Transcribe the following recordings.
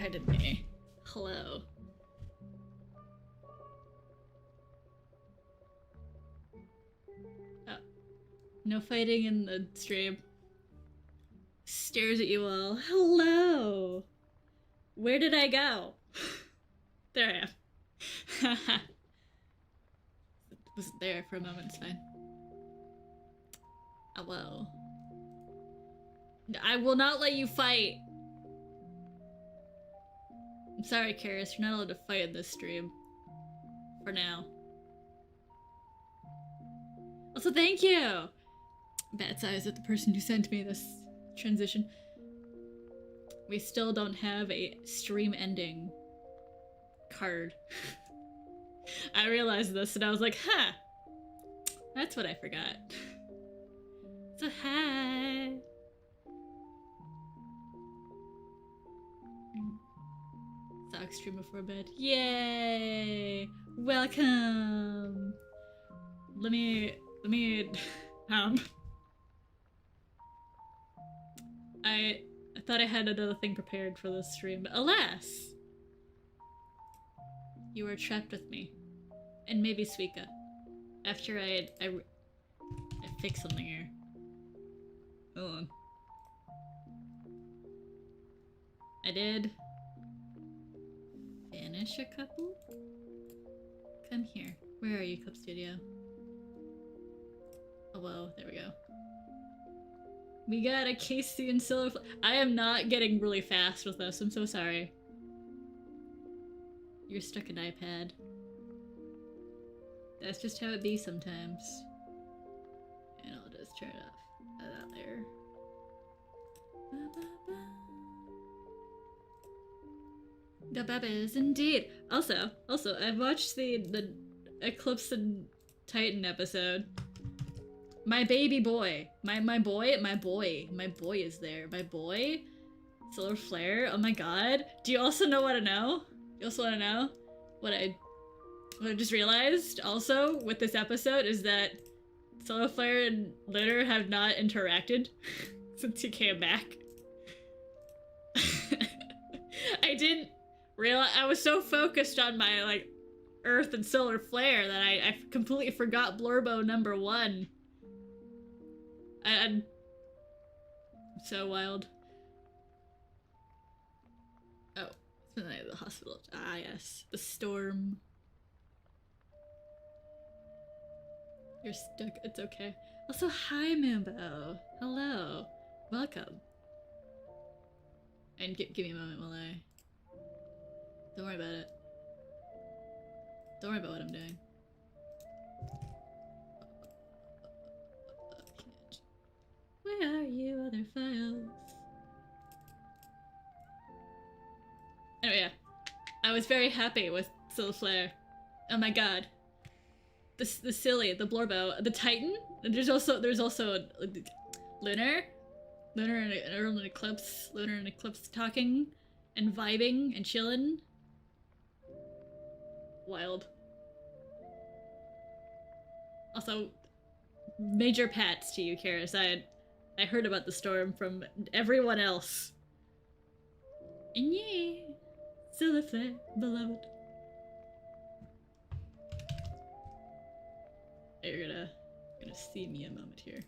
Pardon me. Hello. Oh. No fighting in the stream. Stares at you all. Hello! Where did I go? There I am. Wasn't there for a moment, it's fine. Hello. I will not let you fight! I'm sorry, Karis, you're not allowed to fight in this stream. For now. Also, thank you! Bad eyes at the person who sent me this transition. We still don't have a stream ending card. I realized this and I was like, huh! That's what I forgot. So, hi! Sock stream before bed. Yay! Welcome! Let me, I thought I had another thing prepared for this stream, but alas! You are trapped with me. And maybe Suika. After I fix something here. Hold on. I did finish a couple? Come here. Where are you, Cup Studio? Oh, whoa, there we go. We got a Casey and Silver. I am not getting really fast with this, I'm so sorry. You're stuck in iPad. That's just how it be sometimes. And I'll just turn it off. That later. The Babas, indeed. Also, I've watched the Eclipse and Titan episode. My baby boy. My boy is there. My boy? Solar Flare? Oh my god. Do you also want to know? You also want to know? What I just realized also with this episode is that Solar Flare and Litter have not interacted since he came back. I didn't realize, I was so focused on my like Earth and Solar Flare that I completely forgot Blurbo #1. I'm so wild. Oh, it's the night of the hospital. Ah, yes. The storm. You're stuck. It's okay. Also, hi, Moonbow. Hello. Welcome. And give me a moment while I... Don't worry about it. Don't worry about what I'm doing. Where are you, other files? Anyway, yeah. I was very happy with Solar Flare. Oh my god. The silly, the Blorbo, the Titan. There's also Lunar and Eclipse talking and vibing and chilling. Wild. Also, major pats to you, Karis. I heard about the storm from everyone else. And yeah, Solar Flare, beloved. You're gonna see me a moment here.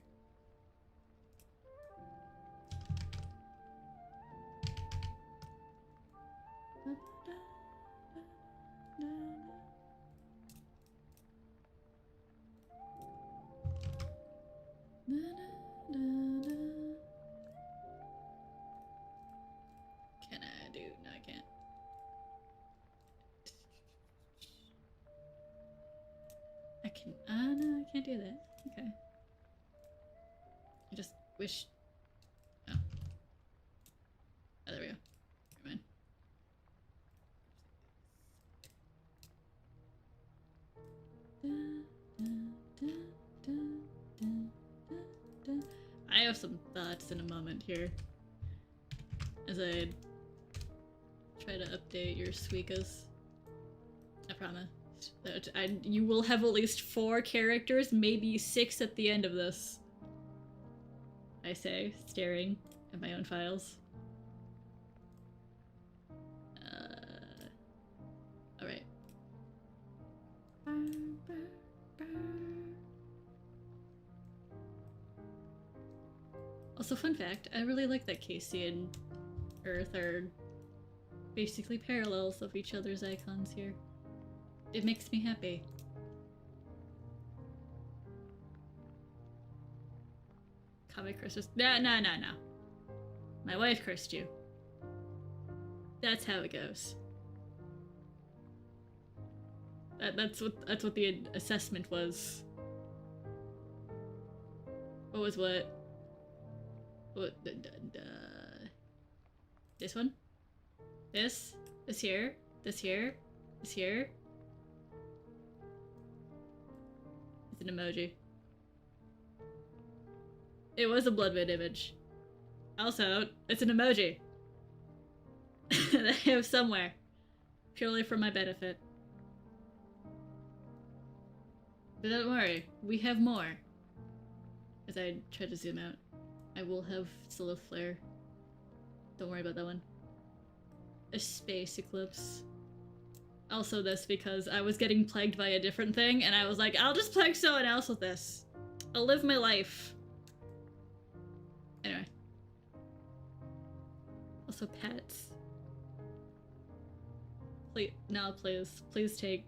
Can I do? No, I can't. I can. No, I can't do that. Okay. I just wish. Oh. Oh, there we go. Never mind. I have some thoughts in a moment here. As I try to update your Suikas. I promise. That you will have at least 4 characters, maybe 6 at the end of this. I say, staring at my own files. Also, fun fact, I really like that Casey and Earth are basically parallels of each other's icons here. It makes me happy. Comic curses. No. My wife cursed you. That's how it goes. That's what the assessment was. What was what? What? This one? This? This here? This here? This here? It's an emoji. It was a blood moon image. Also, it's an emoji that I have somewhere, purely for my benefit. But don't worry, we have more. As I try to zoom out, I will have solar flare. Don't worry about that one. A space eclipse. Also this because I was getting plagued by a different thing, and I was like, I'll just plague someone else with this. I'll live my life. Anyway. Also pets. Please take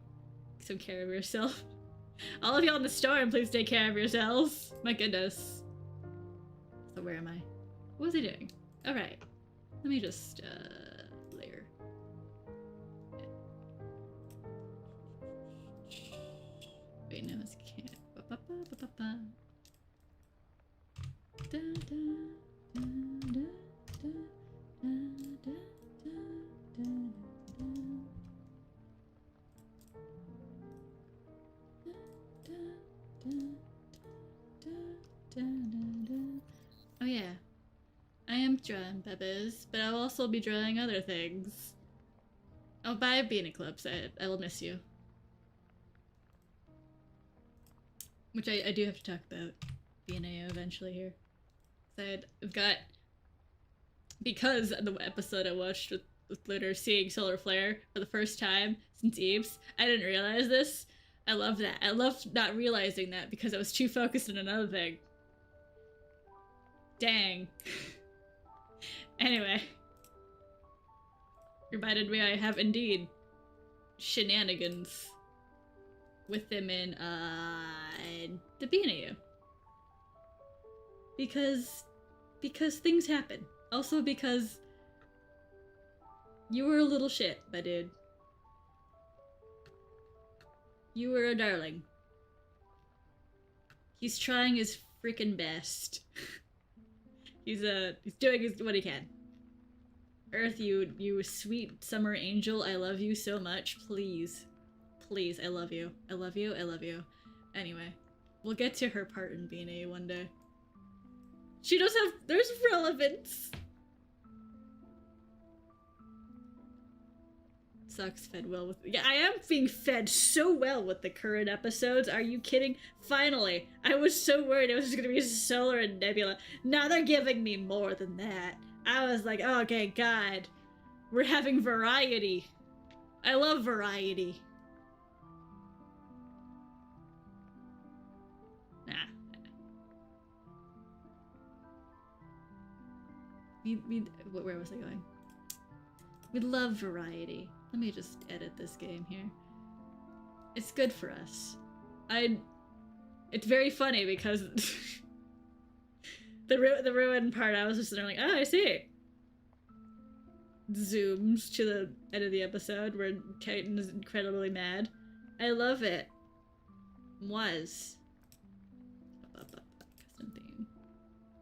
some care of yourself. All of y'all in the storm, please take care of yourselves. My goodness. So where am I? What was I doing? Alright. Let me just, layer. Wait, no, this can't. Da, da, da, da, da, da, da, da, da. Oh yeah, I am drawing Bebes, but I'll also be drawing other things. Oh, bye, Bean Eclipse. I will miss you. Which I do have to talk about BNAO eventually here. I've got, because of the episode I watched with Lunar seeing solar flare for the first time since Eves, I didn't realize this. I love that. I loved not realizing that because I was too focused on another thing. Dang. Anyway. Reminded me I have indeed shenanigans with them in the BNAU. Because things happen. Also because you were a little shit, my dude. You were a darling. He's trying his freaking best. He's doing what he can. Earth, you sweet summer angel, I love you so much. Please. Please, I love you. I love you, I love you. Anyway, we'll get to her part in BNA one day. She does have- there's relevance! Sucks fed well with- yeah, I am being fed so well with the current episodes. Are you kidding? Finally! I was so worried it was just gonna be Solar and Nebula. Now they're giving me more than that. I was like, oh, okay, God. We're having variety. I love variety. Nah. Where was I going? We love variety. Let me just edit this game here. It's good for us. It's very funny because the ruin part, I was just like, oh, I see. Zooms to the end of the episode where Titan is incredibly mad. I love it. Was. Custom theme.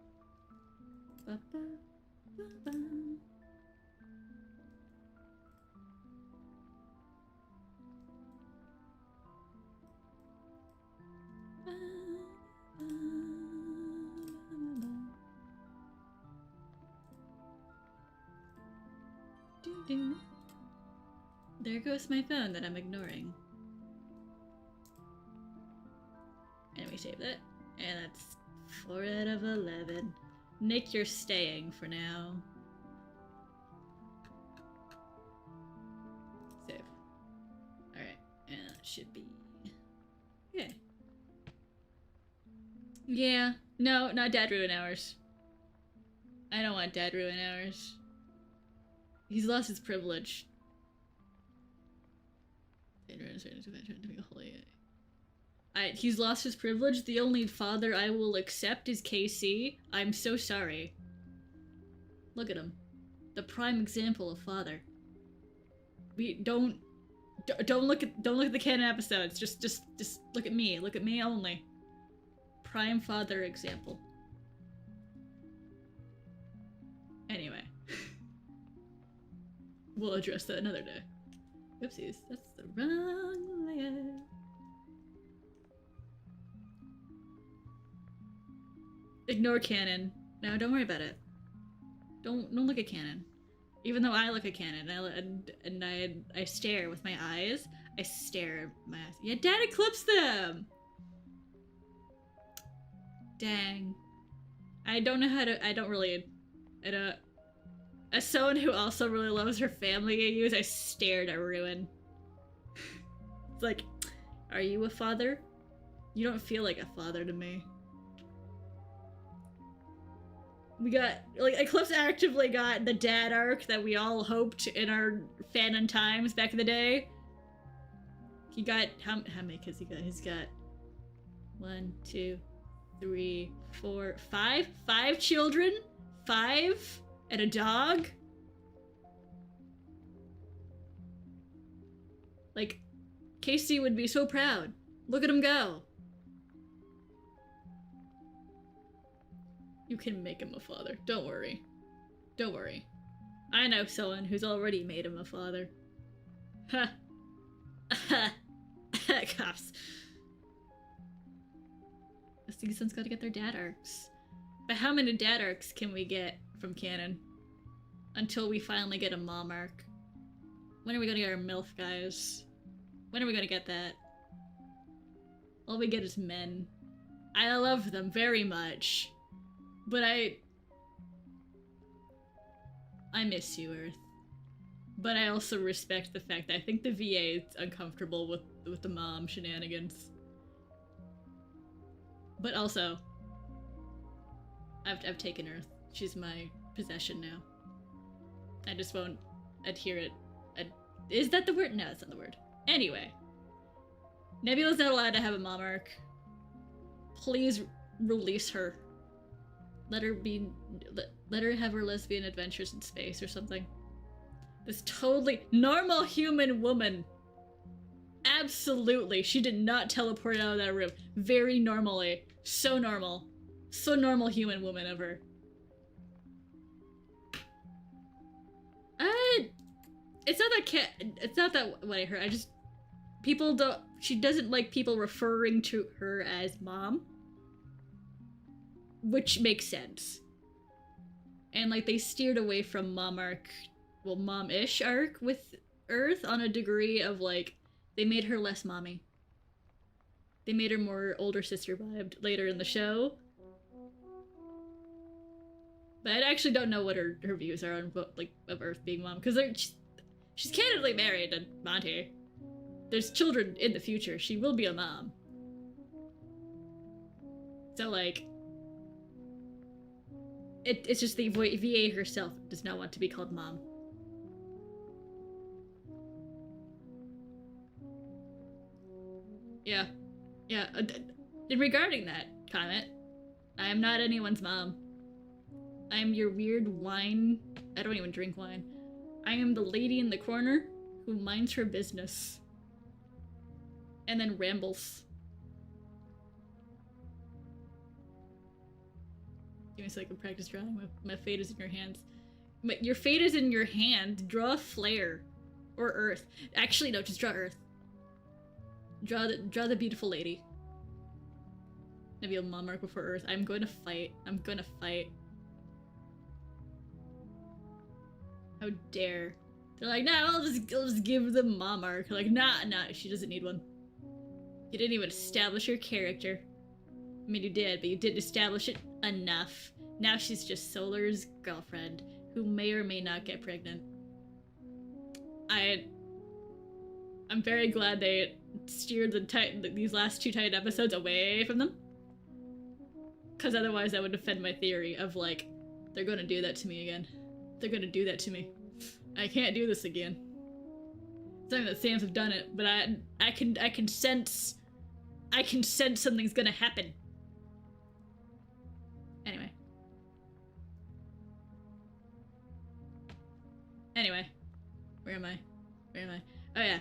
There goes my phone that I'm ignoring. And we save that. And that's 4 out of 11. Nick, you're staying for now. Save. Alright, and that should be Yeah. No, not dad ruin hours. I don't want dad ruin hours. He's lost his privilege. He's lost his privilege. The only father I will accept is KC. I'm so sorry. Look at him. The prime example of father. We don't look at the canon episodes. Just look at me. Look at me only. Prime father example. Anyway. We'll address that another day. Oopsies, that's the wrong layer. Ignore canon. No, don't worry about it. Don't look at canon. Even though I look at canon and I stare with my eyes. I stare at my eyes. Yeah, Dad eclipsed them! Dang. I don't know how to, as someone who also really loves her family AUs, I stared at Ruin. It's like, are you a father? You don't feel like a father to me. We got, like, Eclipse actively got the dad arc that we all hoped in our fanon times back in the day. He got, how many kids he got? He's got 1, 2, 3, 4, 5? 5 children? 5? And a dog? Like, Casey would be so proud. Look at him go. You can make him a father. Don't worry. Don't worry. I know someone who's already made him a father. Ha. Cops. The season's gotta get their dad arcs. But how many dad arcs can we get from canon? Until we finally get a mom arc. When are we gonna get our MILF guys? When are we gonna get that? All we get is men. I love them very much. But I miss you, Earth. But I also respect the fact that I think the VA is uncomfortable with the mom shenanigans. But also, I've taken Earth. She's my possession now. I just won't adhere it. Is that the word? No, that's not the word. Anyway. Nebula's not allowed to have a mom arc. Please release her. Let her have her lesbian adventures in space or something. This totally normal human woman. Absolutely. She did not teleport out of that room. Very normally. So normal. So normal human woman of her. It's not that what I heard. She doesn't like people referring to her as mom. Which makes sense. And like they steered away from mom arc, well, mom-ish arc with Earth on a degree of like, they made her less mommy. They made her more older sister vibed later in the show. But I actually don't know what her views are on like of Earth being mom, because she's candidly married to Monty. There's children in the future. She will be a mom. So like, it's just the VA herself does not want to be called mom. Yeah. Yeah. Regarding that comment, I am not anyone's mom. I am your weird wine. I don't even drink wine. I am the lady in the corner who minds her business. And then rambles. Give me a second, practice drawing. My fate is in your hands. Your fate is in your hand. Draw a flare. Or Earth. Actually, no, just draw Earth. Draw the beautiful lady. Maybe a mom mark before Earth. I'm going to fight. I'm going to fight. How dare. They're like, nah, I'll just give them mom mark. Like, nah, she doesn't need one. You didn't even establish her character. I mean, you did, but you didn't establish it enough. Now she's just Solar's girlfriend, who may or may not get pregnant. I'm very glad they steered these last 2 Titan episodes away from them. Because otherwise I would defend my theory of like, they're gonna do that to me again. They're gonna do that to me. I can't do this again. It's not that Sams have done it, but I can sense something's gonna happen. Anyway, where am I? Oh yeah.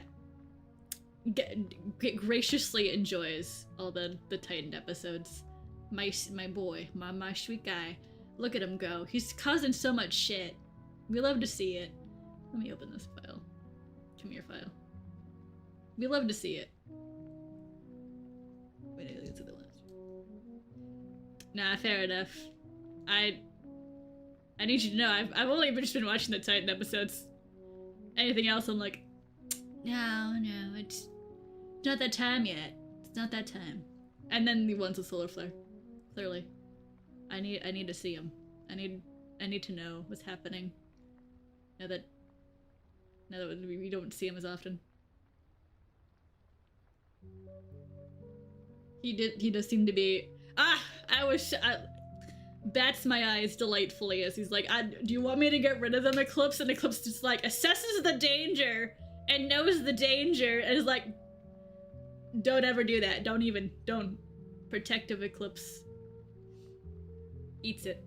Graciously enjoys all the Titan episodes. My boy, my sweet guy. Look at him go. He's causing so much shit. We love to see it. Let me open this file. Come here, file. We love to see it. Wait, let's do the last. Nah, fair enough. I need you to know I've only just been watching the Titan episodes. Anything else, I'm like, no, it's not that time yet. It's not that time. And then the ones with solar flare. Clearly, I need to see them. I need to know what's happening. Now that we don't see him as often. He does seem to be. Bats my eyes delightfully as he's like, do you want me to get rid of them, Eclipse? And Eclipse just like assesses the danger and knows the danger and is like, don't ever do that. Don't. Protective Eclipse. Eats it.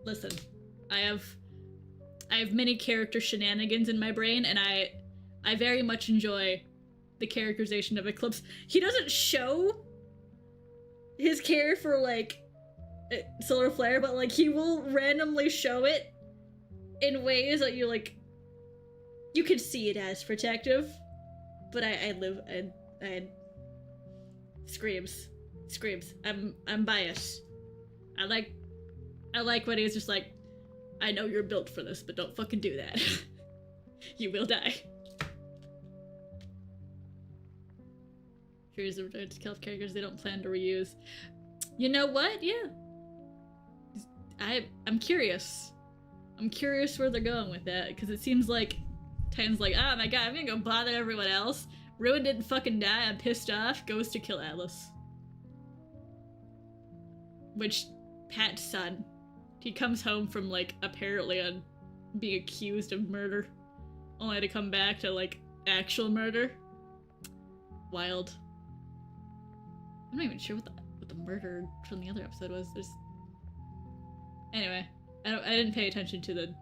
Listen, I have many character shenanigans in my brain, and I very much enjoy the characterization of Eclipse. He doesn't show his care for like solar flare, but like he will randomly show it in ways that you can see it as protective. But I screams. I'm biased. I like when he's just like, I know you're built for this, but don't fucking do that. You will die. Here's the health characters they don't plan to reuse. You know what? Yeah. I'm curious. I'm curious where they're going with that, because it seems like Titan's like, oh my god, I'm gonna go bother everyone else. Ruin didn't fucking die, I'm pissed off. Goes to kill Atlas. Which, Pat's son, he comes home from like apparently on being accused of murder, only to come back to like actual murder. Wild. I'm not even sure what the murder from the other episode was. Anyway, I didn't pay attention to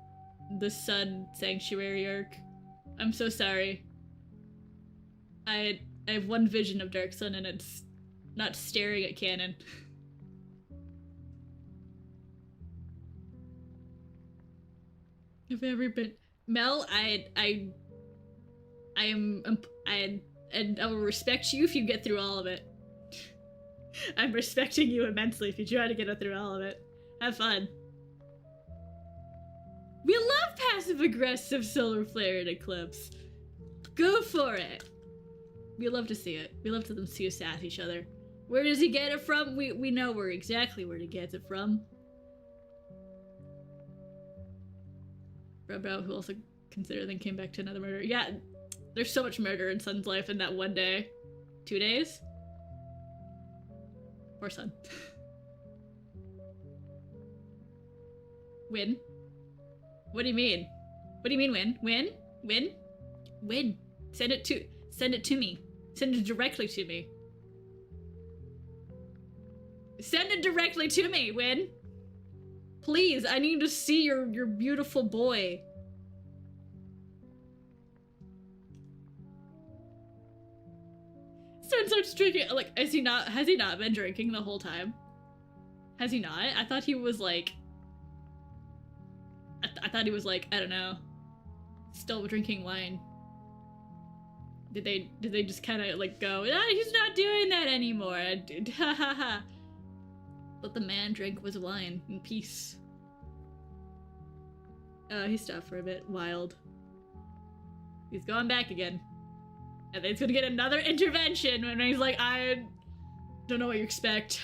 the Sun Sanctuary arc. I'm so sorry. I have one vision of Dark Sun and it's not staring at canon. Have ever been Mel? I will respect you if you get through all of it. I'm respecting you immensely if you try to get through all of it. Have fun. We love passive-aggressive solar flare and Eclipse. Go for it. We love to see it. We love to them see us sass each other. Where does he get it from? We know exactly where he gets it from. Bro, who also considered then came back to another murder. Yeah, there's so much murder in Sun's life in that one day. 2 days? Poor Sun. Win? What do you mean? What do you mean win? Win? Win? Win. Send it to me. Send it directly to me. Send it directly to me, Win. Please, I need to see your beautiful boy. Sun starts drinking, like, has he not been drinking the whole time? Has he not? I thought he was like, I don't know, still drinking wine. Did they just kind of like go, he's not doing that anymore. Ha ha ha. Let the man drink was wine in peace. He stopped for a bit. Wild. He's going back again. And then he's gonna get another intervention when he's like, I don't know what you expect.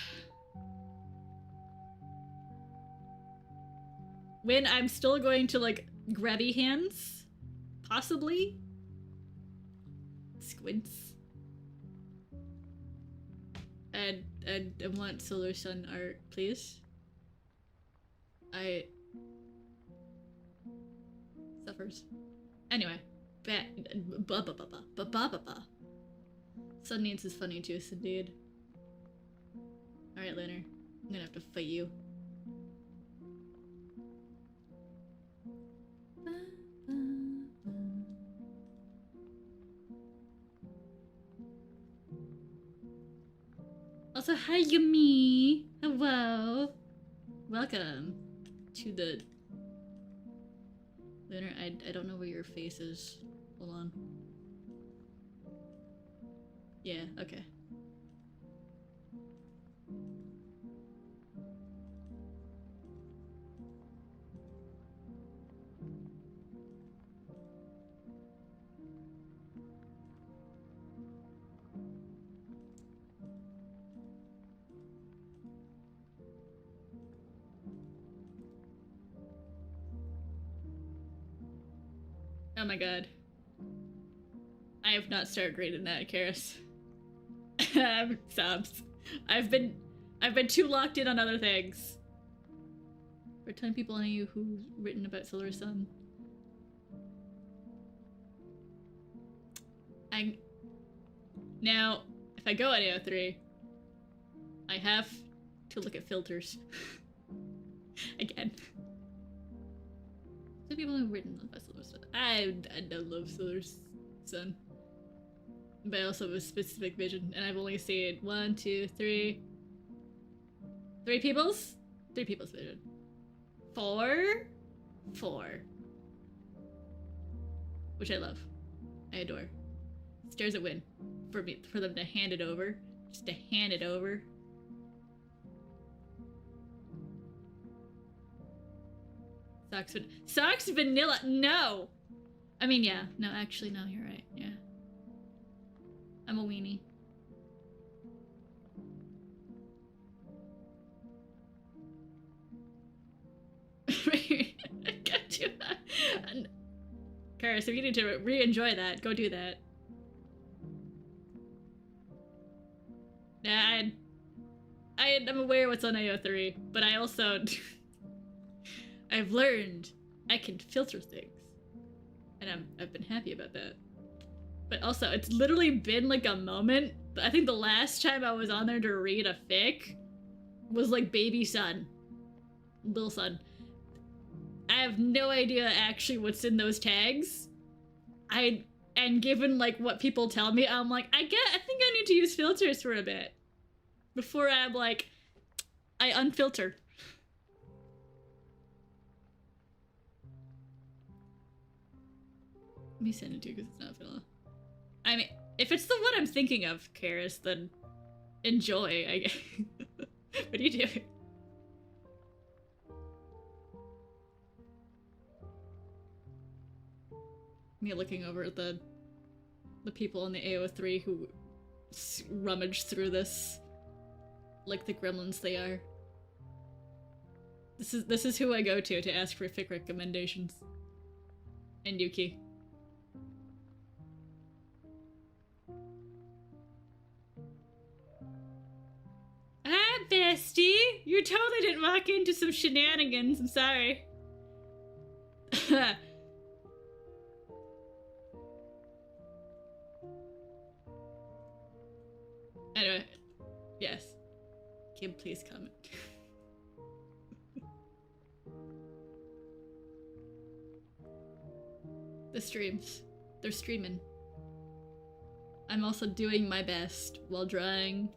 When I'm still going to like grabby hands, possibly. Squints. And I want Solar Sun art, please. I... Suffers. Anyway. Sun needs his funny juice, indeed. Alright, Leonard. I'm gonna have to fight you. Also, hi Yumi! Hello! Welcome to the... Lunar, I don't know where your face is. Hold on. Yeah, okay. Oh my god. I have not started grading that, Karis. Sobs. I've been too locked in on other things. For 10 people on you who's written about Solar Sun. Now, if I go on AO3, I have to look at filters. Again. Some people have written about Solar Sun. I don't love Solar Sun. But I also have a specific vision, and I've only seen 1, 2, 3... 3 people's? 3 people's vision. 4? 4. Which I love. I adore. Stairs at win. For them to hand it over. Just to hand it over. Socks vanilla. No! I mean, yeah. No, actually, no, you're right. Yeah. I'm a weenie. I got you. Karis, if you need to re-enjoy that, go do that. Nah, I'm aware what's on AO3, but I also... I've learned I can filter things. And I've been happy about that. But also, it's literally been like a moment. I think the last time I was on there to read a fic was like Baby Sun. Little Sun. I have no idea actually what's in those tags. And given like what people tell me, I'm like, I think I need to use filters for a bit. Before I'm like, I unfilter. Let me send it to you because it's not vanilla. I mean, if it's the one I'm thinking of, Karis, then enjoy, I guess. What are you doing? Me looking over at the people in the AO3 who rummage through this like the gremlins they are. This is who I go to ask for fic recommendations. And Yuki. Ah, bestie! You totally didn't walk into some shenanigans, I'm sorry. Anyway, yes. Kim, please comment. The streams. They're streaming. I'm also doing my best while drawing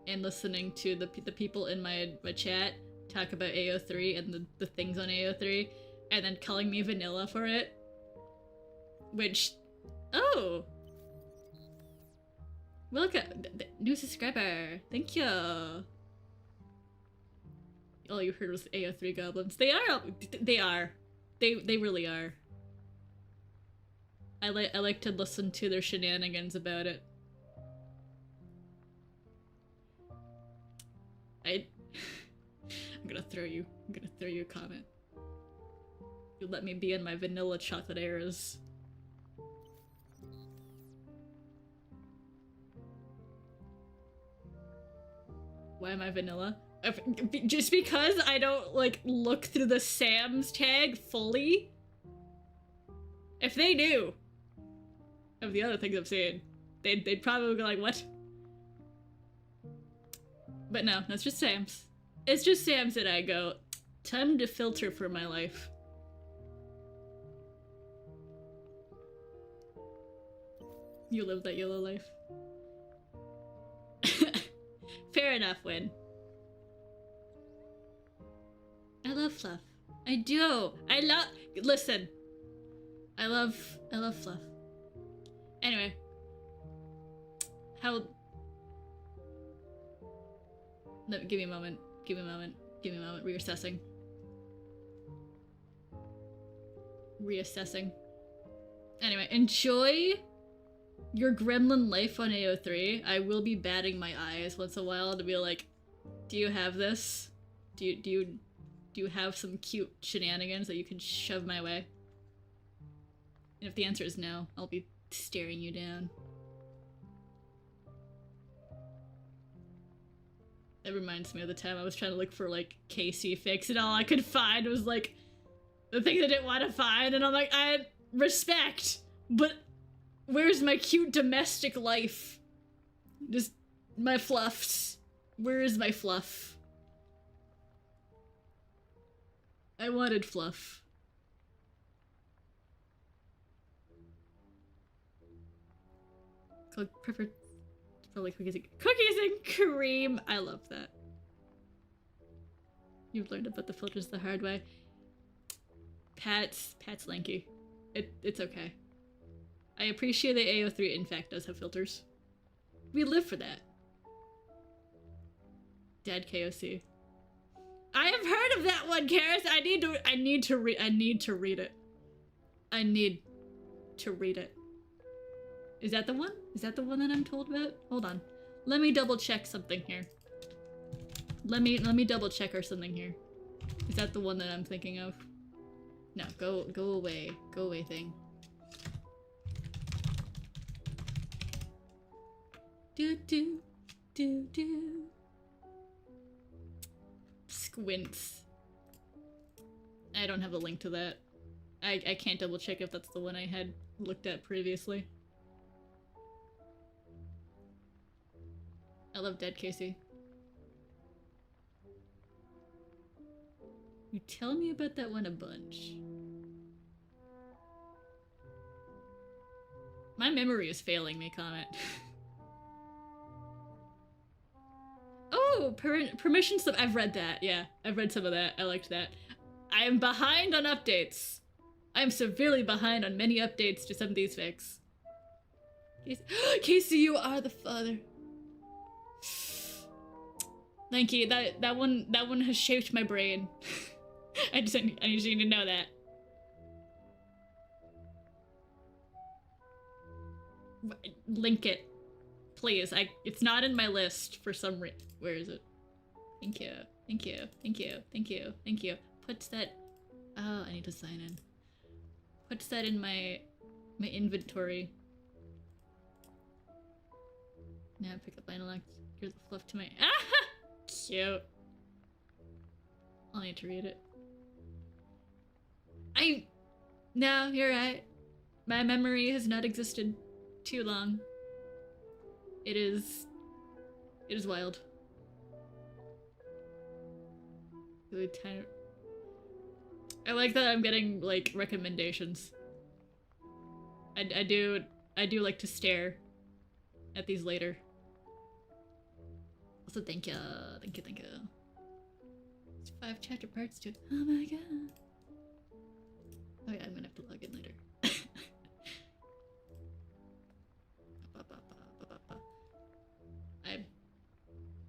and listening to the people in my chat talk about AO3 and the things on AO3 and then calling me vanilla for it. Which... Oh! Welcome! New subscriber! Thank you! All you heard was AO3 goblins. They are! They are. They really are. I like to listen to their shenanigans about it. I'm gonna throw you a comment. You let me be in my vanilla chocolate eras. Why am I vanilla? Just because I don't, like, look through the Sam's tag fully? If they knew of the other things I've seen, they'd probably be like, what? But no, that's just Sam's. It's just Sam's that I go, time to filter for my life. You live that YOLO life. Fair enough, Win. I love fluff. I do. Listen. I love fluff. Anyway. No, give me a moment. Give me a moment. Give me a moment. Reassessing. Reassessing. Anyway, enjoy your gremlin life on AO3. I will be batting my eyes once in a while to be like, do you have this? Do you have some cute shenanigans that you can shove my way? And if the answer is no, I'll be staring you down. That reminds me of the time I was trying to look for, like, KC fics, and all I could find was, like, the things I didn't want to find, and I'm like, I respect, but where's my cute domestic life? Just my fluffs. Where is my fluff? I wanted fluff. Prefer probably cookies and cream. I love that. You've learned about the filters the hard way. Pat's lanky. It's okay. I appreciate that AO3 in fact does have filters. We live for that. Dad KOC. I have heard of that one, Karis. I need to read it. I need to read it. Is that the one? Is that the one that I'm told about? Hold on. Let me double check something here. Let me double check or something here. Is that the one that I'm thinking of? No, go away. Go away thing. Do. Squints. I don't have a link to that. I can't double check if that's the one I had looked at previously. I love Dead Casey. You tell me about that one a bunch. My memory is failing me, comment. Oh, permission slip. I've read that. Yeah, I've read some of that. I liked that. I am behind on updates. I am severely behind on many updates to some of these fics. Casey, you are the father. Thank you. That one has shaped my brain. I need you to know that. Link it, please. It's not in my list for some reason. Where is it? Thank you. Thank you. Thank you. Thank you. Thank you. Puts that. Oh, I need to sign in. Puts that in my inventory. Now pick up intellect. Here's the fluff to my. Ah! Cute. I'll need to read it. No, you're right. My memory has not existed too long. It is wild. Really tiny. I like that I'm getting, like, recommendations. I do like to stare at these later. Also, thank you. Thank you. There's 5 chapter parts to it. Oh my god. Oh yeah, I'm gonna have to log in later.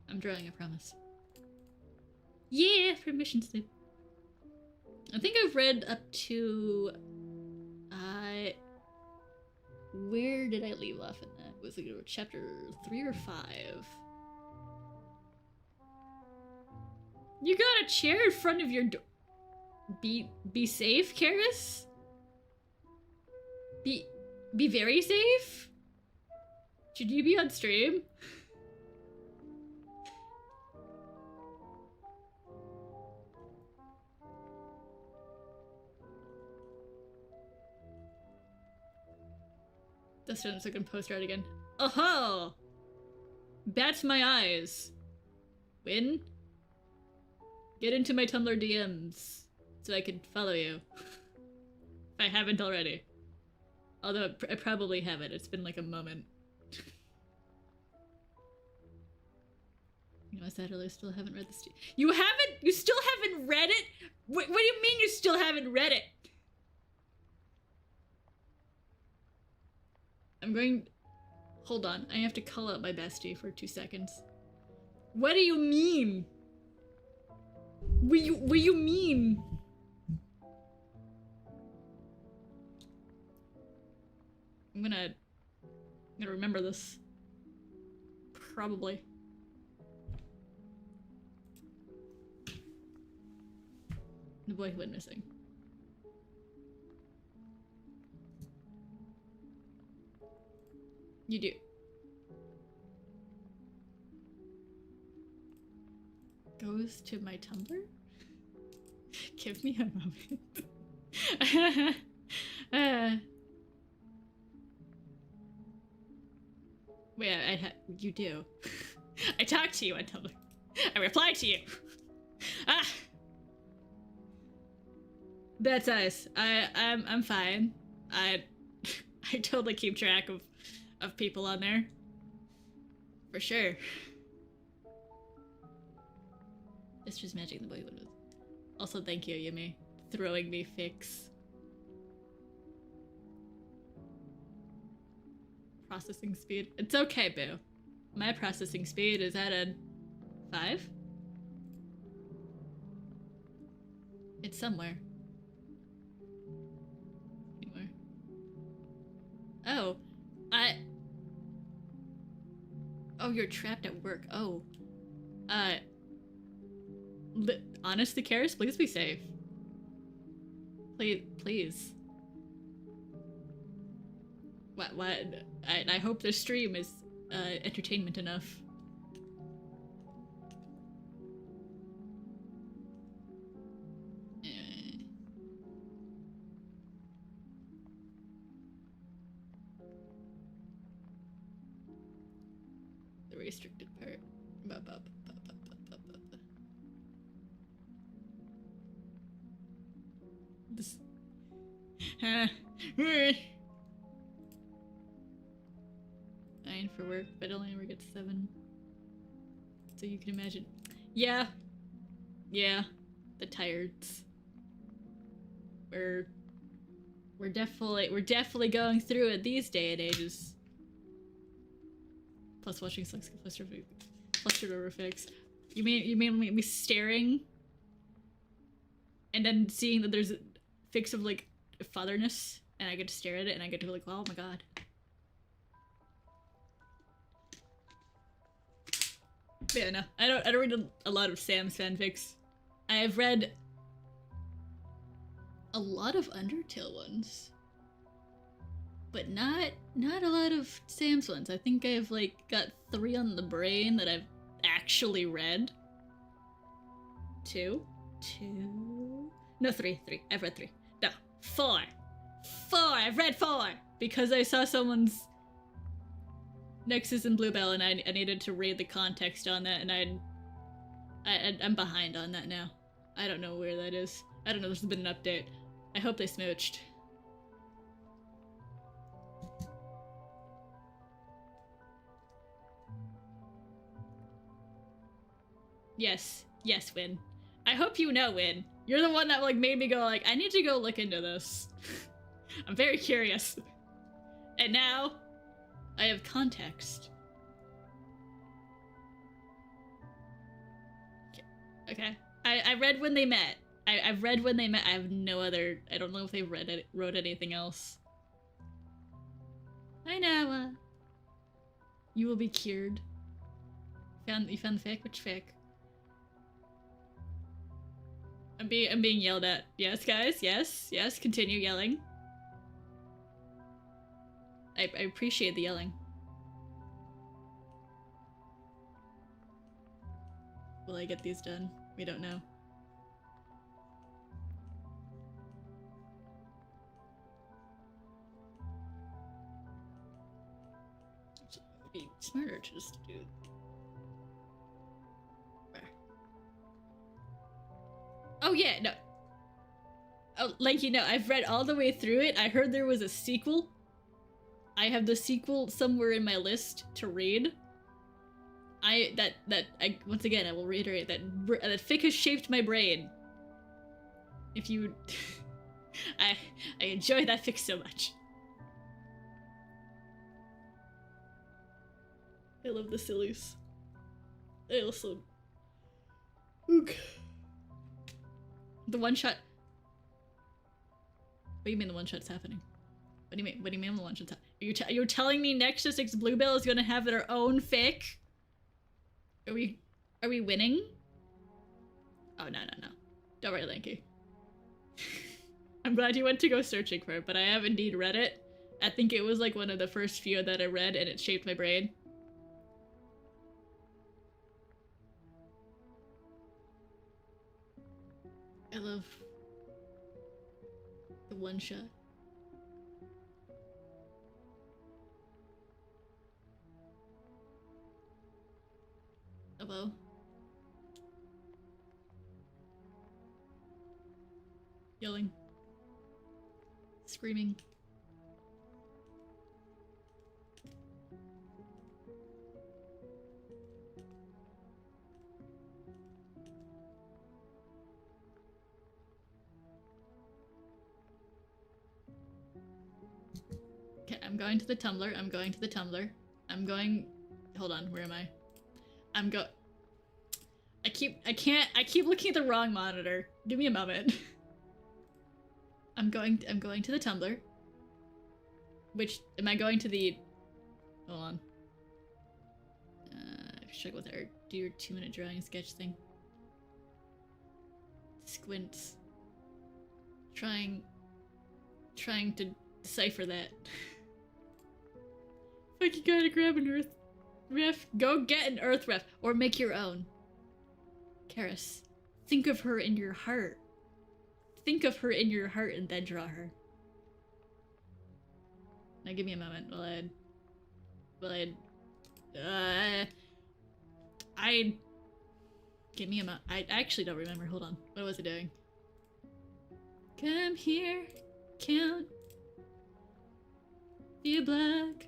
I'm drawing, I promise. Yeah, permission slip. I think I've read up to where did I leave off in that? Was it chapter 3 or 5? You got a chair in front of your door. Be safe, Karis? Be very safe? Should you be on stream? That's so I can post art again. Oh-ho! Bats my eyes. Win? Get into my Tumblr DMs so I can follow you. If I haven't already. Although I probably haven't. It's been like a moment. You know, I said earlier, still haven't read this. You haven't? You still haven't read it? What do you mean you still haven't read it? I'm going... Hold on. I have to call out my bestie for 2 seconds. What do you mean? What do you mean? I'm gonna remember this. Probably. The boy who went missing. You do. Goes to my Tumblr? Give me a moment. Wait, you do. I talked to you on Tumblr. I replied to you. Ah! That's nice. I'm fine. I totally keep track of people on there. For sure. It's just magic the boy would. Also, thank you, Yumi, throwing me fics. Processing speed. It's okay, boo. My processing speed is at a 5. It's somewhere. Anywhere. Oh, oh, you're trapped at work. Oh, honestly, Karis, please be safe. Please. What? I hope this stream is entertainment enough. The restricted part. This. Nine for work, but only ever gets 7. So you can imagine. Yeah. Yeah. The tireds. We're definitely going through it these day and ages. Plus watching sucks clustered over fix. You mean me staring and then seeing that there's a fix of like fatherness and I get to stare at it and I get to be like, oh my god. But yeah, no. I don't read a lot of Sam's fanfics. I've read a lot of Undertale ones. But not a lot of Sam's ones. I think I've like got 3 on the brain that I've actually read. 2? No, 3. I've read 3. No, 4. I've read 4! Because I saw someone's Nexus and Bluebell and I needed to read the context on that and I'm behind on that now. I don't know where that is. I don't know, there's been an update. I hope they smooched. Yes, Win. I hope you know, Win. You're the one that like made me go like, I need to go look into this. I'm very curious. And now, I have context. Okay. I read When They Met. I've read When They Met. I have no other... I don't know if they wrote anything else. I know. You will be cured. You found the fic? Which fic? I'm being yelled at. Yes, guys. Yes. Continue yelling. I appreciate the yelling. Will I get these done? We don't know. Be smarter to just do. Oh yeah, no. Oh, like, you know, I've read all the way through it. I heard there was a sequel. I have the sequel somewhere in my list to read. Once again, I will reiterate that fic has shaped my brain. If you, I enjoy that fic so much. I love the sillies. I also, ook. The one shot. What do you mean the one shot's happening? What do you mean? What do you mean the one shot's happening? You're telling me Nexus X Bluebell is gonna have their own fic? Are we winning? Oh, no. Don't worry, Lanky. I'm glad you went to go searching for it, but I have indeed read it. I think it was like one of the first few that I read, and it shaped my brain. I love the one shot. Hello? Yelling. Screaming. Okay, I'm going to the Tumblr. Hold on, where am I? I keep looking at the wrong monitor. Give me a moment. I'm going to the Tumblr. Am I going to the... Hold on. Check with our do your 2-minute drawing sketch thing. Squints. Trying to decipher that. Fuck, you gotta grab an earth ref. Go get an earth ref. Or make your own. Karis, think of her in your heart. Think of her in your heart and then draw her. Now give me a moment give me a moment. I actually don't remember. Hold on. What was I doing? Come here, count. Be black.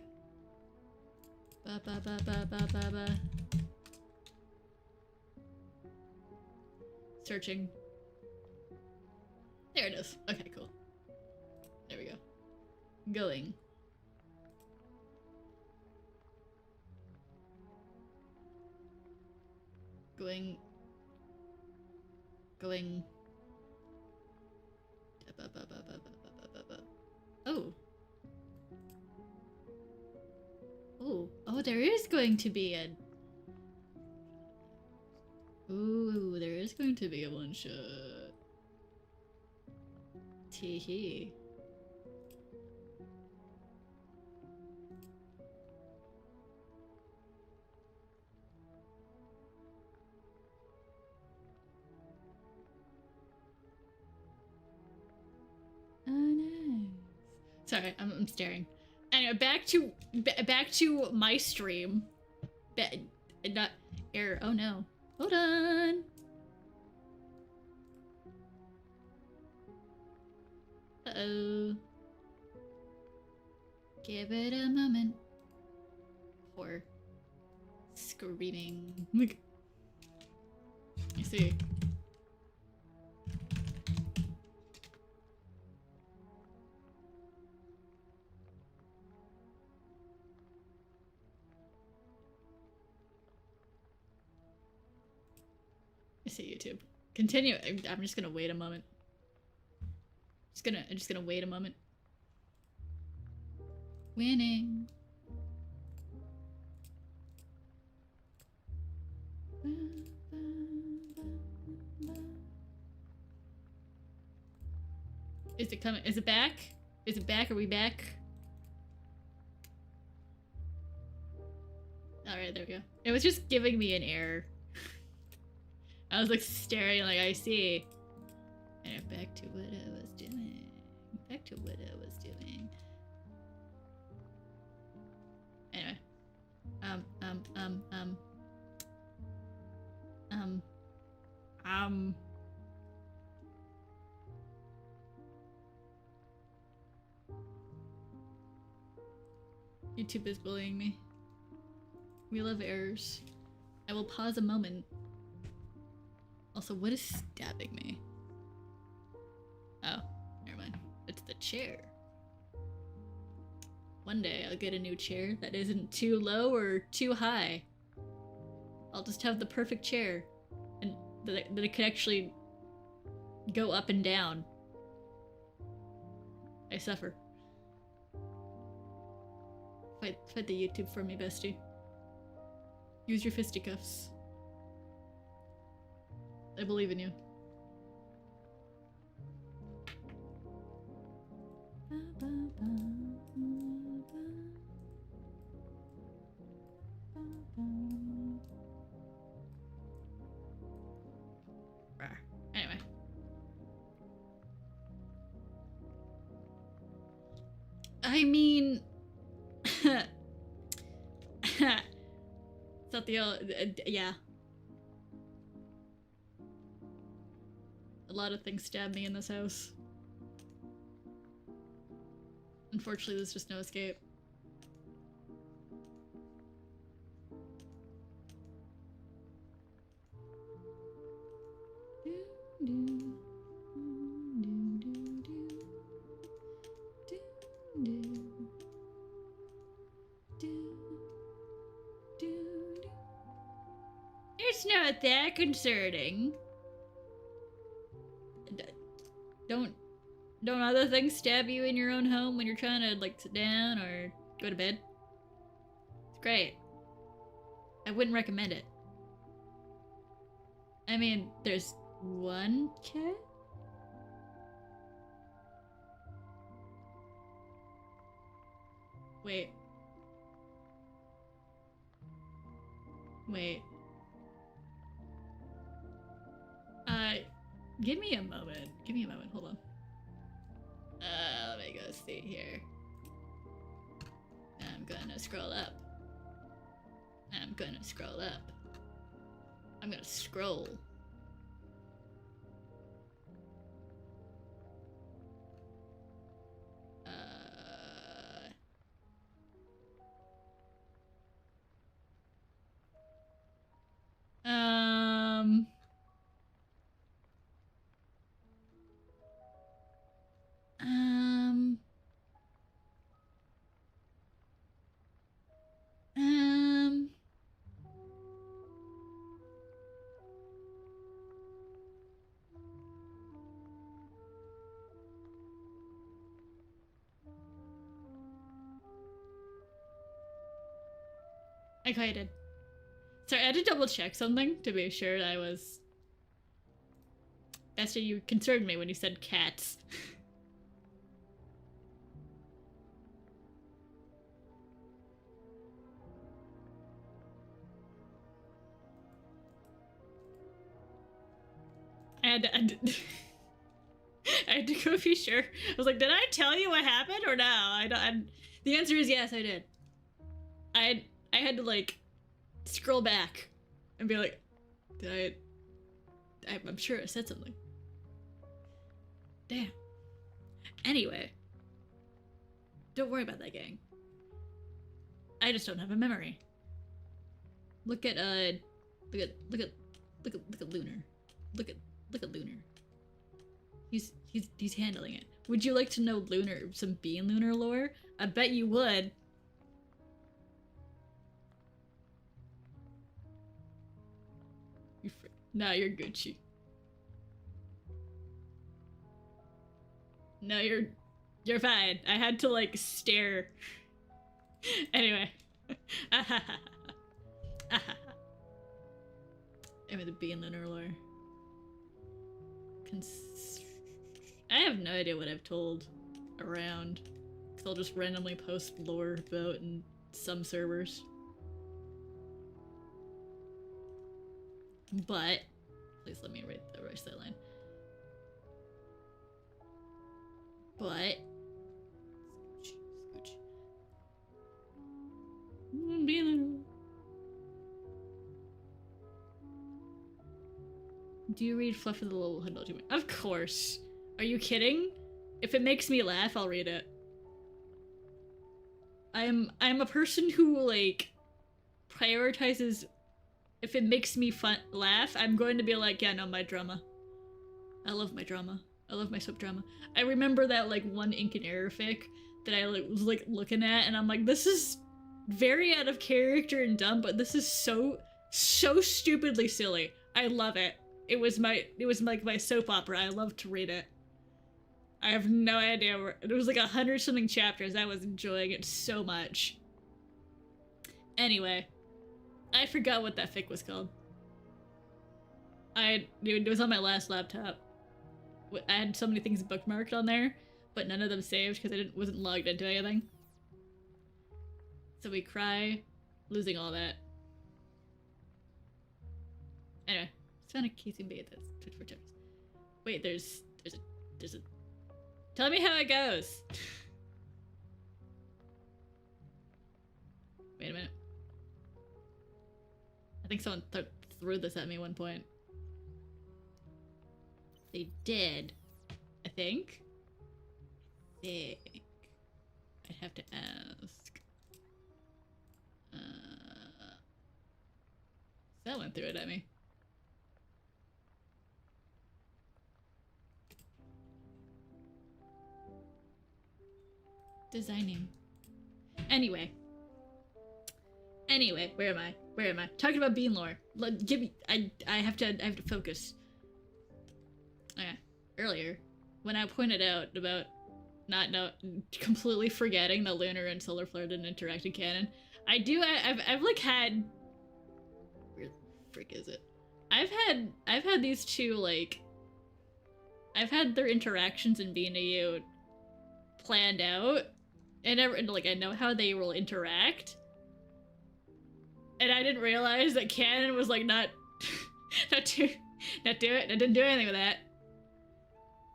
Ba ba ba ba ba ba ba. Searching. There it is. Okay, cool. There we go. Going. Oh. Oh, there is going to be a... Ooh, there is going to be a one shot. Tee-hee. Oh, nice. Sorry, I'm staring. Anyway, back to my stream. Not error. Oh no. Hold on. Uh-oh. Give it a moment. Poor screaming. You see. I see YouTube. Continue. I'm just gonna wait a moment. I'm just gonna wait a moment. Winning. Is it coming? Is it back? Is it back? Are we back? Alright, there we go. It was just giving me an error. I was like staring like I see. And back to what I was doing. Back to what I was doing. Anyway. YouTube is bullying me. We love errors. I will pause a moment. Also, what is stabbing me? Oh, never mind. It's the chair. One day I'll get a new chair that isn't too low or too high. I'll just have the perfect chair. And that it can actually go up and down. I suffer. Fight the YouTube for me, bestie. Use your fisticuffs. I believe in you. Anyway. I mean... It's not the yeah. A lot of things stab me in this house. Unfortunately, there's just no escape. It's not that concerning. Don't other things stab you in your own home when you're trying to like sit down or go to bed? It's great. I wouldn't recommend it. I mean, there's one cat? Wait. Wait. Give me a moment. Give me a moment. Hold on. Let me go see here. I'm gonna scroll up. I'm gonna scroll up. I'm gonna scroll. I quite did. Sorry, I had to double check something to be sure I was... Esther, you concerned me when you said cats. I had to go be sure. I was like, did I tell you what happened or no? The answer is yes, I did. I had to like scroll back and be like, I'm sure I said something. Damn. Anyway, don't worry about that, gang. I just don't have a memory. Look at Lunar. Look at Lunar. He's handling it. Would you like to know some Bean Lunar lore? I bet you would. No, you're Gucci. No, you're fine. I had to like stare. Anyway. I mean the Bean Lunar lore. I have no idea what I've told around. Cause I'll just randomly post lore about in some servers. But please let me write the rest of that line. But Do you read Fluff of the Little Huddle? Of course. Are you kidding? If it makes me laugh, I'll read it. I'm a person who, like, prioritizes... If it makes me laugh, I'm going to be like, yeah, no, my drama. I love my drama. I love my soap drama. I remember that, like, one Ink and Error fic that I was, like, looking at, and I'm like, this is very out of character and dumb, but this is so stupidly silly. I love it. It was like my soap opera. I love to read it. I have no idea where... It was like 100-something chapters. I was enjoying it so much. Anyway. I forgot what that fic was called. It was on my last laptop. I had so many things bookmarked on there, but none of them saved because I wasn't logged into anything. So we cry, losing all that. Anyway, it's found a Casey bait that's Twitch for tips. Wait, there's a... Tell me how it goes! Wait a minute. I think someone threw this at me at one point. They did. I think. I'd have to ask. Someone threw it at me. Designing. Anyway, where am I? Talking about bean lore. Give me. I have to focus. Okay. Earlier, when I pointed out about completely forgetting that Lunar and Solar Flare didn't interact in canon, I've like had. Where the frick is it? I've had these two, like. I've had their interactions in BNAU planned out, and I know how they will interact. And I didn't realize that canon was like not didn't do anything with that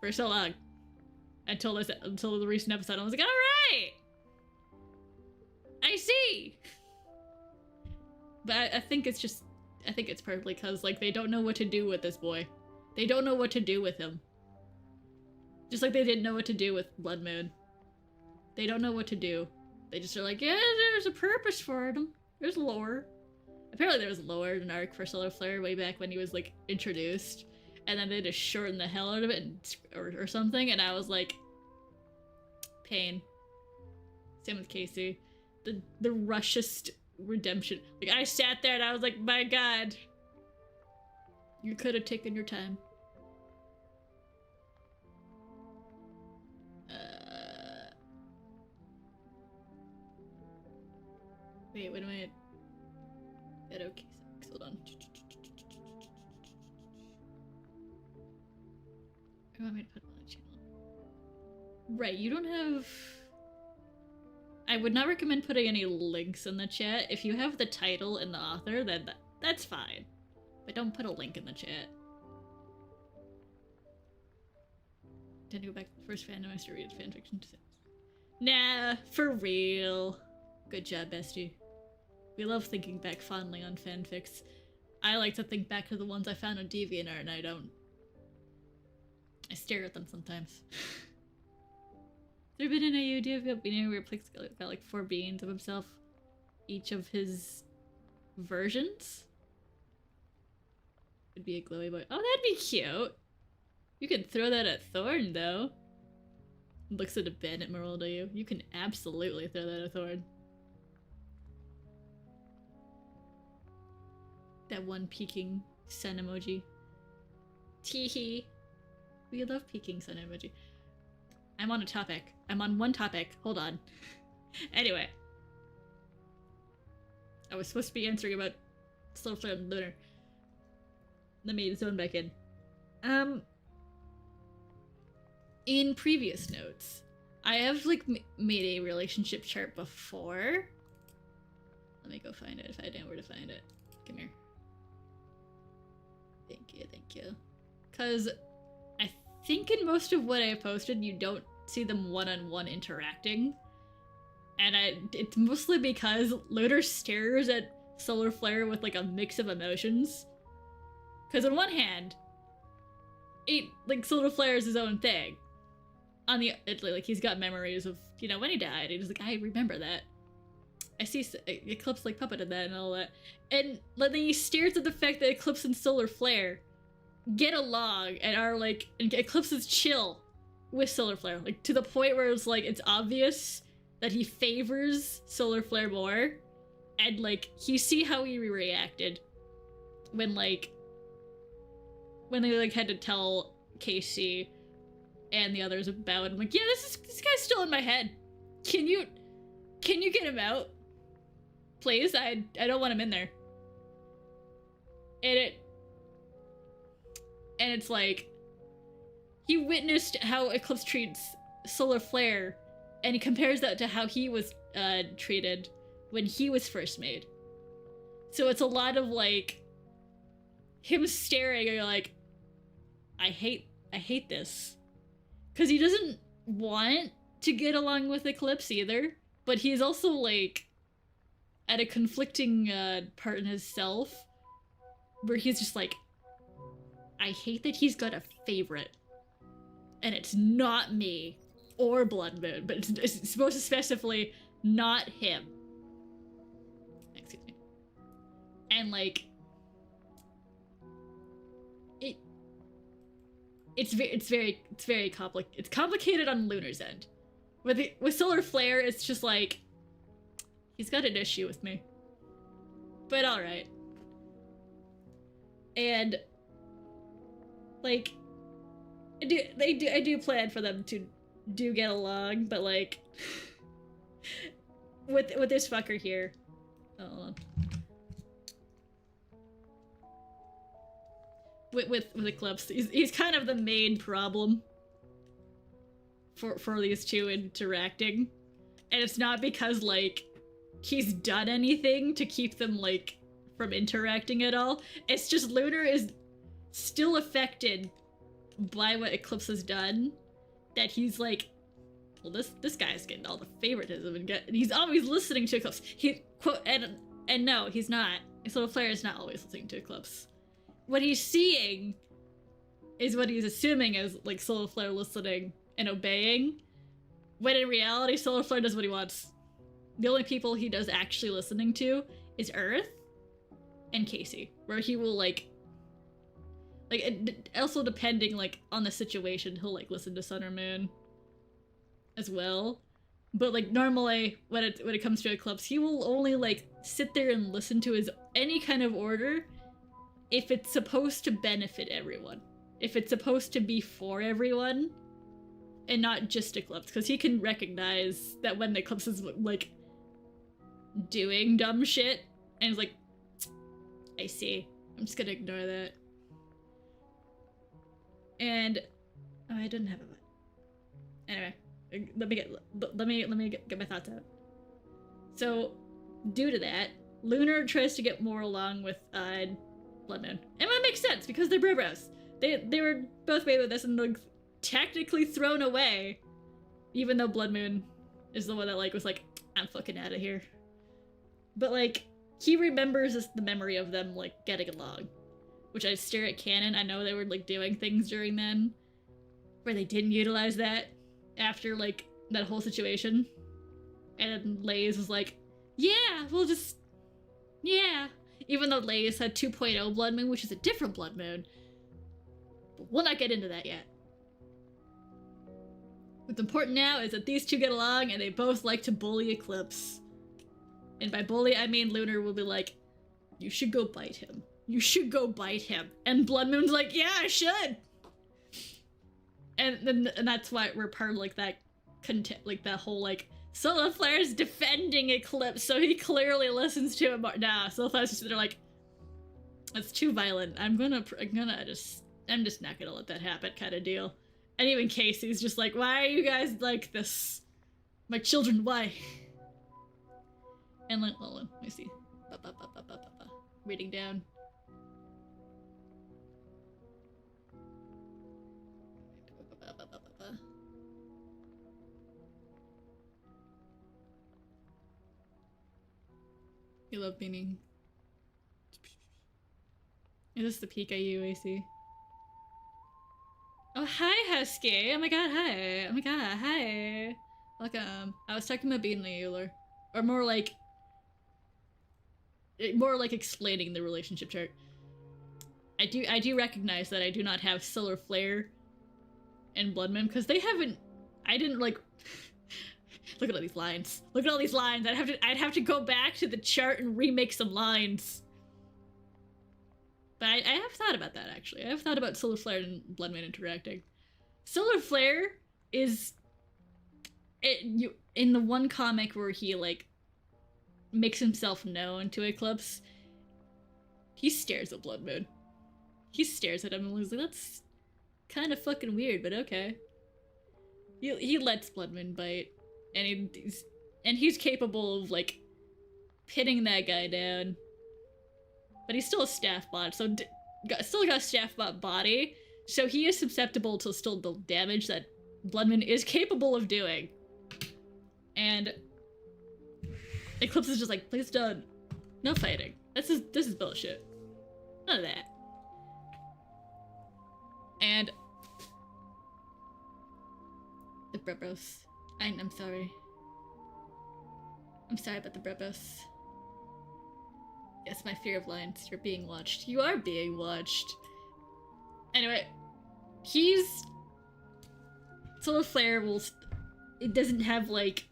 for so long until the recent episode. I was like, all right, I see. But I think it's probably because like they don't know what to do with this boy. They don't know what to do with him. Just like they didn't know what to do with Blood Moon. They don't know what to do. They just are like, yeah, there's a purpose for him. There's lore. Apparently there was lore in an arc for Solar Flare way back when he was, like, introduced. And then they just shortened the hell out of it or something, and I was like... Pain. Same with Casey. The rushest redemption. Like, I sat there and I was like, my god. You could have taken your time. Wait a minute. Okay, hold on. I want me to put it on the channel. Right, you don't have... I would not recommend putting any links in the chat. If you have the title and the author, then that's fine. But don't put a link in the chat. Didn't go back to the first fandom I started reading fanfiction. Nah, for real. Good job, bestie. We love thinking back fondly on fanfics. I like to think back to the ones I found on DeviantArt, and I don't. I stare at them sometimes. There been an idea of being where Plix got like 4 beans of himself, each of his versions? Would be a glowy boy. Oh, that'd be cute. You can throw that at Thorn, though. Looks at a bandit Merle, you. You can absolutely throw that at Thorn. That one peeking sun emoji. Teehee. We love peeking sun emoji. I'm on a topic. I'm on one topic. Hold on. Anyway. I was supposed to be answering about Solar Flare and Lunar. Let me zone back in. In previous notes, I have, like, made a relationship chart before. Let me go find it if I know where to find it. Come here. Thank you. Because I think in most of what I posted, you don't see them one-on-one interacting. And it's mostly because Lunar stares at Solar Flare with, like, a mix of emotions. Because on one hand, like Solar Flare is his own thing. On the like he's got memories of, you know, when he died. And he's like, I remember that. I see Eclipse like puppeted that and all that. And then he stares at the fact that Eclipse and Solar Flare get along and are like, and Eclipse is chill with Solar Flare, like to the point where it's like it's obvious that he favors Solar Flare more. And like you see how he reacted when they like had to tell Casey and the others about it. I'm like, yeah, this guy's still in my head. Can you get him out? Please? I don't want him in there. And it's like he witnessed how Eclipse treats Solar Flare, and he compares that to how he was treated when he was first made. So it's a lot of like him staring and you're like, I hate this. Because he doesn't want to get along with Eclipse either, but he's also like at a conflicting part in himself where he's just like, I hate that he's got a favorite and it's not me or Blood Moon, but it's supposed to specify not him. Excuse me. And like it's very complicated. It's complicated on Lunar's end. With Solar Flare, it's just like he's got an issue with me, but all right. And like I do plan for them to get along, but like with this fucker here, hold on. With Eclipse, he's kind of the main problem for these two interacting, and it's not because like he's done anything to keep them like from interacting at all. It's just Lunar is still affected by what Eclipse has done, that he's like, well, this guy's getting all the favoritism and he's always listening to Eclipse. He quote and no, he's not. Solar Flare is not always listening to Eclipse. What he's seeing is what he's assuming is like Solar Flare listening and obeying, when in reality Solar Flare does what he wants. The only people he does actually listening to is Earth and Casey, where he will like also depending like on the situation, he'll like listen to Sun or Moon as well. But like normally when it comes to Eclipse, he will only like sit there and listen to his any kind of order if it's supposed to benefit everyone, if it's supposed to be for everyone and not just Eclipse, because he can recognize that when Eclipse is like doing dumb shit and he's like, I see, I'm just gonna ignore that. And oh, I didn't have a butt. Anyway, let me get my thoughts out. So due to that, Lunar tries to get more along with Blood Moon, and that makes sense because they're bros. They were both made with this and like technically thrown away, even though Blood Moon is the one that like was like, I'm fucking out of here. But like he remembers the memory of them like getting along, which I stare at canon. I know they were like doing things during then where they didn't utilize that after like that whole situation, and Lays was like, yeah, we'll just, yeah. Even though Lays had 2.0 Blood Moon, which is a different Blood Moon. But we'll not get into that yet. What's important now is that these two get along and they both like to bully Eclipse. And by bully, I mean Lunar will be like, you should go bite him. You should go bite him. And Blood Moon's like, yeah, I should. And that's why we're part of like that like that whole like Solar Flare's defending Eclipse, so he clearly listens to him more. Nah, Solar Flare's just, they're like, it's too violent. I'm just not gonna let that happen kind of deal. And even Casey's just like, why are you guys like this? My children, why? And like, hold on, let me see. Reading down. You love meaning. Is this the peak IUAC? Oh, hi, Husky. Oh my god, hi. Oh my god, hi. Welcome. I was talking about being the Euler. Or more like explaining the relationship chart. I do recognize that I do not have Solar Flare and Blood Moon, because they haven't... I didn't, like... Look at all these lines. Look at all these lines. I'd have to go back to the chart and remake some lines. But I have thought about that, actually. I have thought about Solar Flare and Blood Moon interacting. Solar Flare is... in the one comic where he, like, makes himself known to Eclipse, he stares at Blood Moon. He stares at him and he's like, that's kind of fucking weird, but okay. He lets Blood Moon bite, and he's capable of, like, pinning that guy down. But he's still a staff bot, so still got a staff bot body, so he is susceptible to still the damage that Blood Moon is capable of doing. And Eclipse is just like, please don't. No fighting. This is bullshit. None of that. And the Brebos. I'm sorry. I'm sorry about the Brebos. Yes, my fear of lines. You're being watched. You are being watched. Anyway, Solar Flare will... It doesn't have, like...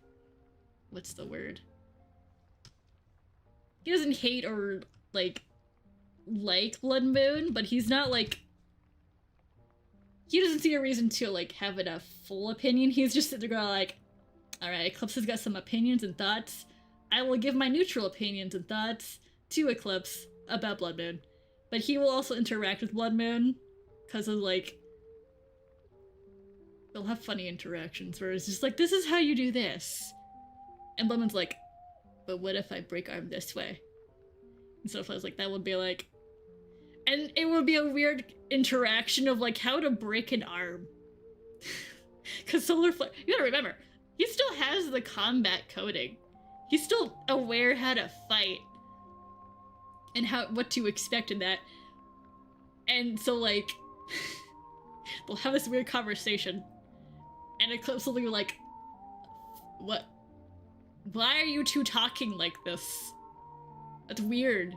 What's the word? He doesn't hate or, like Blood Moon, but he's not, like... He doesn't see a reason to, like, have a full opinion. He's just sitting there going, like, alright, Eclipse has got some opinions and thoughts. I will give my neutral opinions and thoughts to Eclipse about Blood Moon. But he will also interact with Blood Moon, because of, like... They'll have funny interactions where it's just like, this is how you do this. And Blood Moon's like, but what if I break arm this way? And so I was like, that would be like... And it would be a weird interaction of, like, how to break an arm. Because Solar Flare... You gotta remember, he still has the combat coding. He's still aware how to fight. And what to expect in that. And so, like... they'll have this weird conversation. And Eclipse will be like... What? Why are you two talking like this? That's weird.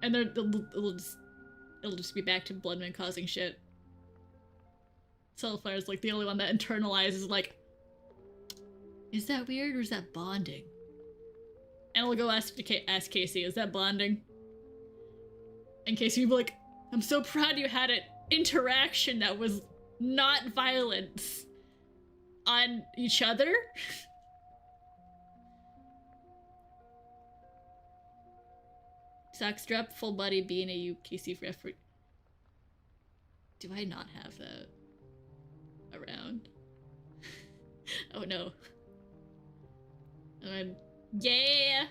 And it'll just be back to Blood Moon causing shit. Solar Flare is, like, the only one that internalizes, like, is that weird or is that bonding? And we'll go ask Casey, is that bonding? And Casey will be like, I'm so proud you had an interaction that was not violence on each other. Socks drop, full body being a UKC for effort. Do I not have that around? Oh no. Yeah!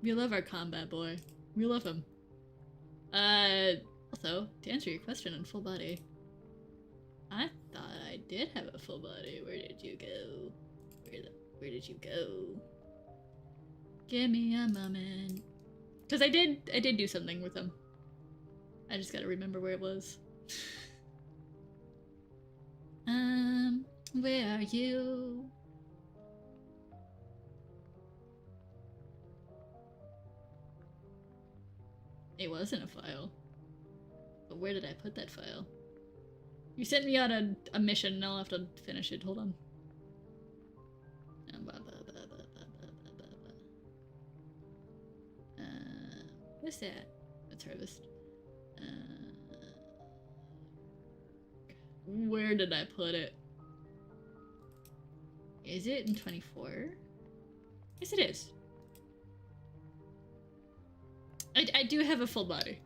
We love our combat boy. We love him. Also, to answer your question on full body, I thought I did have a full body. Where did you go? Where did you go? Give me a moment. Because I did do something with him. I just gotta remember where it was. Where are you? It wasn't a file. But where did I put that file? You sent me on a mission and I'll have to finish it. Hold on. What's that? That's Harvest. Where did I put it? Is it in 24? Yes, it is. I do have a full body.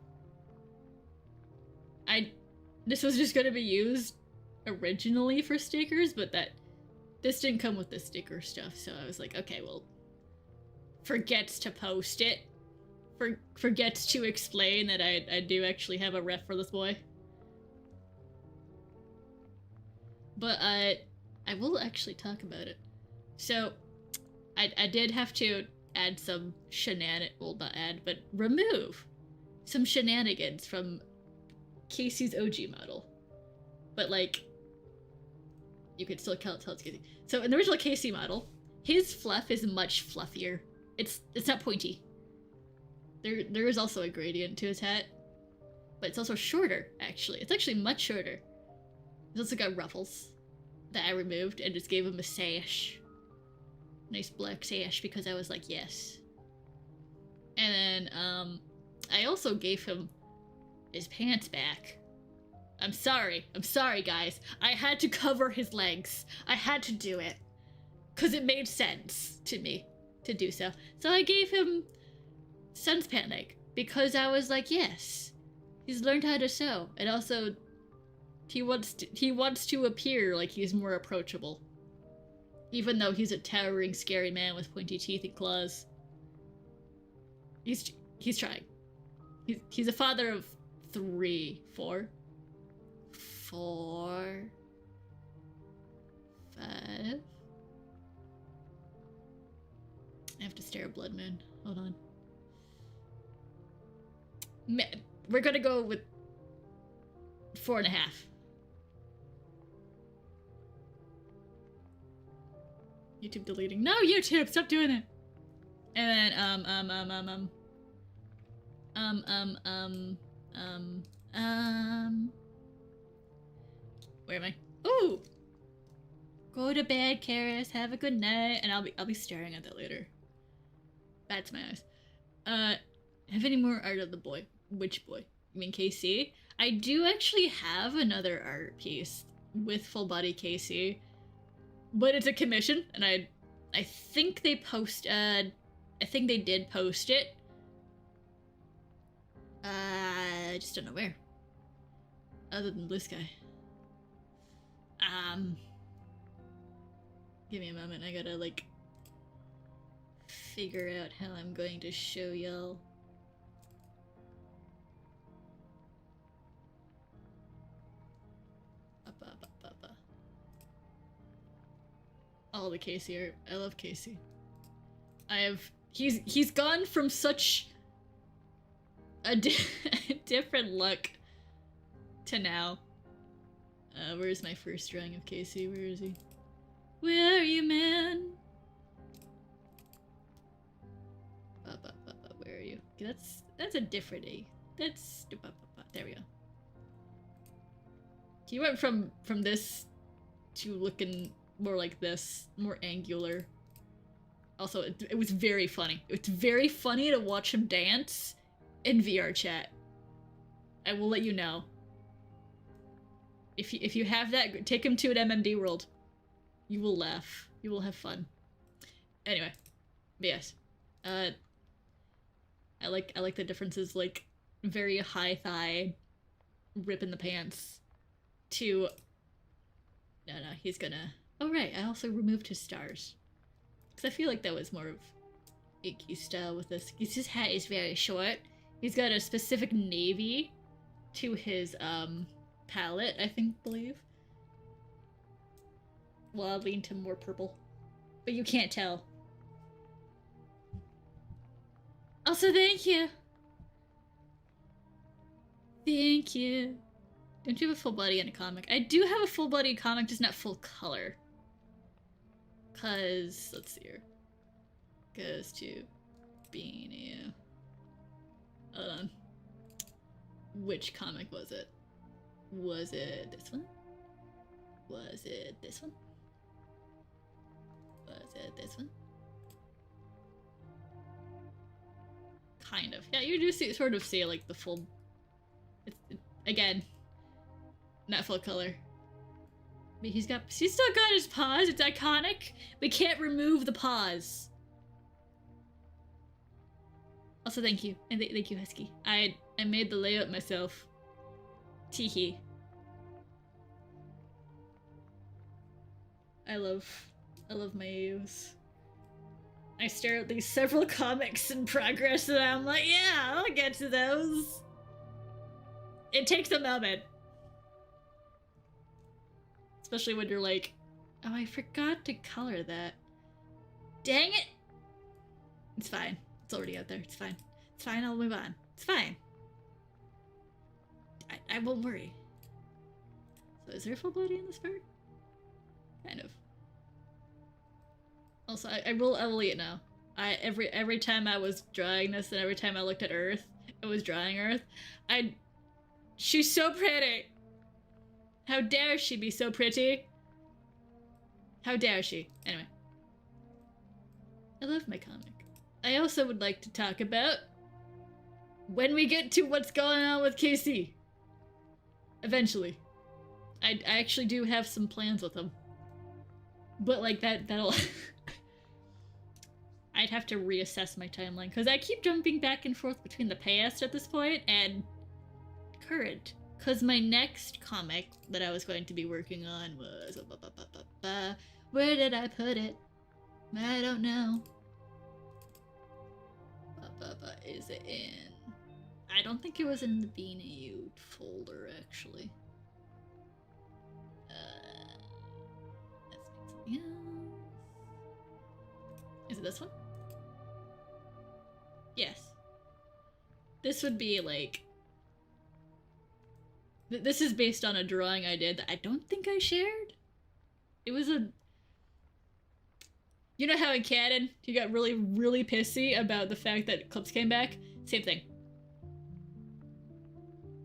This was just gonna be used originally for stickers, but this didn't come with the sticker stuff, so I was like, okay, well, forgets to post it. Forgets to explain that I do actually have a ref for this boy. But I will actually talk about it. So, I did have to add some well, not add, but remove some shenanigans from Casey's OG model. But, like, you could still tell it's Casey. So, in the original Casey model, his fluff is much fluffier. It's not pointy. There is also a gradient to his hat. But it's also shorter, actually. It's actually much shorter. He's also got ruffles that I removed and just gave him a sash. Nice black sash because I was like, yes. And then, I also gave him his pants back. I'm sorry, guys. I had to cover his legs. I had to do it. Because it made sense to me to do so. So I gave him Sun's Panic because I was like, yes. He's learned how to sew. And also, he wants to appear like he's more approachable. Even though he's a towering, scary man with pointy teeth and claws. He's trying. He's a father of 4, 5. I have to stare at Blood Moon. Hold on. We're gonna go with 4.5. YouTube deleting. No, YouTube, stop doing it. And then, where am I? Ooh! Go to bed, Karis. Have a good night. And I'll be staring at that later. That's my eyes. Have any more art of the boy? Which boy? You mean KC? I do actually have another art piece with full body KC. But it's a commission, and I think they I think they did post it. I just don't know where. Other than BluSky. Give me a moment, I gotta, like, figure out how I'm going to show y'all. All the Casey art. I love Casey. He's gone from such a different look to now. Where's my first drawing of Casey? Where is he? Where are you, man? Where are you? Okay, that's a different A. That's there we go. He went from this to looking more like this, more angular. Also, it was very funny. It's very funny to watch him dance in VR chat. I will let you know. If you have that, take him to an MMD world. You will laugh. You will have fun. Anyway, but yes. I like the differences, like very high thigh, rip in the pants, to no, he's gonna. Oh right, I also removed his stars. Because I feel like that was more of Icky style with this. Because his hat is very short. He's got a specific navy to his palette, I believe. Well, I'll lean to more purple. But you can't tell. Also, thank you! Thank you. Don't you have a full body and a comic? I do have a full body comic, just not full color. Cause, let's see here. Goes to Beanie. Hold on. Which comic was it? Was it this one? Was it this one? Was it this one? Kind of. Yeah, you do see, sort of see like the full. Again, not full color. But he's still got his paws. It's iconic. We can't remove the paws. Also, thank you, and thank you, Husky. I made the layout myself. Teehee. I love my AUs. I stare at these several comics in progress and I'm like, yeah, I'll get to those. It takes a moment. Especially when you're like, oh, I forgot to color that. Dang it! It's fine. It's already out there. It's fine. It's fine. I'll move on. It's fine. I won't worry. So is there full body in this part? Kind of. Also, I will eat now. Every time I was drawing this and every time I looked at Earth, it was drawing Earth. She's so pretty. How dare she be so pretty? How dare she? Anyway. I love my comic. I also would like to talk about when we get to what's going on with KC. Eventually. I actually do have some plans with him. But like that'll I'd have to reassess my timeline because I keep jumping back and forth between the past at this point and current. Because my next comic that I was going to be working on was... Where did I put it? I don't know. Is it in... I don't think it was in the Being You folder, actually. Let's make something else. Is it this one? Yes. This would be like... This is based on a drawing I did that I don't think I shared. It was a... You know how in canon, he got really, really pissy about the fact that clips came back? Same thing.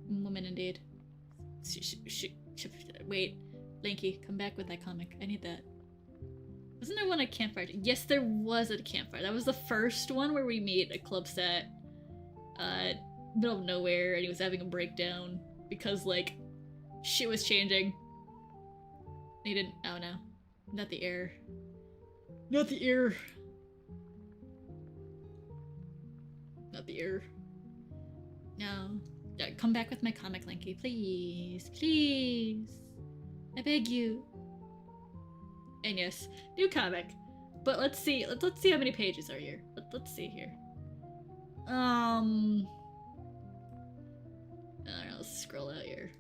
Woman indeed. Wait, Lanky, come back with that comic. I need that. Wasn't there one at Campfire? Yes, there was at Campfire. That was the first one where we meet a club set. Middle of nowhere, and he was having a breakdown. Because, like, shit was changing. He didn't... Oh, no. Not the air. Not the air. Not the air. No. Come back with my comic, Lanky. Please. Please. I beg you. And yes, new comic. But let's see. Let's see how many pages are here. Let's see here. I don't know, let's scroll out here.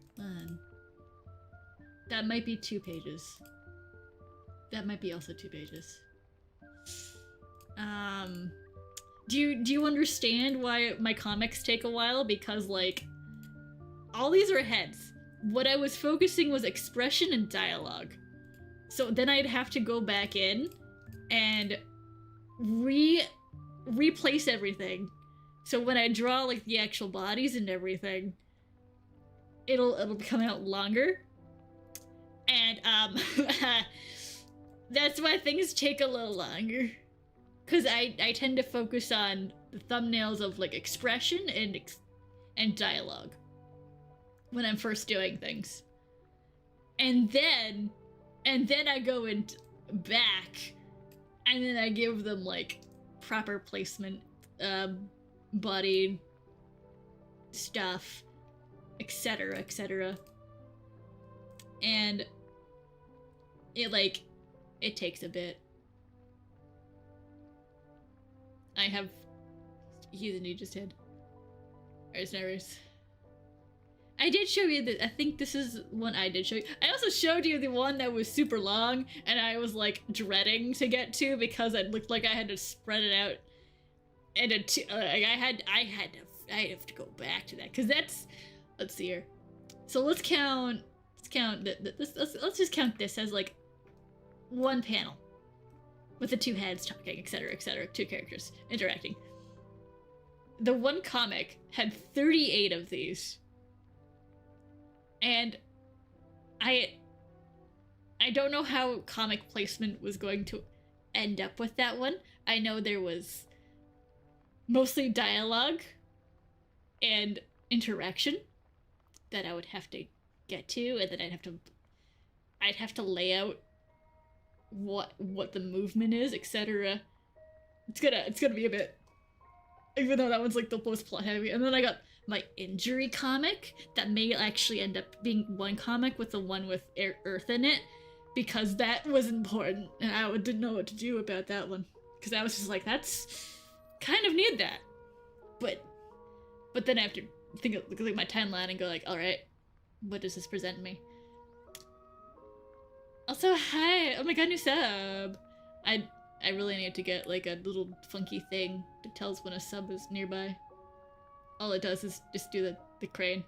That might be 2 pages. That might be also 2 pages. Do you understand why my comics take a while? Because, like, all these are heads. What I was focusing was expression and dialogue. So then I'd have to go back in and replace everything. So when I draw, like, the actual bodies and everything, it'll come out longer. And, that's why things take a little longer. Because I tend to focus on the thumbnails of, like, expression and dialogue when I'm first doing things. And then I go back, and then I give them, like, proper placement, body stuff, etc., etc. And it takes a bit. He just did. There's nervous. I did show you that. I think this is one I did show you. I also showed you the one that was super long, and I was like dreading to get to because it looked like I had to spread it out, and I have to go back to that because that's. Let's see here. So let's count. Let's just count this as like one panel with the 2 heads talking, etc., etc. 2 characters interacting. The one comic had 38 of these. And I don't know how comic placement was going to end up with that one. I know there was mostly dialogue and interaction that I would have to get to, and then I'd have to lay out what the movement is, etc. It's gonna be a bit, even though that one's like the most plot heavy. And then I got my injury comic that may actually end up being one comic with the one with Earth in it, because that was important and I didn't know what to do about that one, because I was just like, that's kind of need that, but then I have to look at my timeline and go like, all right, what does this present me? Also, hi! Oh my god, new sub! I really need to get like a little funky thing that tells when a sub is nearby. All it does is just do the crane.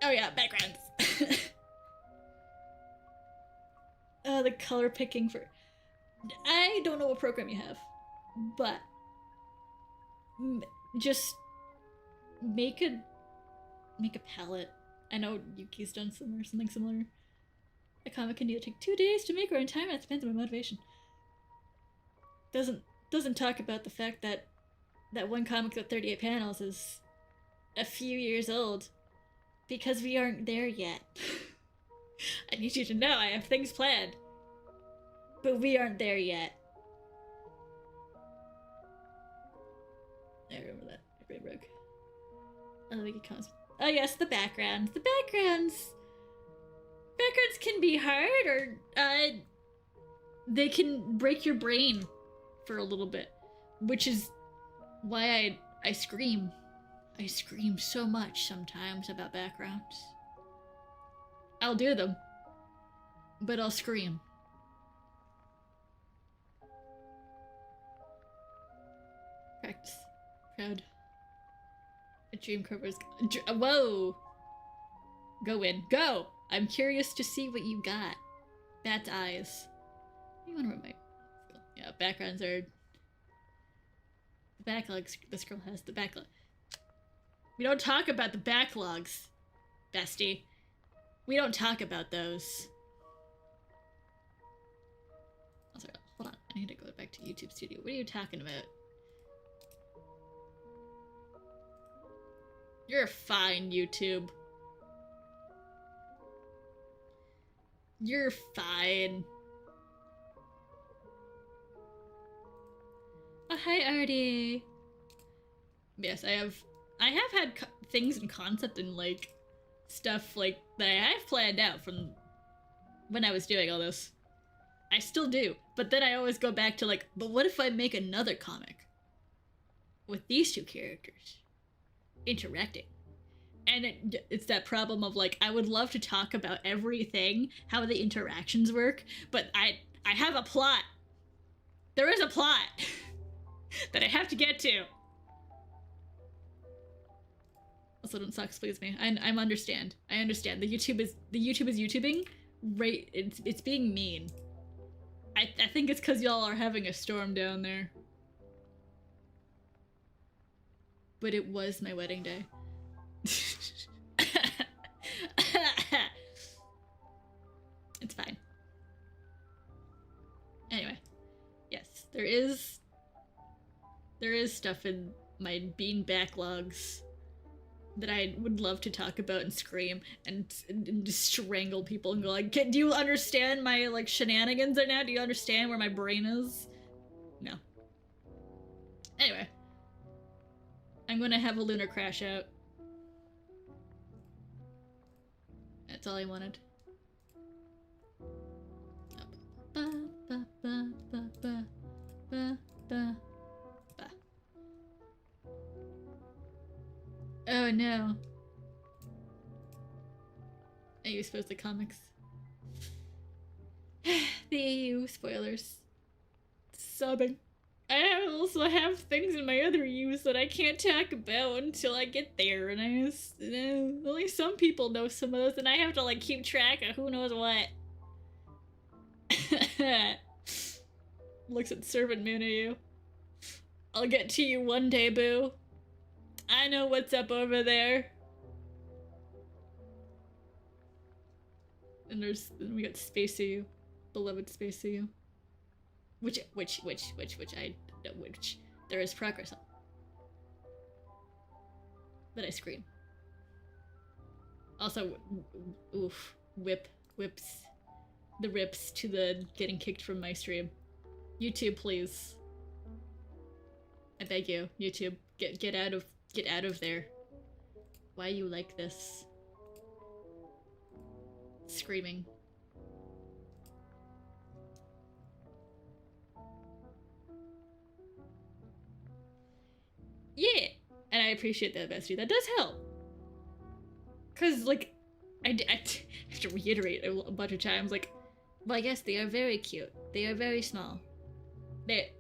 Oh yeah, backgrounds. Oh, the color picking for... I don't know what program you have, but just make a palette. I know Yuki's done something similar. A comic can either take 2 days to make or in time. That depends on my motivation. Doesn't talk about the fact that that one comic with 38 panels is a few years old because we aren't there yet. I need you to know I have things planned, but we aren't there yet. I remember that. My brain broke. Oh, we get comments. Oh yes, the backgrounds. The backgrounds can be hard, or they can break your brain for a little bit, which is why I scream. I scream so much sometimes about backgrounds. I'll do them, but I'll scream. Practice. Proud. A dream covers. Whoa! Go in. Go! I'm curious to see what you got. Bat's eyes. You wonder what my... Yeah, backgrounds are... The backlogs this girl has. The backlog. We don't talk about the backlogs, bestie. We don't talk about those. Oh, sorry. Hold on. I need to go back to YouTube Studio. What are you talking about? You're fine, YouTube. You're fine. Oh, hi, Artie. Yes, I have had things in concept and, like, stuff, like, that I have planned out from when I was doing all this. I still do, but then I always go back to, like, but what if I make another comic with these two characters interacting? And it's that problem of, like, I would love to talk about everything, how the interactions work, but I have a plot. There is a plot that I have to get to. Also, don't sucks, please me. I understand. I understand. The YouTube is YouTubing. Right, it's being mean. I think it's because y'all are having a storm down there. But it was my wedding day. It's fine. Anyway, yes, there is stuff in my bean backlogs that I would love to talk about and scream and just strangle people and go like, do you understand my, like, shenanigans right now? Do you understand where my brain is? No. Anyway. I'm gonna have a lunar crash out. That's all I wanted. Oh no. Are you supposed to comics? The AU spoilers. Sobbing. I also have things in my other U's that I can't talk about until I get there, and only some people know some of those, and I have to, like, keep track of who knows what. Looks at servant moon at you. I'll get to you one day, boo. I know what's up over there. And we got Space AU. Beloved Space AU. Which there is progress on. But I scream. Also, oof, whips. The rips to the getting kicked from my stream. YouTube, please. I beg you, YouTube, get out of there. Why you like this? Screaming. Yeah, and I appreciate that, bestie. That does help. Cause, like, I have to reiterate a bunch of times, like, well, yes, they are very cute. They are very small. They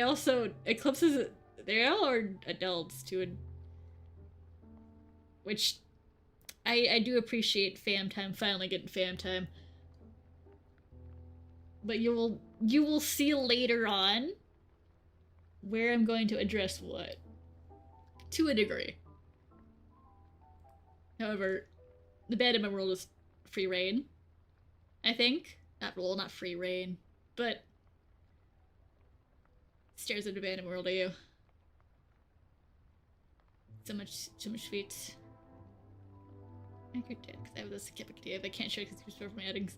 also, Eclipses, they all are adults, too, which I do appreciate fam time, finally getting fam time. But you will see later on where I'm going to address what. To a degree. However, the bad in my world is free reign. I think. Not free reign, but stairs of abandoned world, are you? So much sweets. I could do because I have this cave. I can't show it because it's from my addings.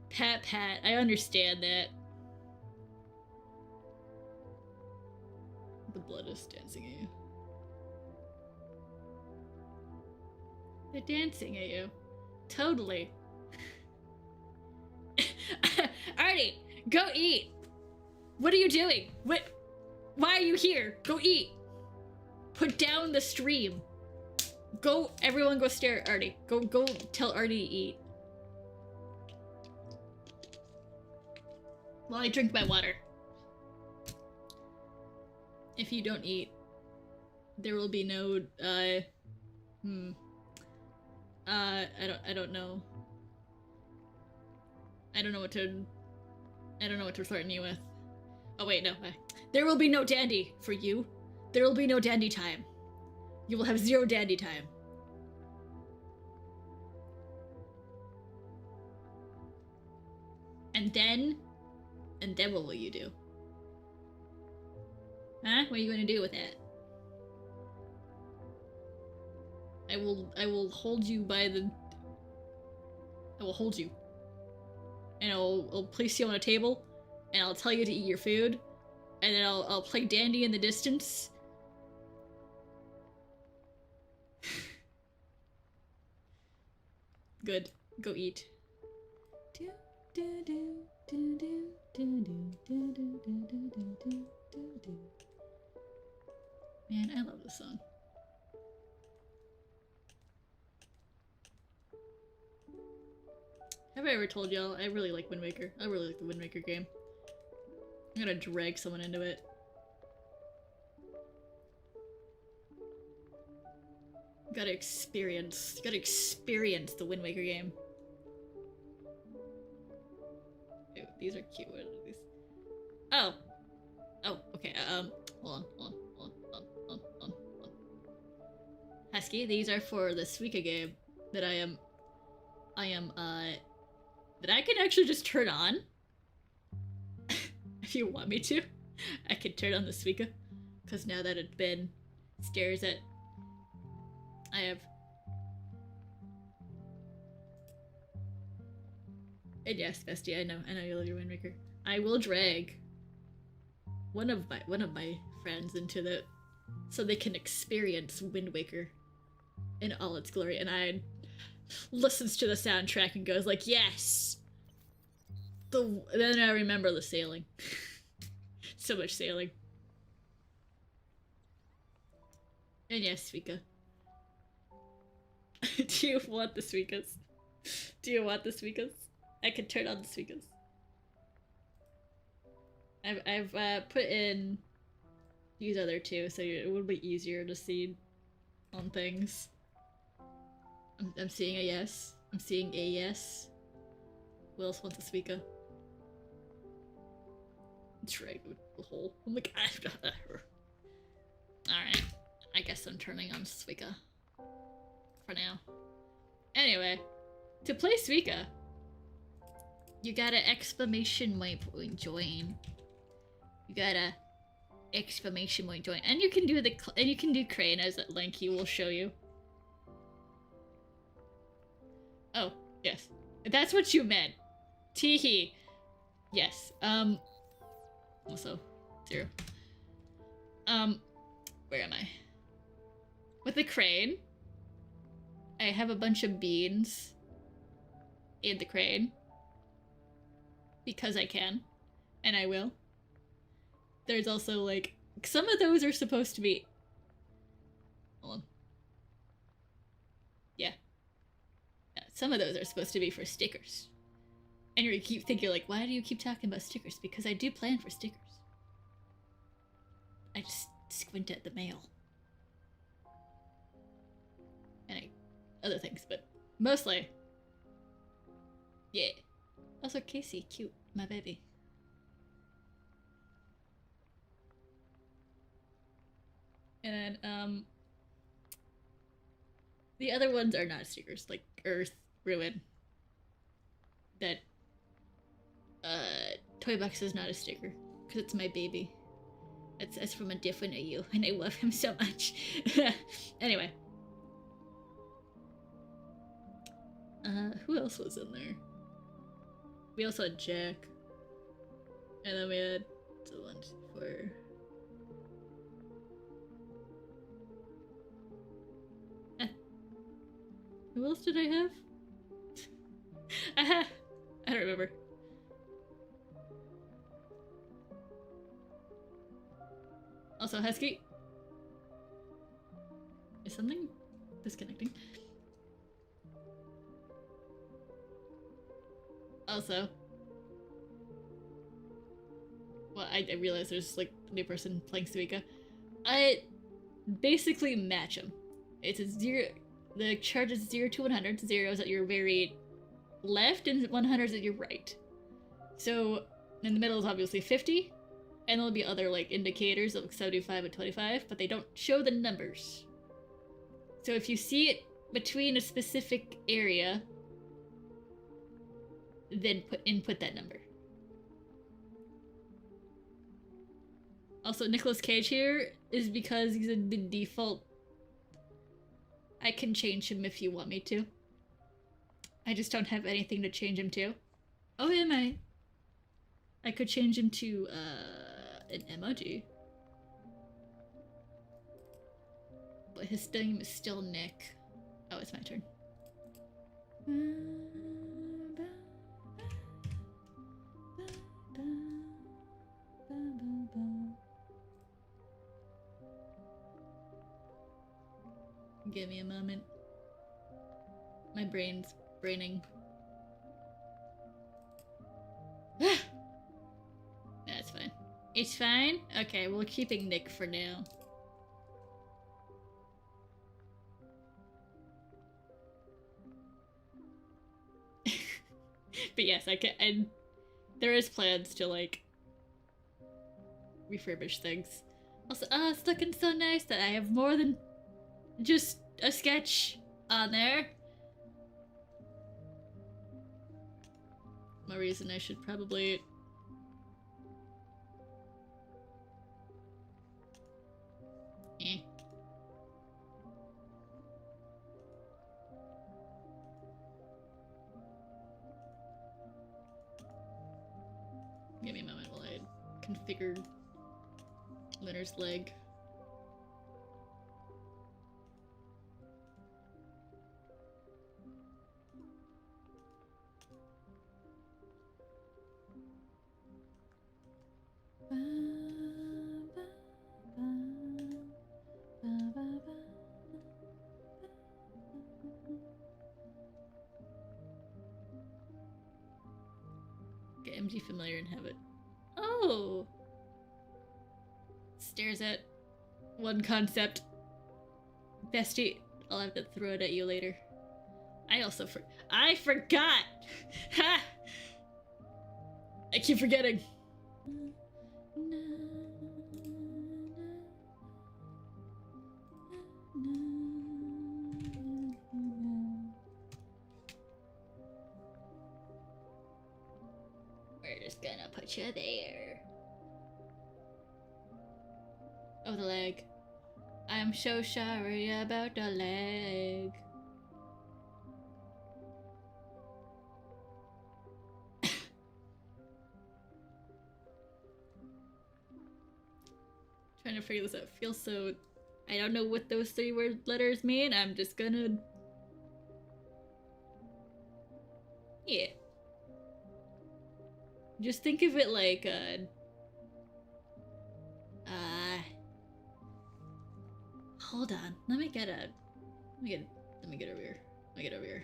Pat, I understand that. The blood is dancing at you. They're dancing at you. Totally. Artie, go eat. What are you doing? What? Why are you here? Go eat. Put down the stream. Go, everyone go stare at Artie. Go tell Artie to eat. While I drink my water. If you don't eat, there will be no, I don't know. I don't know what to threaten you with. Oh wait, no. There will be no dandy for you. There will be no dandy time. You will have 0 dandy time. And then what will you do? Huh? What are you gonna do with it? I will hold you by the... I will hold you. And I'll place you on a table, and I'll tell you to eat your food, and then I'll play dandy in the distance. Good. Go eat. Man, I love this song. Have I ever told y'all I really like Wind Waker? I really like the Wind Waker game. I'm gonna drag someone into it. Gotta experience the Wind Waker game. Ew, these are cute. What are these? Oh! Oh, okay, hold on. Husky, these are for the Suika game that that I can actually just turn on. If you want me to. I can turn on the Suika. Because now that it's been stares at... I have... And yes, bestie, I know you love your Wind Waker. I will drag one of my friends into the... so they can experience Wind Waker in all its glory, and I listens to the soundtrack and goes like, yes! Then I remember the sailing. So much sailing. And yes, Suika. Do you want the Suikas? Do you want the Suikas? I can turn on the Suikas. I've put in these other two, so it would be easier to see on things. I'm seeing a yes. I'm seeing a yes. Who else wants a Suika? Drag the hole. I'm like, alright. I guess I'm turning on Suika. For now. Anyway, to play Suika, you gotta exclamation point join. You gotta exclamation point join. And you can do Crane as that link he will show you. Oh, yes. That's what you meant. Teehee. Yes. Also, 0. Where am I? With the crane, I have a bunch of beans in the crane. Because I can. And I will. There's also, like, some of those are supposed to be... Hold on. Yeah. Some of those are supposed to be for stickers. And you keep thinking, like, why do you keep talking about stickers? Because I do plan for stickers. I just squint at the mail. And other things, but Mostly. Yeah. Also, Casey, cute. My baby. And then, the other ones are not stickers, like Earth, Ruin. That, Toy Box is not a sticker, because it's my baby. It's from a different AU, and I love him so much. Anyway. Who else was in there? We also had Jack. And then we had 1, 2, 4. Who else did I have? I don't remember. Also, Husky. Is something disconnecting? Also, well, I realize there's like a new person playing Suika. I basically match them. It's a 0. The chart is 0 to 100. 0 is at your very left, and 100 is at your right. So in the middle is obviously 50, and there'll be other like indicators of 75 and 25, but they don't show the numbers. So if you see it between a specific area, then input that number. Also, Nicolas Cage here is because he's in the default. I can change him if you want me to. I just don't have anything to change him to. Oh, am I? I could change him to, an emoji. But his name is still Nick. Oh, it's my turn. Give me a moment. My brain's braining. That's fine. It's fine? Okay, we're keeping Nick for now. But yes, I can. And there is plans to like refurbish things. Also, it's looking so nice that I have more than just a sketch on there. My reason I should probably Give me a moment while I configure Leonard's leg. Get MG familiar and have it. Oh! Stares at one concept. Bestie, I'll have to throw it at you later. I forgot! Ha! I keep forgetting. We're just gonna put you there. Oh, the leg. I'm so sorry about the leg. Trying to figure this out. Feels so... I don't know what those 3 letters mean. I'm just gonna... Yeah. Just think of it like, hold on. Let me get over here.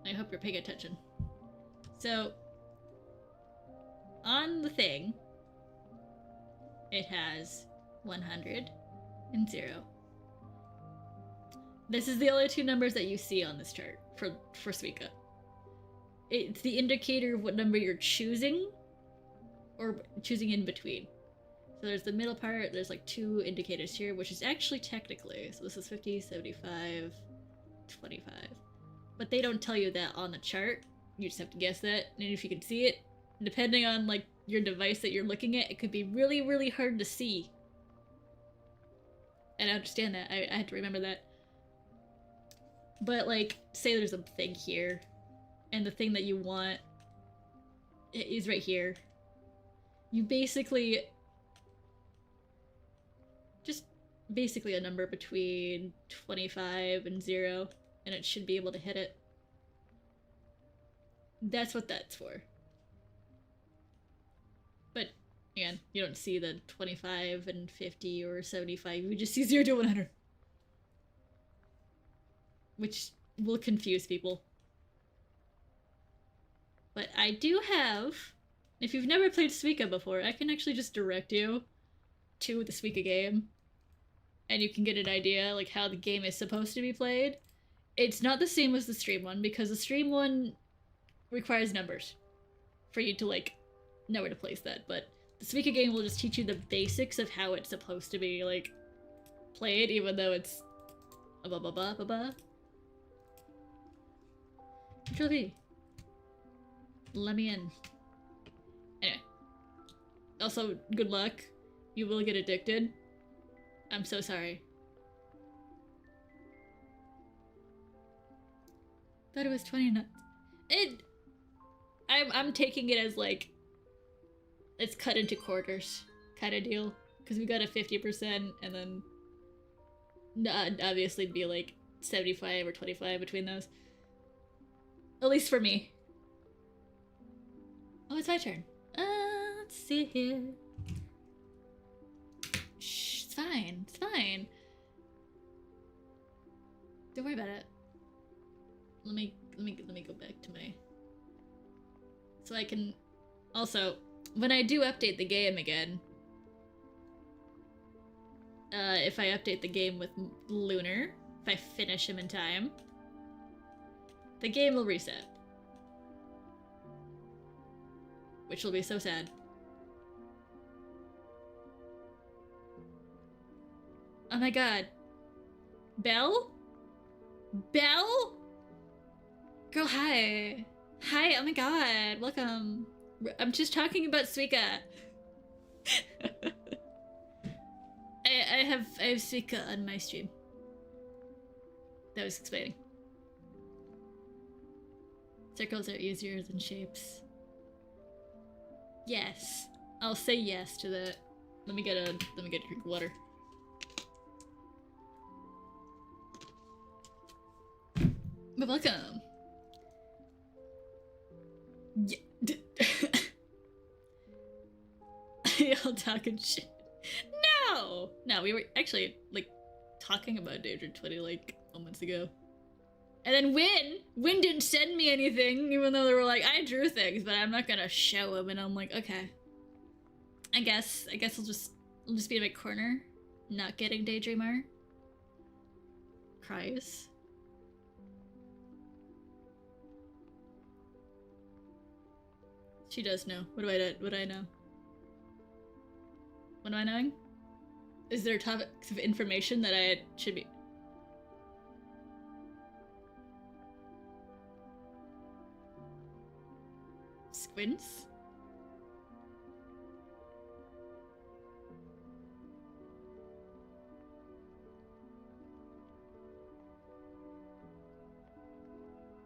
I hope you're paying attention. So, on the thing, it has 100 and 0. This is the only two numbers that you see on this chart for Suika. It's the indicator of what number you're choosing, or choosing in between. So there's the middle part, there's like two indicators here, which is actually technically, so this is 50, 75, 25. But they don't tell you that on the chart, you just have to guess that, and if you can see it, depending on like your device that you're looking at, it could be really, really hard to see. And I understand that, I had to remember that. But like, say there's a thing here, and the thing that you want is right here. You basically... just basically a number between 25 and 0, and it should be able to hit it. That's what that's for. But, again, you don't see the 25 and 50 or 75, you just see 0 to 100. Which will confuse people. But I do have, if you've never played Suika before, I can actually just direct you to the Suika game. And you can get an idea, like, how the game is supposed to be played. It's not the same as the stream one, because the stream one requires numbers for you to, like, know where to place that. But the Suika game will just teach you the basics of how it's supposed to be, like, played, even though it's blah blah blah blah blah. Control V. Let me in. Anyway. Also, good luck. You will get addicted. I'm so sorry. Thought it was 20 nuts. I'm taking it as like, it's cut into quarters kind of deal. Because we got a 50% and then obviously it'd be like 75 or 25 between those. At least for me. Oh, it's my turn. Let's see here. Shh, it's fine. It's fine. Don't worry about it. Let me go back to my... So I can... Also, when I do update the game again, if I update the game with Lunar, if I finish him in time, the game will reset. Which will be so sad. Oh my god. Belle? Belle? Girl, hi. Hi, oh my god, welcome. I'm just talking about Suika. I have Suika on my stream. That was explaining. Circles are easier than shapes. Yes. I'll say yes to that. Let me get a drink of water. But welcome. Yeah. Y'all talking shit. No! No, we were actually, like, talking about Daedra 20, like, moments ago. And then Win didn't send me anything, even though they were like, I drew things, but I'm not gonna show them. And I'm like, okay. I guess I'll just be in my corner, not getting Daydreamer. Cries. She does know. What do I know? What am I knowing? Is there topics of information that I should be... Squints?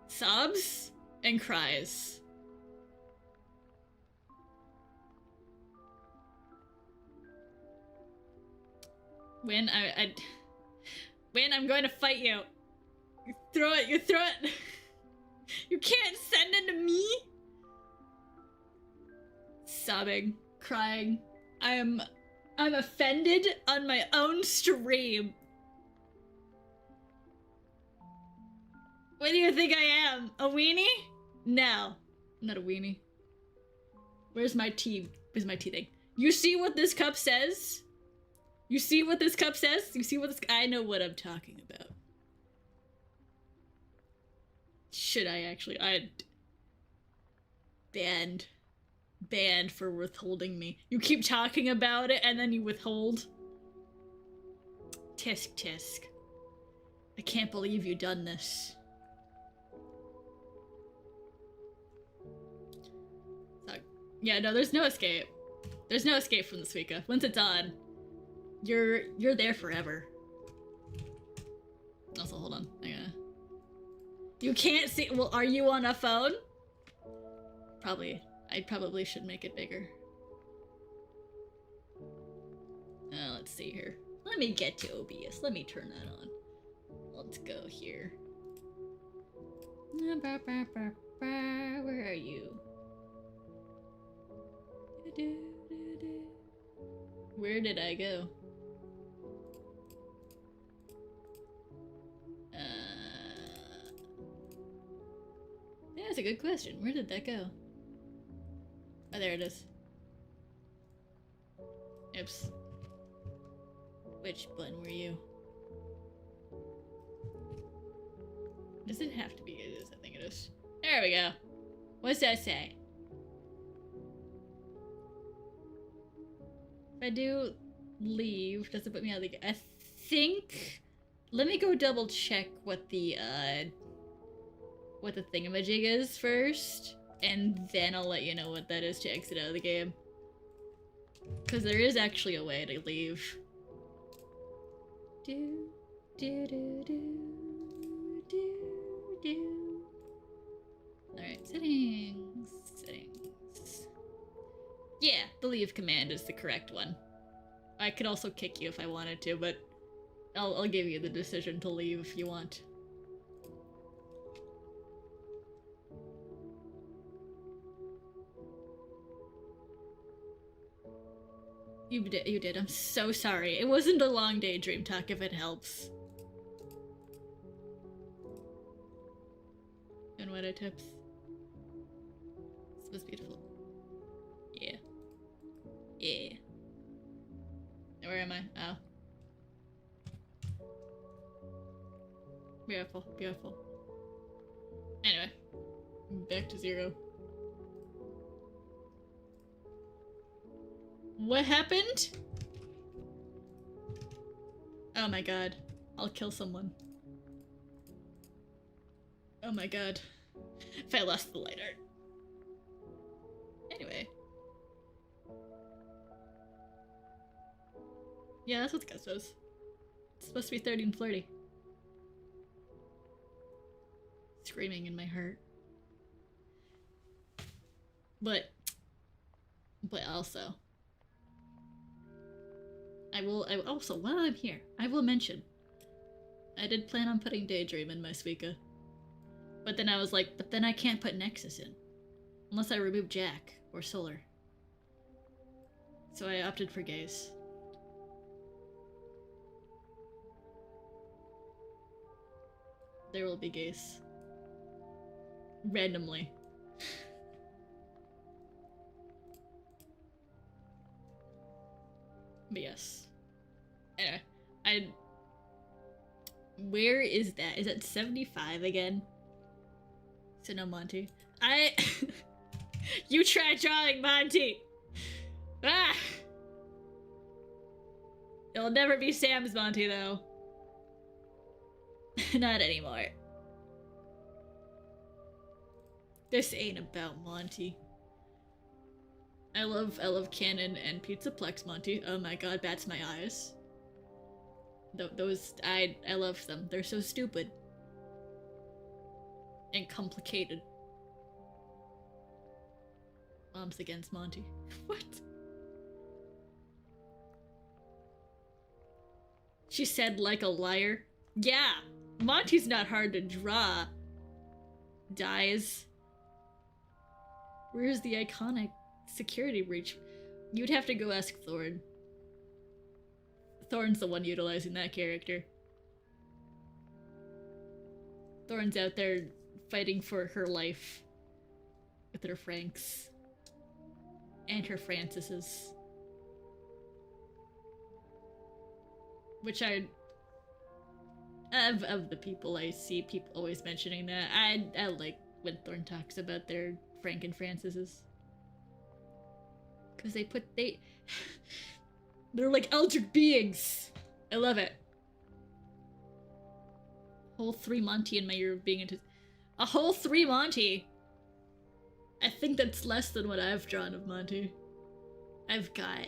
Sobs and cries. When When I'm going to fight you. You throw it. You can't send it to me. Sobbing, crying. I'm offended on my own stream. What do you think I am? A weenie? No, I'm not a weenie. Where's my tea? Where's my tea thing? You see what this cup says? You see what this cup says? You see what this... I know what I'm talking about. Should I actually? I banned. Banned for withholding me. You keep talking about it and then you withhold. Tisk tisk. I can't believe you done this. So, yeah, no, there's no escape. There's no escape from the Suika. Once it's on, you're there forever. Also, hold on. You can't see. Well, are you on a phone? Probably. I probably should make it bigger. Let's see here. Let me get to OBS. Let me turn that on. Let's go here. Where are you? Where did I go? Yeah, that's a good question. Where did that go? Oh, there it is. Oops. Which button were you? Does it have to be? It is. I think it is. There we go. What's that say? If I do leave, does it put me out of the game? I think... Let me go double check what the thingamajig is first, and then I'll let you know what that is to exit out of the game. Because there is actually a way to leave. Do, do, do, do, do, do. Alright, settings. Settings. Yeah, the leave command is the correct one. I could also kick you if I wanted to, but I'll give you the decision to leave if you want. You did. I'm so sorry. It wasn't a long day, Dream Talk, if it helps. And what are tips? This was beautiful. Yeah. Yeah. Where am I? Oh. Beautiful, beautiful. Anyway. Back to 0. What happened? Oh my god. I'll kill someone. Oh my god. If I lost the lighter. Anyway. Yeah, that's what the guy says. It's supposed to be 30 and flirty. Screaming in my heart. But also, I will also, while I'm here, I will mention, I did plan on putting Daydream in my Suika. But then I was like, but then I can't put Nexus in. Unless I remove Jack or Solar. So I opted for Gaze. There will be Gaze. Randomly. But yes. Anyway, where is that? Is it 75 again? So no Monty. You try drawing Monty! Ah! It'll never be Sam's Monty, though. Not anymore. This ain't about Monty. I love Canon and Pizzaplex Monty. Oh my god, bats my eyes. Those, I love them. They're so stupid. And complicated. Mom's against Monty. What? She said like a liar. Yeah, Monty's not hard to draw. Dies. Where's the iconic security breach? You'd have to go ask Thorn. Thorn's the one utilizing that character. Thorn's out there fighting for her life. With her Franks. And her Francises. Which I Of the people I see, people always mentioning that. I like when Thorn talks about their Frank and Francis's. Because they're like eldritch beings. I love it. Whole 3 Monty in my year of being into... A whole 3 Monty! I think that's less than what I've drawn of Monty. I've got...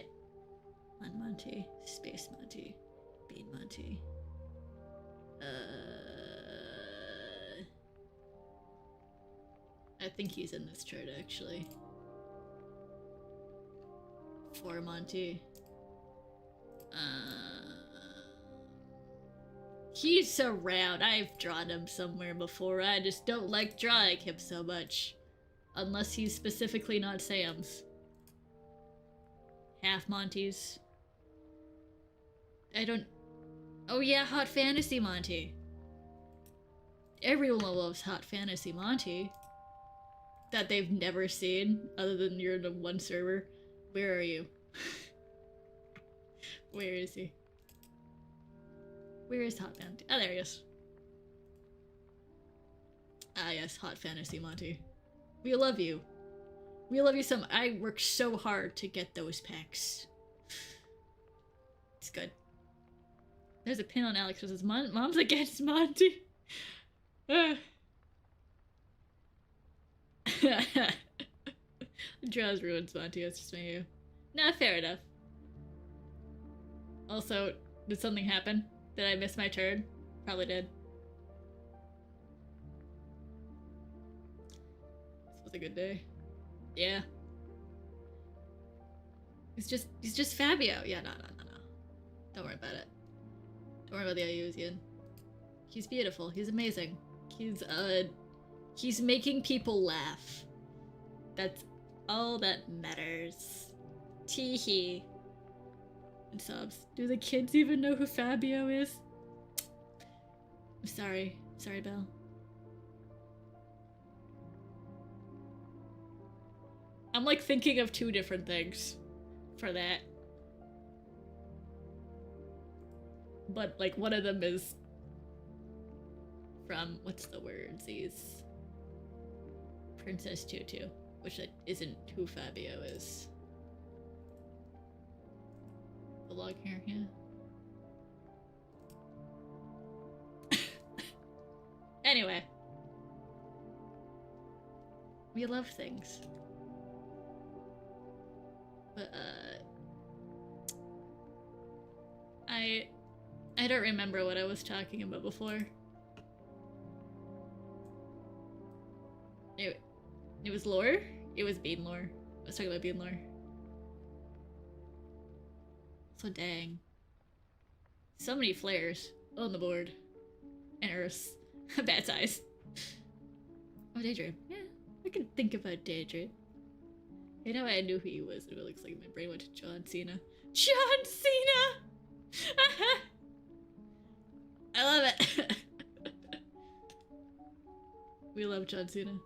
1 Monty, Space Monty, Bean Monty. I think he's in this chart, actually. 4 Monty. He's around. I've drawn him somewhere before. I just don't like drawing him so much. Unless he's specifically not Sam's. Half Monty's. I don't... Oh yeah, Hot Fantasy Monty. Everyone loves Hot Fantasy Monty. That they've never seen, other than you're in a one server. Where are you? Where is he? Where is Hot Fantasy? Oh, there he is. Ah yes, Hot Fantasy Monty. We love you. We love you so much. I worked so hard to get those packs. It's good. There's a pin on Alex who says, Mom's against Monty. Draws ruins Monty, that's just me. Nah, fair enough. Also, did something happen? Did I miss my turn? Probably did. This was a good day. Yeah. He's just Fabio. Yeah, no. Don't worry about it. Don't worry about the Ayusian. He's beautiful. He's amazing. He's making people laugh. That's all that matters. Teehee. And subs. Do the kids even know who Fabio is? I'm sorry. Sorry, Belle. I'm like thinking of 2 different things for that. But like one of them is from, what's the wordsies? Princess Tutu, which isn't who Fabio is. The log here, yeah. Anyway. We love things. But, I don't remember what I was talking about before. It was lore? It was bean lore. I was talking about bean lore. So dang. So many flares on the board. And Earths. Bad size. Oh, Daydream. Yeah, I can think about Daydream. You know, I knew who he was, and it looks like my brain went to John Cena. John Cena! I love it! We love John Cena.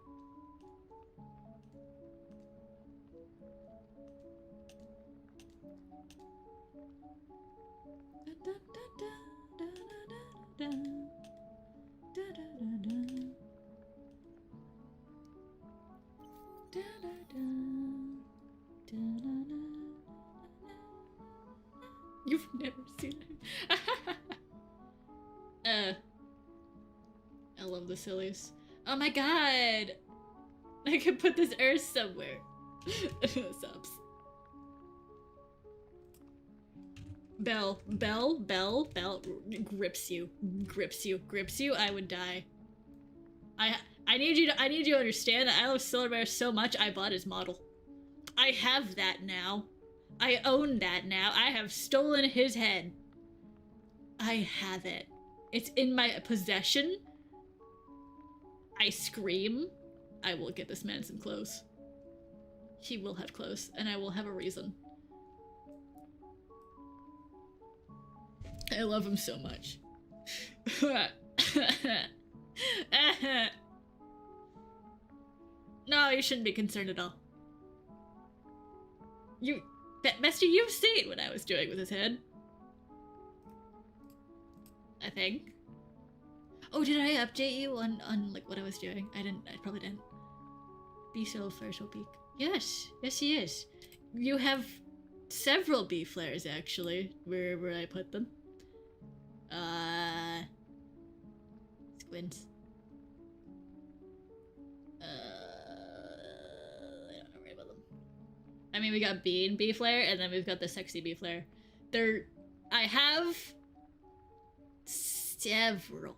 You've never seen it. I love the sillies. Oh my god! I could put this Earth somewhere. Subs. Bell, grips you, I would die. I need you to understand that I love Silver Bear so much I bought his model. I have that now. I own that now. I have stolen his head. I have it. It's in my possession. I scream. I will get this man some clothes. He will have clothes, and I will have a reason. I love him so much. No, you shouldn't be concerned at all. Master, you've seen what I was doing with his head. I think. Oh, did I update you on like what I was doing? I didn't. I probably didn't. Bee still flares will peak. Yes, yes he is. You have several bee flares actually, wherever I put them. Squints. I don't know right about them. I mean, we got bee and bee flare, and then we've got the sexy bee flare. I have several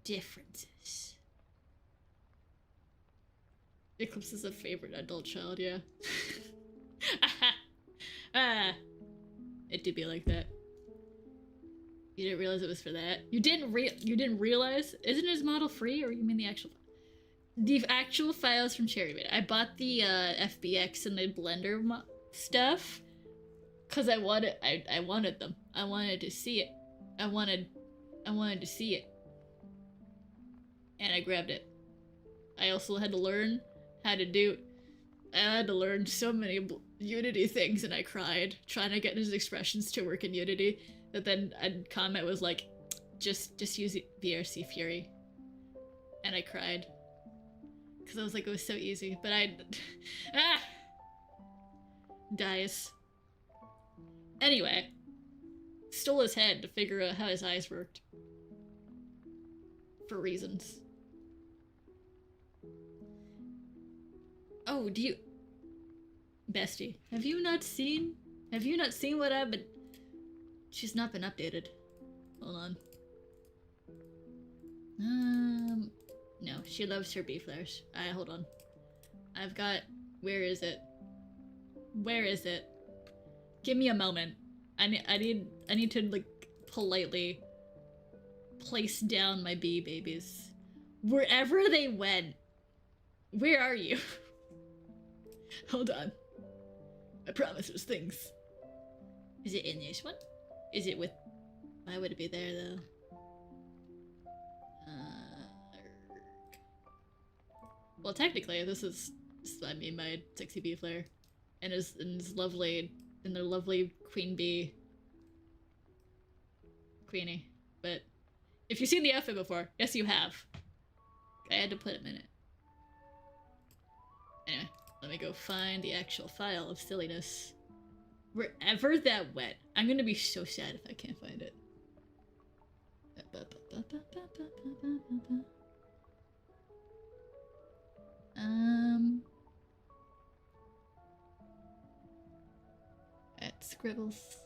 differences. Eclipse is a favorite adult child, yeah. It do be like that. You didn't realize it was for that. You didn't realize? Isn't his model free, or you mean the actual? The actual files from Cherry Bait. I bought the FBX and the Blender stuff because I wanted them. I wanted to see it. I wanted to see it, and I grabbed it. I also had to learn how to do. I had to learn so many Unity things, and I cried trying to get his expressions to work in Unity. But then a comment was like, just use VRC Fury, and I cried because I was like, it was so easy. But dies. Anyway, stole his head to figure out how his eyes worked for reasons. Oh, Bestie, have you not seen what I've been... She's not been updated. Hold on. No, she loves her bee flares. Hold on. I've got... Where is it? Where is it? Give me a moment. I need to, like, politely place down my bee babies. Wherever they went. Where are you? Hold on. I promise there's things. Is it in this one? Is it with... Why would it be there, though? Well, technically, this is... I mean, my sexy bee flare. And his lovely... And their lovely queen bee... Queenie. But... If you've seen the outfit before, yes you have. I had to put him in it. Anyway. Let me go find the actual file of silliness. Wherever that went. I'm gonna be so sad if I can't find it. That's scribbles.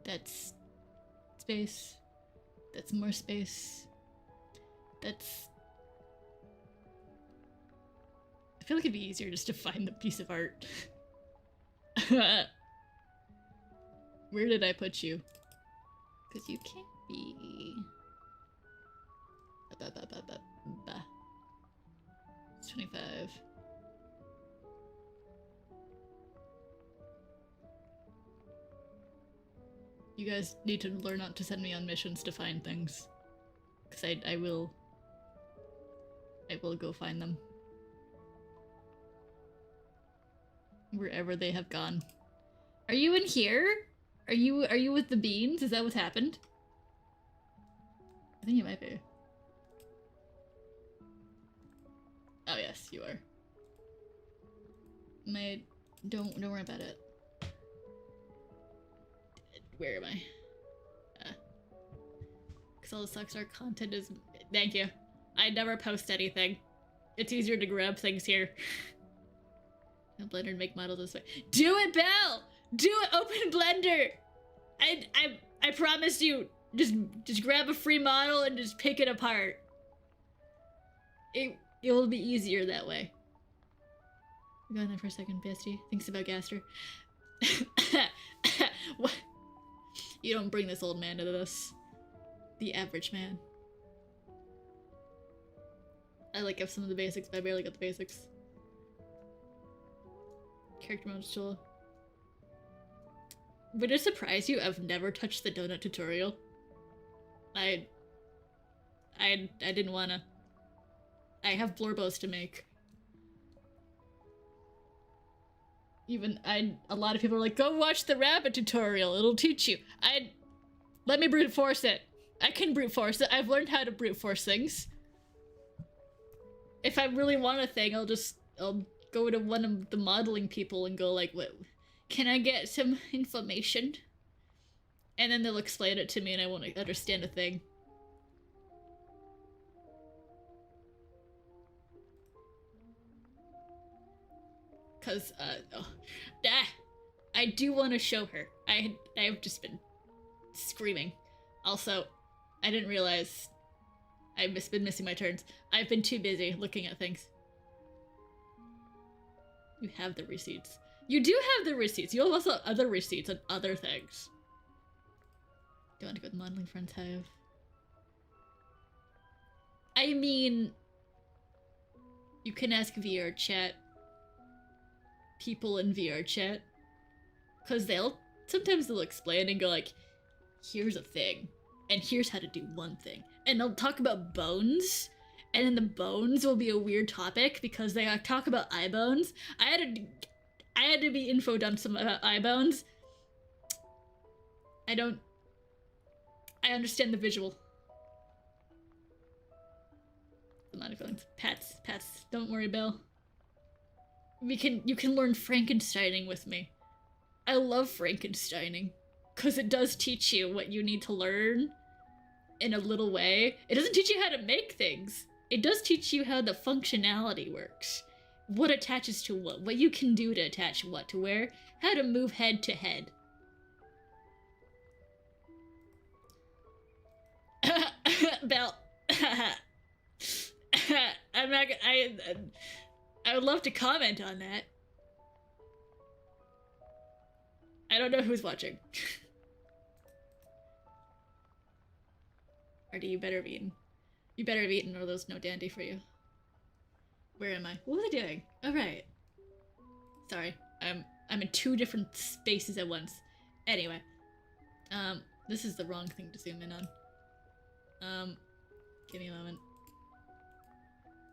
That's space. That's more space. That's... I feel like it'd be easier just to find the piece of art. Where did I put you? Because you can't be... It's 25. You guys need to learn not to send me on missions to find things. Because I will go find them. Wherever they have gone. Are you in here? Are you with the beans? Is that what's happened? I think you might be. Oh yes, you are. Don't worry about it. Where am I? Cause all the sucks our content is... Thank you. I never post anything. It's easier to grab things here. Blender and make model this way. Do it, Belle! Do it! Open Blender! I promise you, just grab a free model and just pick it apart. It will be easier that way. Go in there for a second, bestie. Thinks about Gaster. What? You don't bring this old man into this. The average man. I like have some of the basics, but I barely got the basics. Character mode still. Would it surprise you? I've never touched the donut tutorial. I didn't wanna. I have blorbos to make. A lot of people are like, go watch the rabbit tutorial, it'll teach you. Let me brute force it. I can brute force it. I've learned how to brute force things. If I really want a thing, I'll go to one of the modeling people and go like, what, can I get some information? And then they'll explain it to me and I won't understand a thing. Cause, I do want to show her. I've just been screaming. Also, I didn't realize I've been missing my turns. I've been too busy looking at things. You have the receipts. You do have the receipts. You have also other receipts on other things. Do you want to go to modeling friends have? I mean, you can ask VR chat. People in VR chat. Because sometimes they'll explain and go like, here's a thing. And here's how to do one thing. And they'll talk about bones. And then the bones will be a weird topic because they talk about eye bones. I had to be info dumped some about eye bones. I understand the visual. A lot of feelings. Pats. Don't worry, Bill. You can learn Frankensteining with me. I love Frankensteining. Because it does teach you what you need to learn in a little way. It doesn't teach you how to make things. It does teach you how the functionality works. What attaches to what you can do to attach what to where, how to move head to head. Belle. I'm not gonna, I would love to comment on that. I don't know who's watching. Artie, you better have eaten. You better have eaten or there's no dandy for you. Where am I? What was I doing? Alright. Sorry. I'm in two different spaces at once. Anyway. This is the wrong thing to zoom in on. Give me a moment.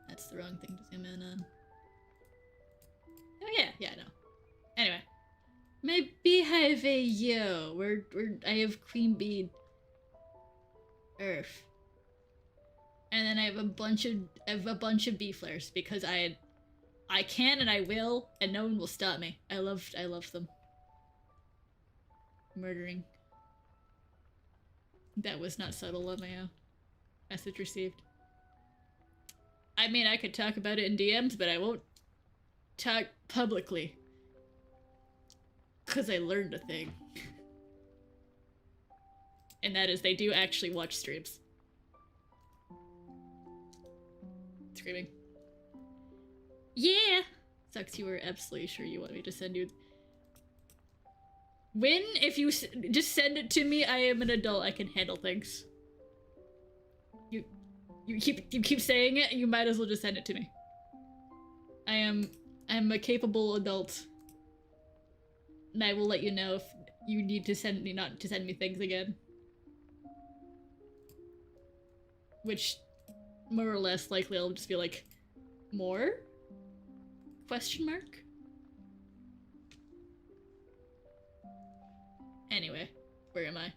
That's the wrong thing to zoom in on. Oh yeah, no. Anyway. My beehive yo. I have queen bee Earth. And then I have a bunch of bee flares because I can and I will and no one will stop me. I love them. Murdering. That was not subtle, LMAO. Message received. I mean, I could talk about it in DMs, but I won't talk publicly. Because I learned a thing. And that is, they do actually watch streams. Screaming. Yeah! Sucks you were absolutely sure you want me to send you. When? If you just send it to me, I am an adult, I can handle things. You keep saying it, you might as well just send it to me. I'm a capable adult. And I will let you know if you need to send me not to send me things again. Which, more or less likely, I'll just be like, more? Question mark? Anyway, where am I?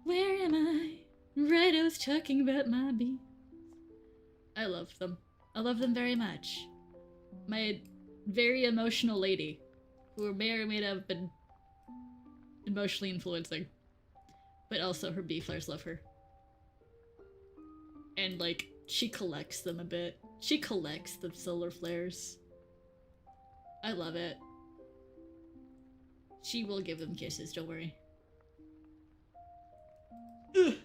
Where am I? Right, I was talking about my bees. I love them. I love them very much. My very emotional lady, who may or may not have been emotionally influencing. But also her bee flares love her. And like, she collects them a bit. She collects the solar flares. I love it. She will give them kisses, don't worry. Ugh.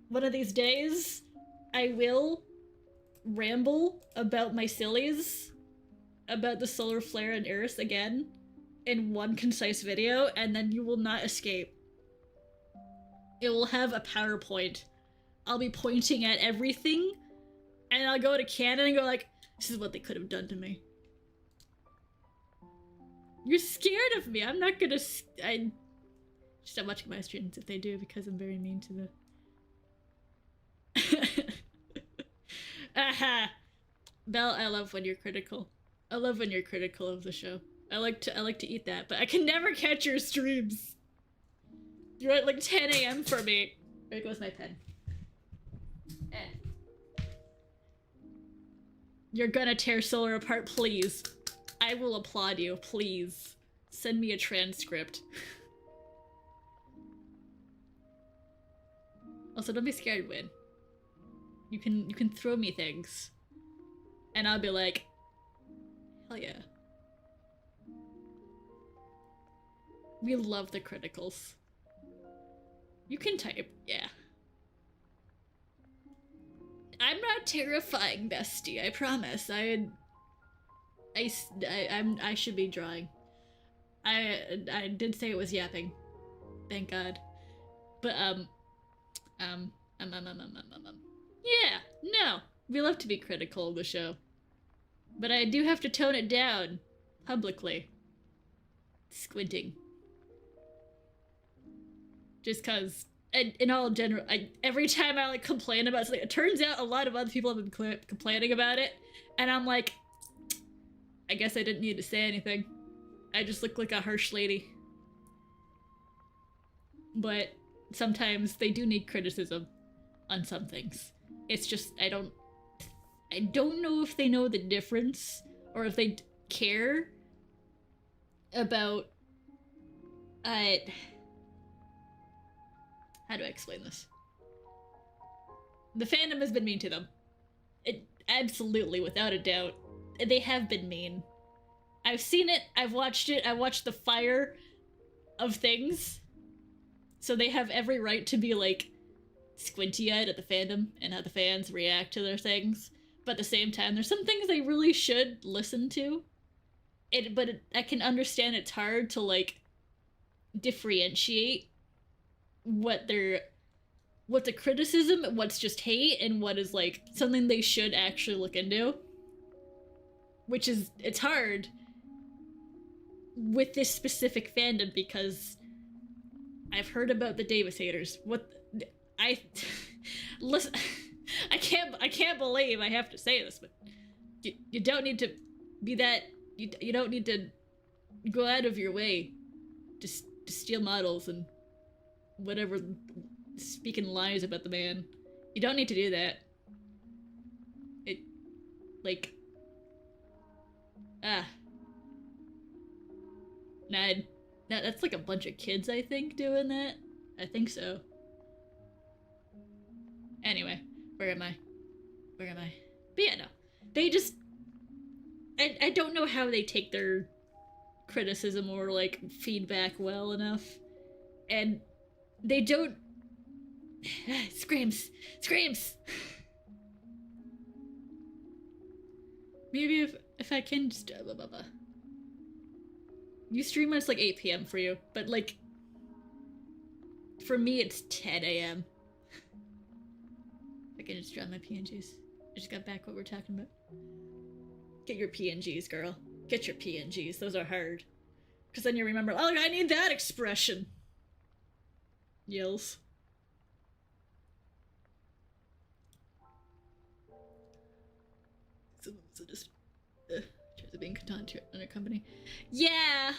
One of these days, I will ramble about my sillies, about the solar flare and Earth again, in one concise video, and then you will not escape. It will have a PowerPoint. I'll be pointing at everything, and I'll go to Canon and go like, this is what they could have done to me. You're scared of me. I'm not gonna. I stop watching my streams if they do because I'm very mean to the. Aha! Belle, I love when you're critical. I love when you're critical of the show. I like to eat that, but I can never catch your streams. You're at like 10 a.m. for me. There goes my pen. You're gonna tear Solar apart, please. I will applaud you, please. Send me a transcript. Also, don't be scared, Win. You can throw me things. And I'll be like, hell yeah. We love the criticals. You can type, yeah. I'm not terrifying, bestie, I promise. I should be drawing. I did say it was yapping. Thank God. But, yeah, no. We love to be critical of the show. But I do have to tone it down. Publicly. Squinting. Just cause, in all general, every time I like complain about something, it turns out a lot of other people have been complaining about it, and I'm like, I guess I didn't need to say anything. I just look like a harsh lady. But sometimes they do need criticism on some things. It's just, I don't know if they know the difference, or if they care about, how do I explain this? The fandom has been mean to them. Absolutely, without a doubt. They have been mean. I've seen it, I've watched it, I watched the fire of things. So they have every right to be, like, squinty-eyed at the fandom and how the fans react to their things. But at the same time, there's some things they really should listen to. I can understand it's hard to, like, differentiate what the criticism, what's just hate, and what is, like, something they should actually look into. Which is, it's hard with this specific fandom because I've heard about the Davis haters. Listen, I can't believe I have to say this, but you don't need to be that, you don't need to go out of your way to steal models and whatever, speaking lies about the man. You don't need to do that. That's like a bunch of kids, I think, doing that. I think so. Anyway, where am I? But yeah, no. They just, I don't know how they take their criticism or, like, feedback well enough. And they don't... Screams! Maybe if I can just... You stream when it's like 8 p.m. for you, but, like, for me it's 10 a.m. I can just draw my PNGs. I just got back what we're talking about. Get your PNGs, girl. Get your PNGs. Those are hard. Because then you remember, oh, I need that expression. Yells. So just tries to being content under company. Yeah.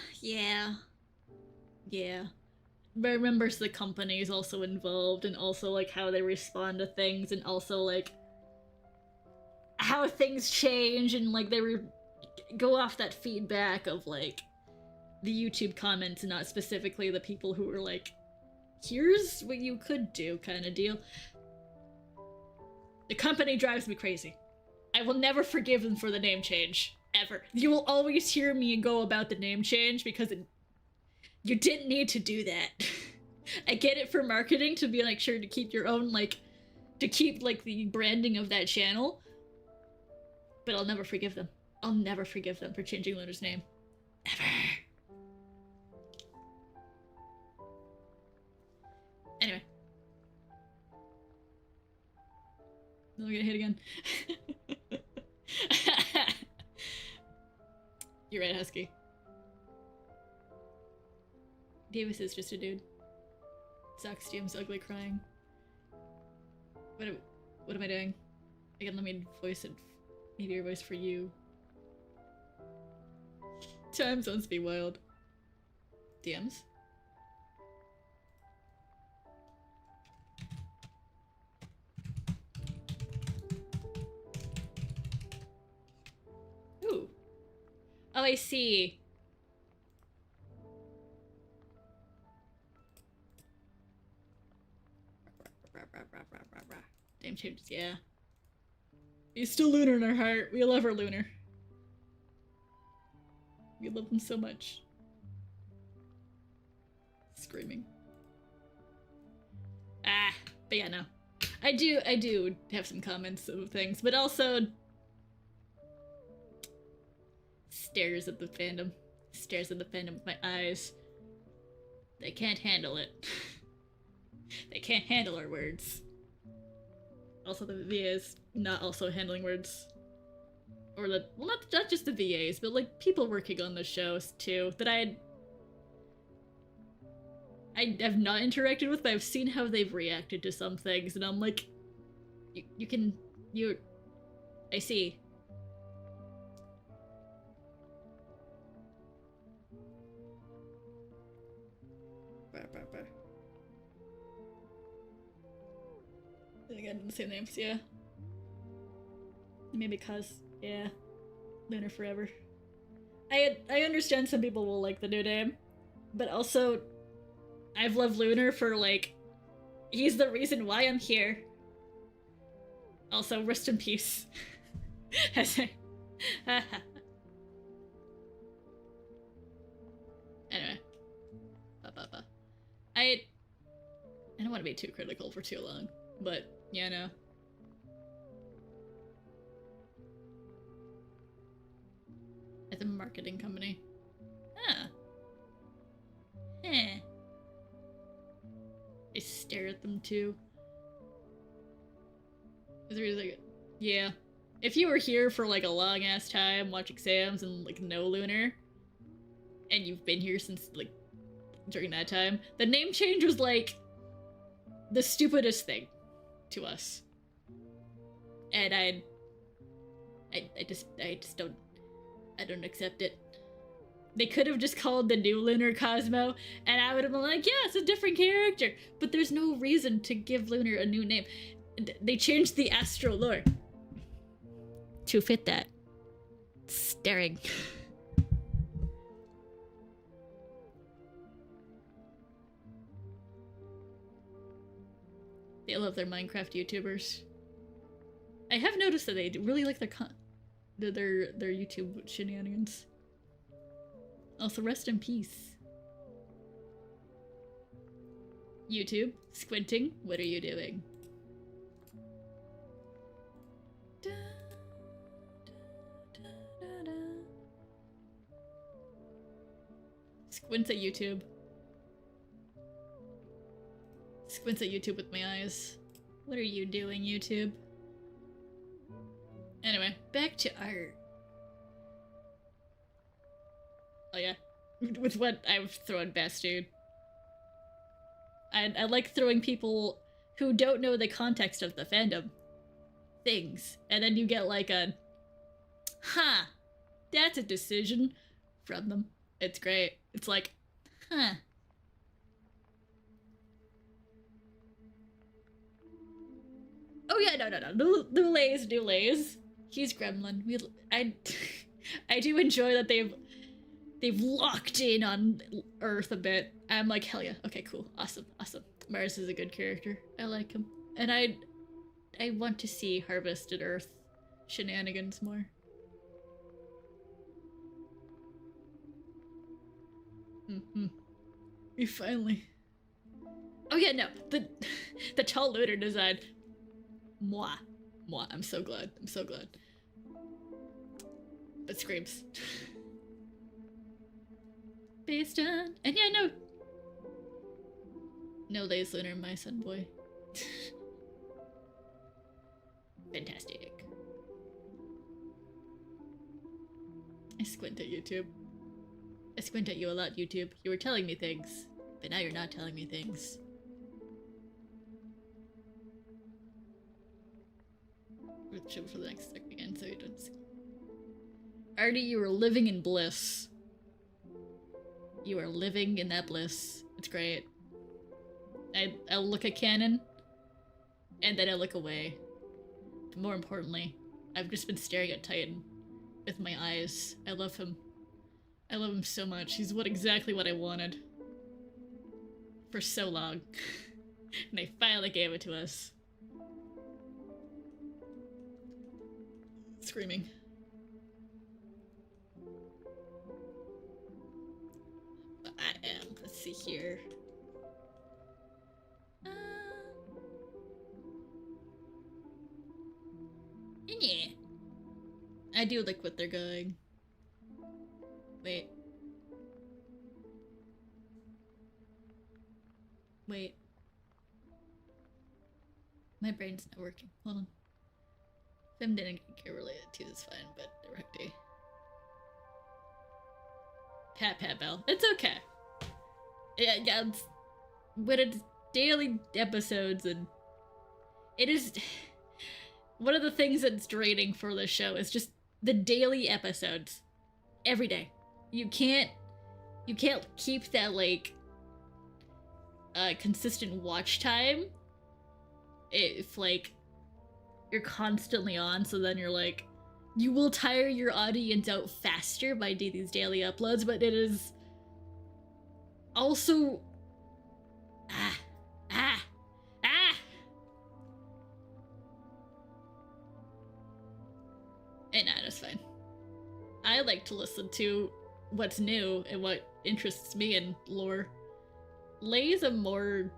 But remember, the company is also involved, and also, like, how they respond to things, and also, like, how things change, and, like, they go off that feedback of, like, the YouTube comments, and not specifically the people who were like, here's what you could do, kind of deal. The company drives me crazy. I will never forgive them for the name change. Ever. You will always hear me go about the name change because you didn't need to do that. I get it for marketing, to be, like, sure to keep your own, like, to keep, like, the branding of that channel. But I'll never forgive them. I'll never forgive them for changing Luna's name. Ever. Anyway. No, we're gonna hit again. You're right, Husky. Davis is just a dude. Sucks, DM's ugly crying. What am I doing? Again, let me voice it. Maybe your voice for you. Time zones be wild. DMs? I see. Name changes, yeah. He's still Lunar in our heart. We love our Lunar. We love him so much. Screaming. Ah, but yeah, no. I do have some comments of things, but also stares at the fandom. Stares at the fandom with my eyes. They can't handle it. They can't handle our words. Also, the VAs not also handling words. Or the, well, not just the VAs, but like people working on the shows too, that I have not interacted with, but I've seen how they've reacted to some things, and I'm like, I see. Again, the same names, yeah. Maybe cause, yeah. Lunar forever. I understand some people will like the new name, but also, I've loved Lunar for, like, he's the reason why I'm here. Also, rest in peace. Anyway. I don't want to be too critical for too long, but, yeah, no. It's a marketing company. Huh. Eh. I stare at them too. Is there like, yeah. If you were here for like a long ass time, watch exams and like no Lunar, and you've been here since like during that time, the name change was like the stupidest thing to us. And I just don't accept it. They could have just called the new Lunar Cosmo, and I would have been like, yeah, it's a different character. But there's no reason to give Lunar a new name. They changed the Astro lore to fit that. Staring. They love their Minecraft YouTubers. I have noticed that they really like their YouTube shenanigans. Also, rest in peace. YouTube, squinting, what are you doing? Squints at YouTube. Squints at YouTube with my eyes. What are you doing, YouTube? Anyway, back to art. Oh yeah, with what I've thrown best, dude. I like throwing people who don't know the context of the fandom things, and then you get like a, huh, that's a decision from them. It's great. It's like, huh. Oh yeah, no. New Lays. He's Gremlin. I do enjoy that they've locked in on Earth a bit. I'm like, hell yeah. Okay, cool. Awesome. Mars is a good character. I like him. And I want to see Harvested Earth shenanigans more. We finally. Oh yeah, no. The tall Lunar design. Moi. I'm so glad. But screams. Based on, and yeah, no Lays Lunar, my son boy. Fantastic. I squint at YouTube. I squint at you a lot, YouTube. You were telling me things, but now you're not telling me things. Show for the next second again, so you don't see. Artie, you are living in bliss. You are living in that bliss. It's great. I look at Canon, and then I look away. But more importantly, I've just been staring at Titan with my eyes. I love him. I love him so much. He's exactly what I wanted. For so long. And they finally gave it to us. Screaming. But I am. Let's see here. Yeah. I do like what they're going. Wait. Wait. My brain's not working. Hold on. Fem didn't get related to is fine, but directly. Pat Bell. It's okay. Yeah, it's, when it's daily episodes and it is one of the things that's draining for the show is just the daily episodes. Every day. You can't keep that like consistent watch time if like you're constantly on, so then you're like you will tire your audience out faster by doing these daily uploads, but it is also and that's fine. I like to listen to what's new and what interests me in lore. Lay's a more...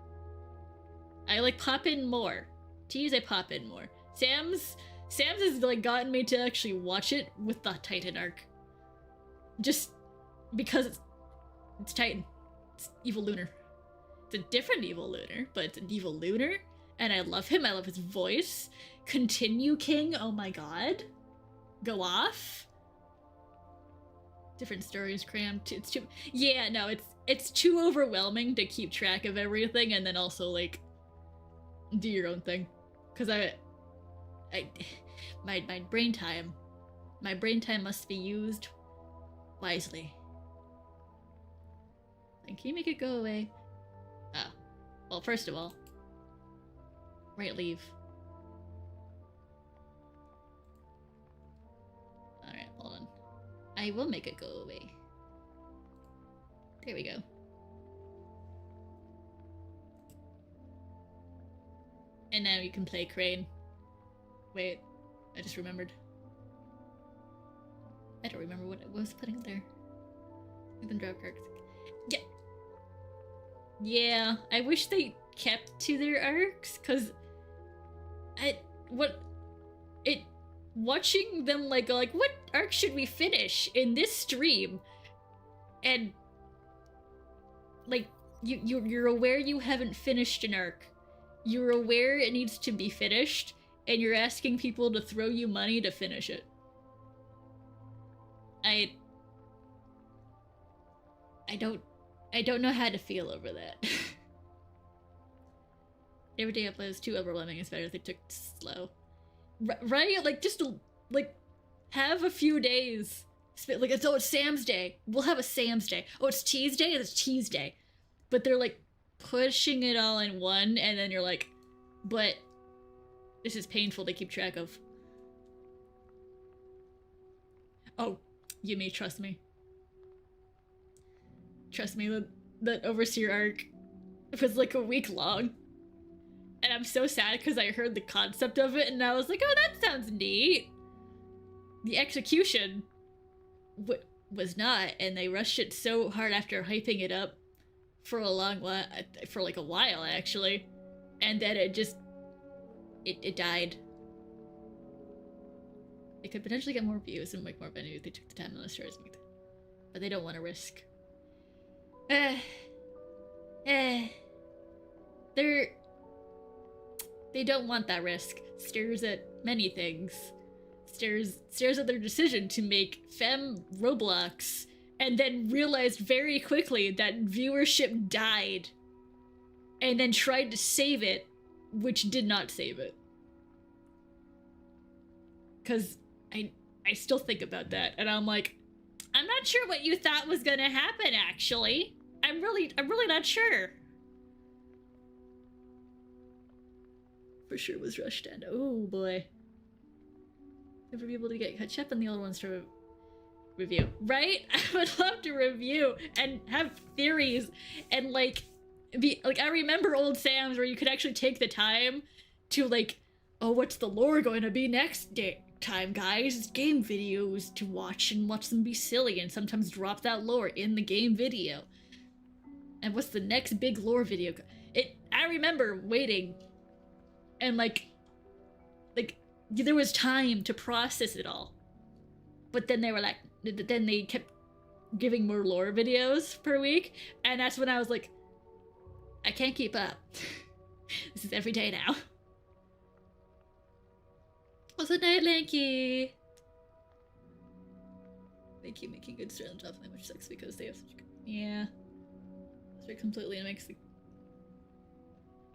I like pop in more. T's I pop in more. Sam's has like gotten me to actually watch it with the Titan arc. Just because it's Titan. It's evil lunar. It's a different evil lunar, but it's an evil lunar. And I love him. I love his voice. Continue King. Oh my god. Go off. Different stories crammed. It's too... Yeah, no, it's too overwhelming to keep track of everything and then also, like, do your own thing. Because my brain time must be used wisely. And can you make it go away? Oh. Well, first of all, right leave. Alright, hold on. I will make it go away. There we go. And now you can play Crane. Wait, I just remembered. I don't remember what I was putting there. Even drop cards. Yeah. Yeah, I wish they kept to their arcs, cause watching them like what arc should we finish in this stream, and like you're aware you haven't finished an arc, you're aware it needs to be finished, and you're asking people to throw you money to finish it. I don't know how to feel over that. Everyday upload is too overwhelming. It's better if they took it slow. Right? Like, just to, like, have a few days. Like, oh, it's Sam's Day. We'll have a Sam's Day. Oh, it's T's Day? It's T's Day. But they're, like, pushing it all in one, and then you're like, but this is painful to keep track of. Oh, you may trust me. Trust me, that Overseer arc was, like, a week long. And I'm so sad because I heard the concept of it and I was like, oh, that sounds neat. The execution was not, and they rushed it so hard after hyping it up for a long while, for like a while actually, and then it just, it died. They could potentially get more views and make more revenue if they took the time on the stories, but they don't want to risk. They don't want that risk. Stares at many things. Stares at their decision to make Fem Roblox, and then realized very quickly that viewership died, and then tried to save it, which did not save it. Cause I still think about that, and I'm like, I'm not sure what you thought was gonna happen, actually. I'm really not sure. For sure was rushed in. Oh boy. Never be able to get catch up on the old ones to... review, right? I would love to review and have theories and like be like, I remember old Sam's where you could actually take the time to like, oh, what's the lore going to be next time, guys? It's game videos to watch and watch them be silly and sometimes drop that lore in the game video. And what's the next big lore video? I remember waiting and like there was time to process it all. But then they were like, then they kept giving more lore videos per week, and that's when I was like, I can't keep up. This is every day now. What's the night, Lanky? They keep making good straight on top of them, which sucks because they have such good... Yeah. That's completely makes the...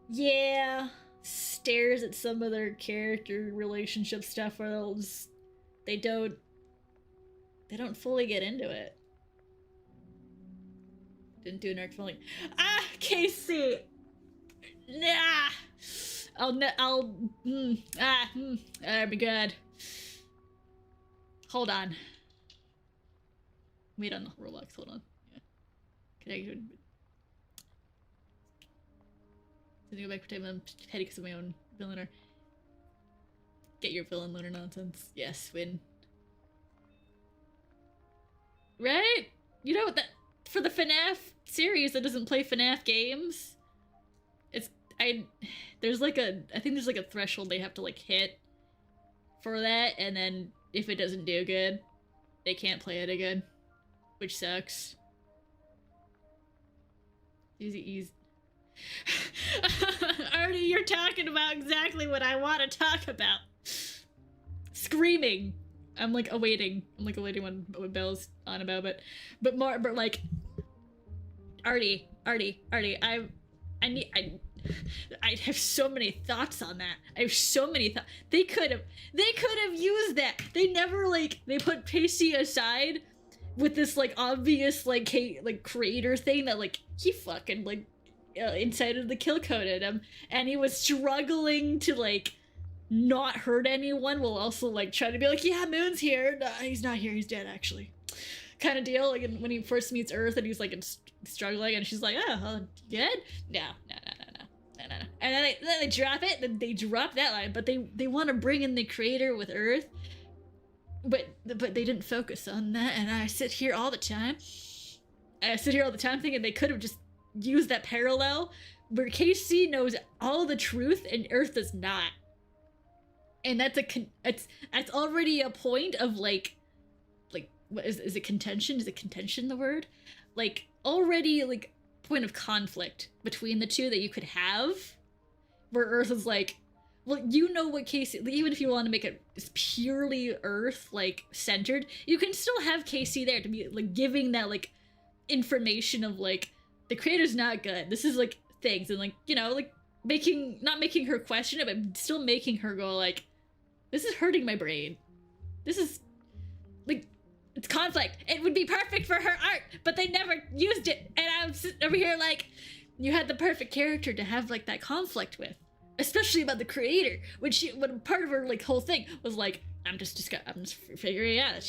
Yeah. Stares at some of their character relationship stuff where they'll just... They don't fully get into it. Didn't do an arc filling. Ah, Casey! Nah! That'd be good. Hold on. Wait on Roblox, hold on. Yeah. Can I go back to my petty because of my own villain or get your villain loader nonsense. Yes, win. Right? You know that for the FNAF series that doesn't play FNAF games, there's like a threshold they have to like hit for that, and then if it doesn't do good, they can't play it again, which sucks. Easy. Artie, you're talking about exactly what I want to talk about. Screaming. I'm like awaiting what Belle's on about, but like, Artie, I have so many thoughts on that. I have so many thoughts. They could have used that. They never they put Pacey aside with this like obvious like creator thing that like he fucking like incited the kill code at him, and he was struggling to like not hurt anyone while also like trying to be like, yeah, Moon's here. No, he's not here, he's dead actually, kind of deal. Like when he first meets Earth and he's like struggling and she's like, oh, good? No. And then they drop it, then they drop that line, but they want to bring in the creator with Earth, but they didn't focus on that. And I sit here all the time thinking they could have just used that parallel where KC knows all the truth and Earth does not. And that's already a point of like what is it contention? Is it contention the word? Like already like point of conflict between the two that you could have, where Earth is like, well, you know what Casey, even if you want to make it purely Earth like centered, you can still have Casey there to be like giving that like information of like the creator's not good. This is like things, and like, you know, like not making her question it, but still making her go like, this is hurting my brain. This is like, it's conflict. It would be perfect for her art, but they never used it. And I'm sitting over here like, you had the perfect character to have like that conflict with, especially about the creator. When part of her like whole thing was like, I'm just figuring out that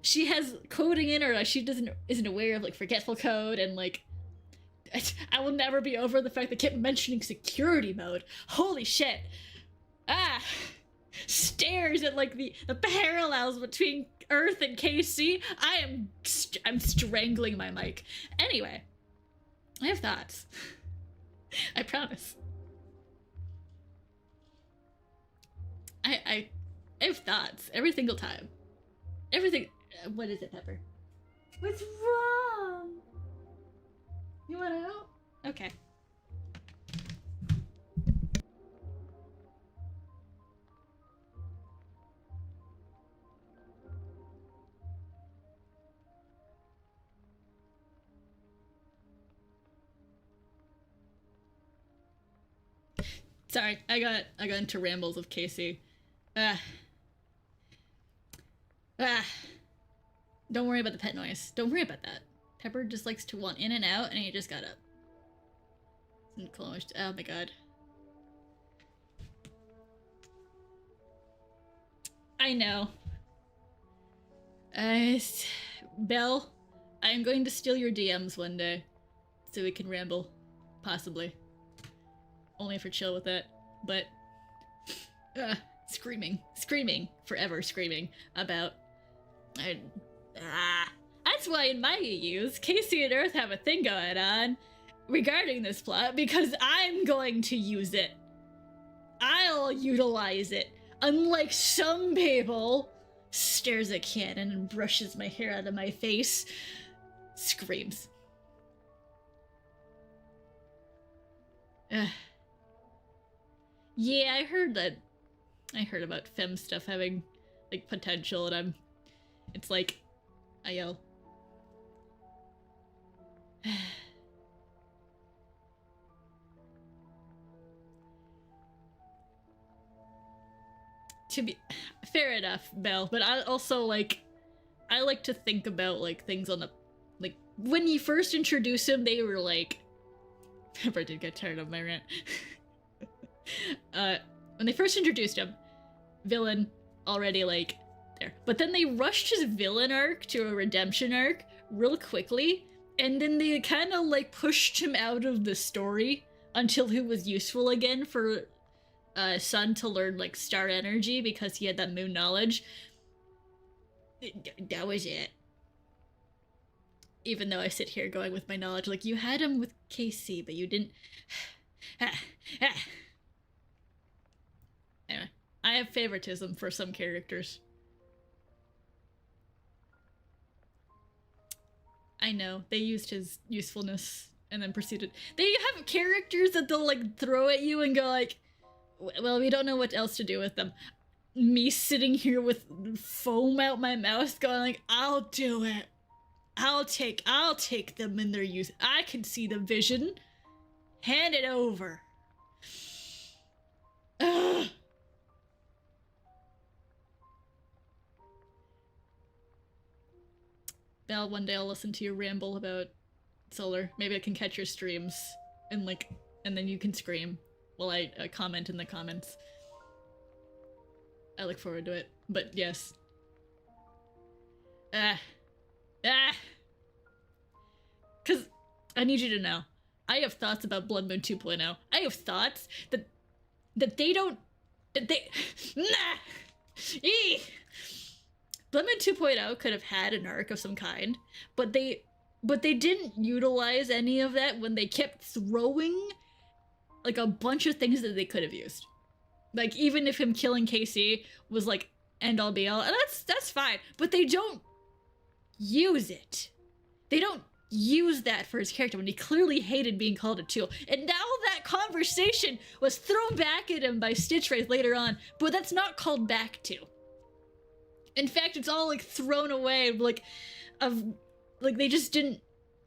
she has coding in her that she isn't aware of, like forgetful code, and like, I will never be over the fact they kept mentioning security mode. Holy shit. Stares at like the parallels between Earth and KC. I'm strangling my mic. Anyway, I have thoughts. I promise. I have thoughts every single time. Everything. What is it, Pepper? What's wrong? You want to know? Okay. Sorry, I got into rambles of Casey. Don't worry about the pet noise. Don't worry about that. Pepper just likes to want in and out, and he just got up. Oh my god. I know. Belle, I'm going to steal your DMs one day, so we can ramble, possibly. Only if you're chill with it, but screaming, forever screaming about. That's why in my EUs, Casey and Earth have a thing going on regarding this plot, because I'm going to use it. I'll utilize it. Unlike some people, stares at Cannon and brushes my hair out of my face, screams. Yeah, I heard about femme stuff having, like, potential, and it's like, I yell. To be fair enough, Belle, but I also like to think about like things on the, like, when you first introduced him, they were like, I did get tired of my rant. When they first introduced him, villain already like there, but then they rushed his villain arc to a redemption arc real quickly, and then they kind of like pushed him out of the story until he was useful again for Sun to learn like star energy because he had that moon knowledge. That was it. Even though I sit here going with my knowledge, like, you had him with KC, but you didn't. Anyway, I have favoritism for some characters. I know, they used his usefulness and then proceeded. They have characters that they'll like throw at you and go like, well, we don't know what else to do with them. Me sitting here with foam out my mouth going like, I'll do it. I'll take them in their use. I can see the vision. Hand it over. Ugh. Belle, one day I'll listen to you ramble about Solar. Maybe I can catch your streams and like, and then you can scream while I comment in the comments. I look forward to it, but yes. Cause I need you to know, I have thoughts about Blood Moon 2.0. I have thoughts that they don't, Blood Moon 2.0 could have had an arc of some kind, but they didn't utilize any of that when they kept throwing like a bunch of things that they could have used. Like, even if him killing Casey was like end all be all, and that's fine, but they don't use it. They don't use that for his character when he clearly hated being called a tool. And now that conversation was thrown back at him by Stitch Wraith later on, but that's not called back to. In fact, it's all like thrown away, like they just didn't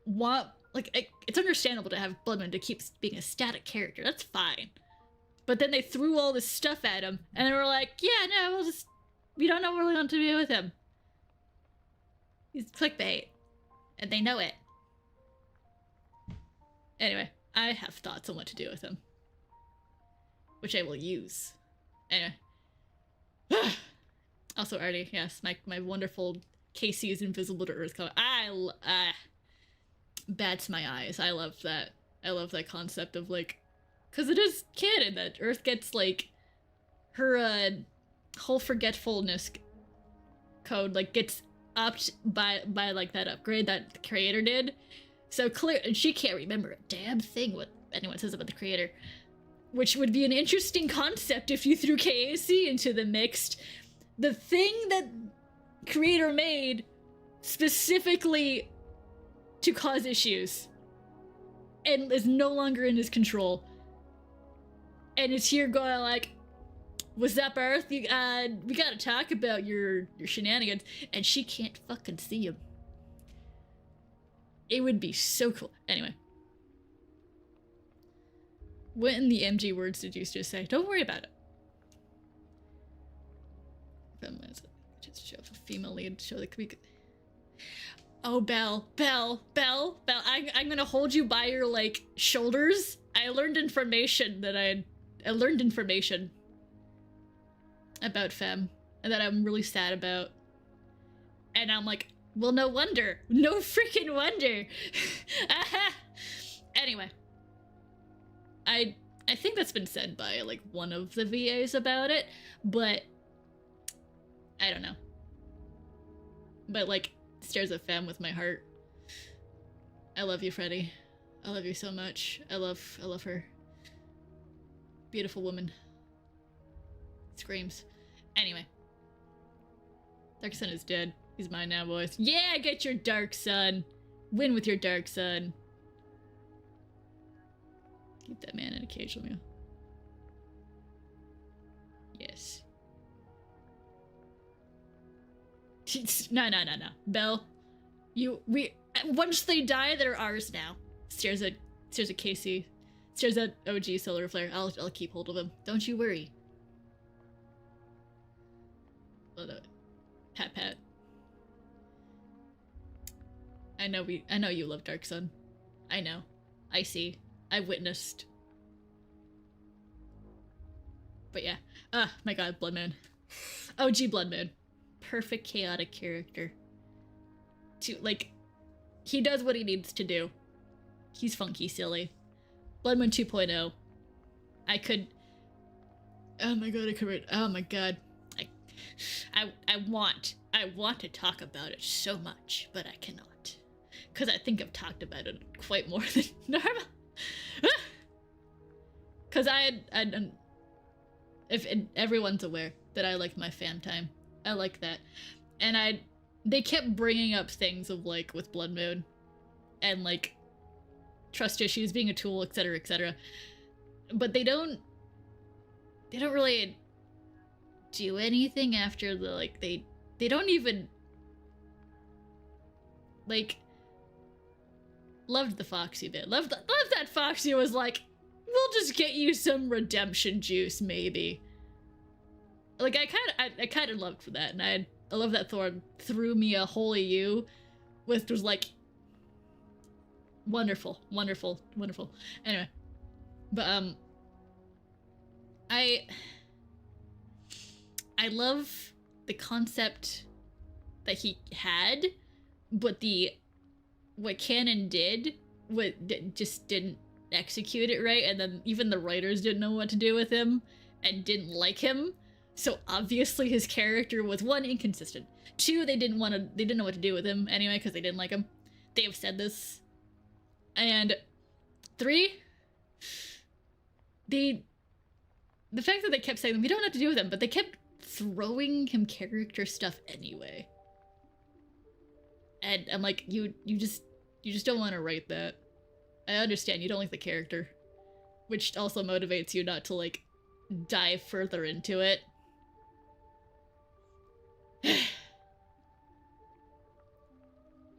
want, like, it's understandable to have Bloodman to keep being a static character. That's fine. But then they threw all this stuff at him, and they were like, yeah, no, we don't know what we want to do with him. He's clickbait. And they know it. Anyway, I have thoughts on what to do with him. Which I will use. Anyway. Also, Artie, yes, my wonderful Casey is invisible to Earth color. Bats my eyes. I love that. I love that concept of, like, because it is canon that Earth gets, like, her, whole forgetfulness code, like, gets upped by like, that upgrade that the creator did. So clear, and she can't remember a damn thing what anyone says about the creator. Which would be an interesting concept if you threw KAC into the mix. The thing that creator made specifically to cause issues and is no longer in his control, and is here going like, what's up, Earth? We gotta talk about your shenanigans, and she can't fucking see him. It would be so cool. Anyway, what in the MG words did you just say? Don't worry about it. Just show a female lead, show that could be good. Oh, Belle, I'm gonna hold you by your, like, shoulders. I learned information about Femme, and that I'm really sad about. And I'm like, well, no wonder. No freaking wonder. Anyway. I think that's been said by, like, one of the VAs about it, but I don't know. But, like, stares at fam with my heart. I love you, Freddie. I love you so much. I love her. Beautiful woman. Screams. Anyway. Dark Sun is dead. He's mine now, boys. Yeah, get your Dark Sun. Win with your Dark Sun. Keep that man an occasional meal. Yes. No. Belle, once they die, they're ours now. Stares at Casey. Stares at OG Solar Flare. I'll keep hold of him. Don't you worry. Pat. I know you love Dark Sun. I know. I see. I witnessed. But yeah. Ah, my god, Blood Moon. OG Blood Moon. Perfect chaotic character. Like, he does what he needs to do. He's funky silly. Blood Moon 2.0. Oh my god, I could write. Oh my god. I want to talk about it so much, but I cannot. Because I think I've talked about it quite more than normal. Because if everyone's aware that I like my fan time, I like that, and they kept bringing up things of, like, with Blood Moon, and, like, trust issues, being a tool, etc., but they don't really do anything after the, like, they don't even, like, loved the Foxy bit. Loved that Foxy was like, we'll just get you some redemption juice, maybe. Like, I kind of loved for that, and I love that Thorn threw me a holy you, which was like, wonderful. Anyway, but I love the concept that he had, but what Canon did, just didn't execute it right, and then even the writers didn't know what to do with him and didn't like him. So obviously his character was, 1, inconsistent. 2, they didn't know what to do with him anyway because they didn't like him. They have said this. And 3, the fact that they kept saying, we don't know what to do with him, but they kept throwing him character stuff anyway. And I'm like, you just don't want to write that. I understand you don't like the character, which also motivates you not to, like, dive further into it.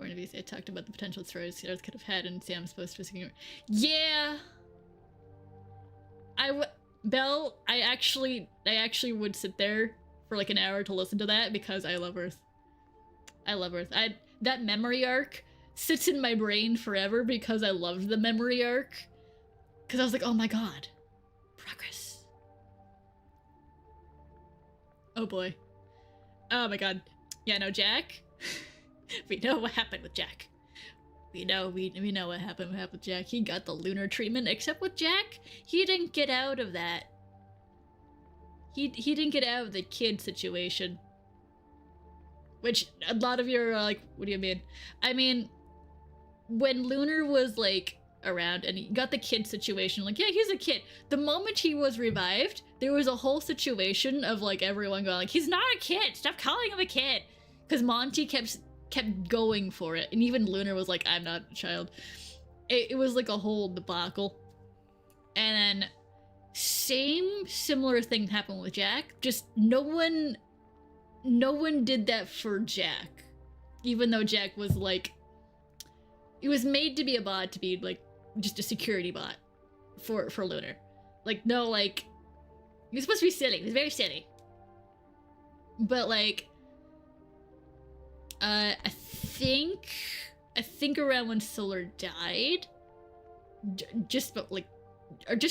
I talked about the potential stories Sierra could have had, and Sam's supposed to be. Yeah. Belle, I actually would sit there for like an hour to listen to that because I love Earth. I love Earth. That memory arc sits in my brain forever because I loved the memory arc. Because I was like, oh my god. Progress. Oh boy. Oh my god. Yeah, no, Jack. We know what happened with Jack. We know what happened with Jack. He got the lunar treatment, except with Jack, he didn't get out of that. He didn't get out of the kid situation. Which, a lot of you are like, what do you mean? I mean, when Lunar was, like, around and he got the kid situation, like, yeah, he's a kid. The moment he was revived, there was a whole situation of, like, everyone going, like, he's not a kid! Stop calling him a kid! Because Monty kept going for it, and even Lunar was like, I'm not a child. It was, like, a whole debacle. And then, similar thing happened with Jack, just no one did that for Jack. Even though Jack was, like, it was made to be a bot, to be, like, just a security bot for Lunar. Like, no, like, he was supposed to be silly. He was very silly. But, like, I think around when Solar died, just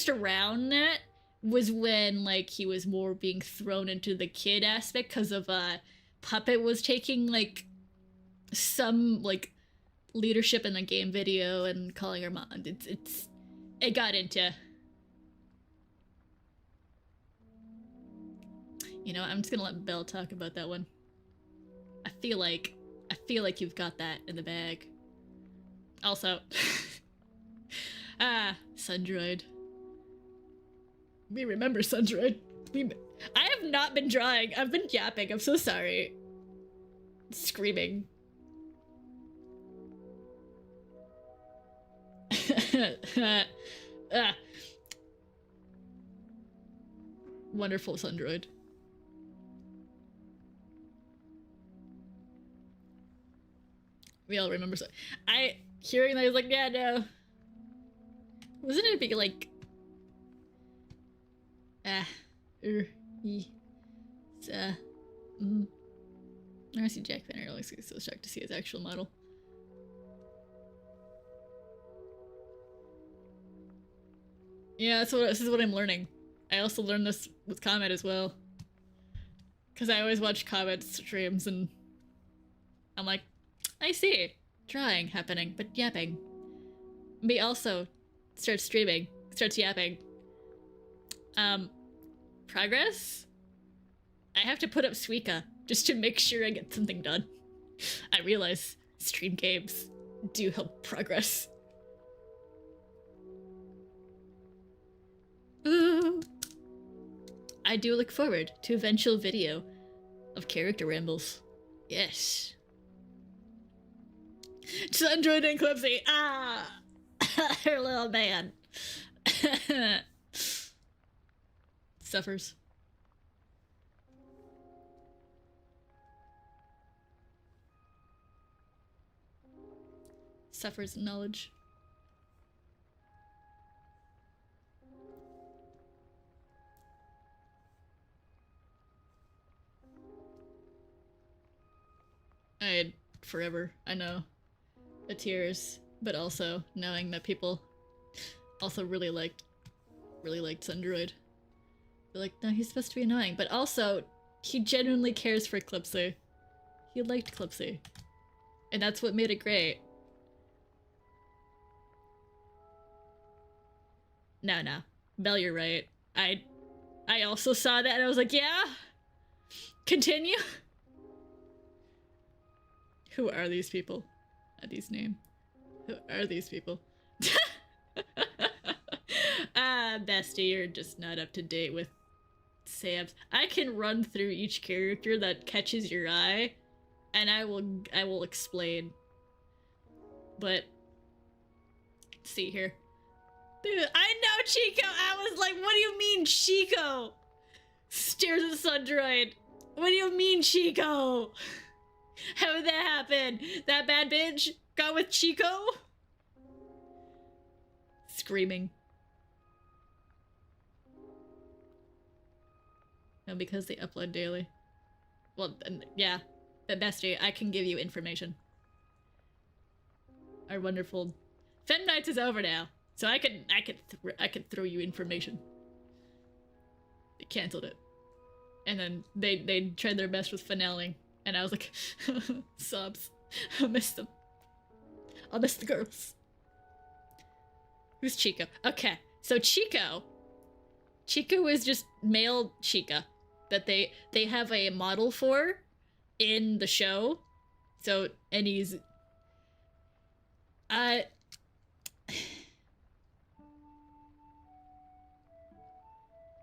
around that was when, like, he was more being thrown into the kid aspect because of Puppet was taking, like, some like leadership in a game video and calling her mom. It got into. You know, I'm just gonna let Belle talk about that one. I feel like you've got that in the bag. Also, Sundroid. We remember Sundroid. I have not been drawing. I've been yapping. I'm so sorry. Screaming. Wonderful Sundroid. We all remember. Hearing that, I was like, yeah, no. Wasn't it big like I see Jack Banner. Looks so shocked to see his actual model. Yeah, this is what I'm learning. I also learned this with Comet as well. Cause I always watch Comet's streams and I'm like, I see drawing happening, but yapping. Me also starts streaming, starts yapping. Progress? I have to put up Suika just to make sure I get something done. I realize stream games do help progress. I do look forward to eventual video of character rambles. Yes. Sundroid and Clipsy. Her little man. Suffers. Suffers in knowledge. Forever, I know, the tears, but also knowing that people also really liked Sundroid. They're like, no, he's supposed to be annoying, but also he genuinely cares for Clipsy. He liked Clipsy, and that's what made it great. No, Belle, you're right. I also saw that and I was like, yeah, continue. Who are these people? These names. Who are these people? Bestie, you're just not up to date with Sam's. I can run through each character that catches your eye, and I will explain. But let's see here. Dude, I know Chico! I was like, what do you mean, Chico? Stares at Sundroid. What do you mean, Chico? How did that happen? That bad bitch got with Chico? Screaming. No, because they upload daily. Well, yeah. But bestie, I can give you information. Our wonderful Fem Nights is over now, so I could throw you information. They canceled it, and then they tried their best with finale. And I was like, subs. I miss them. I'll miss the girls. Who's Chico? Okay, so Chico is just male Chica that they have a model for in the show. So, and he's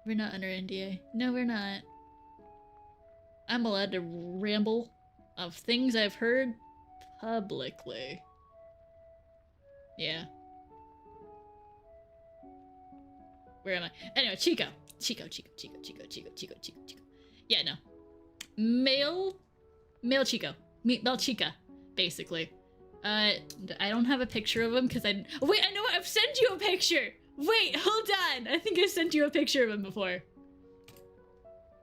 we're not under NDA. No, we're not. I'm allowed to ramble of things I've heard publicly. Yeah. Where am I? Anyway, Chico. Chico. Yeah, no. Male Chico. Male Chica, basically. I don't have a picture of him because wait, I know what, I've sent you a picture! Wait, hold on! I think I sent you a picture of him before.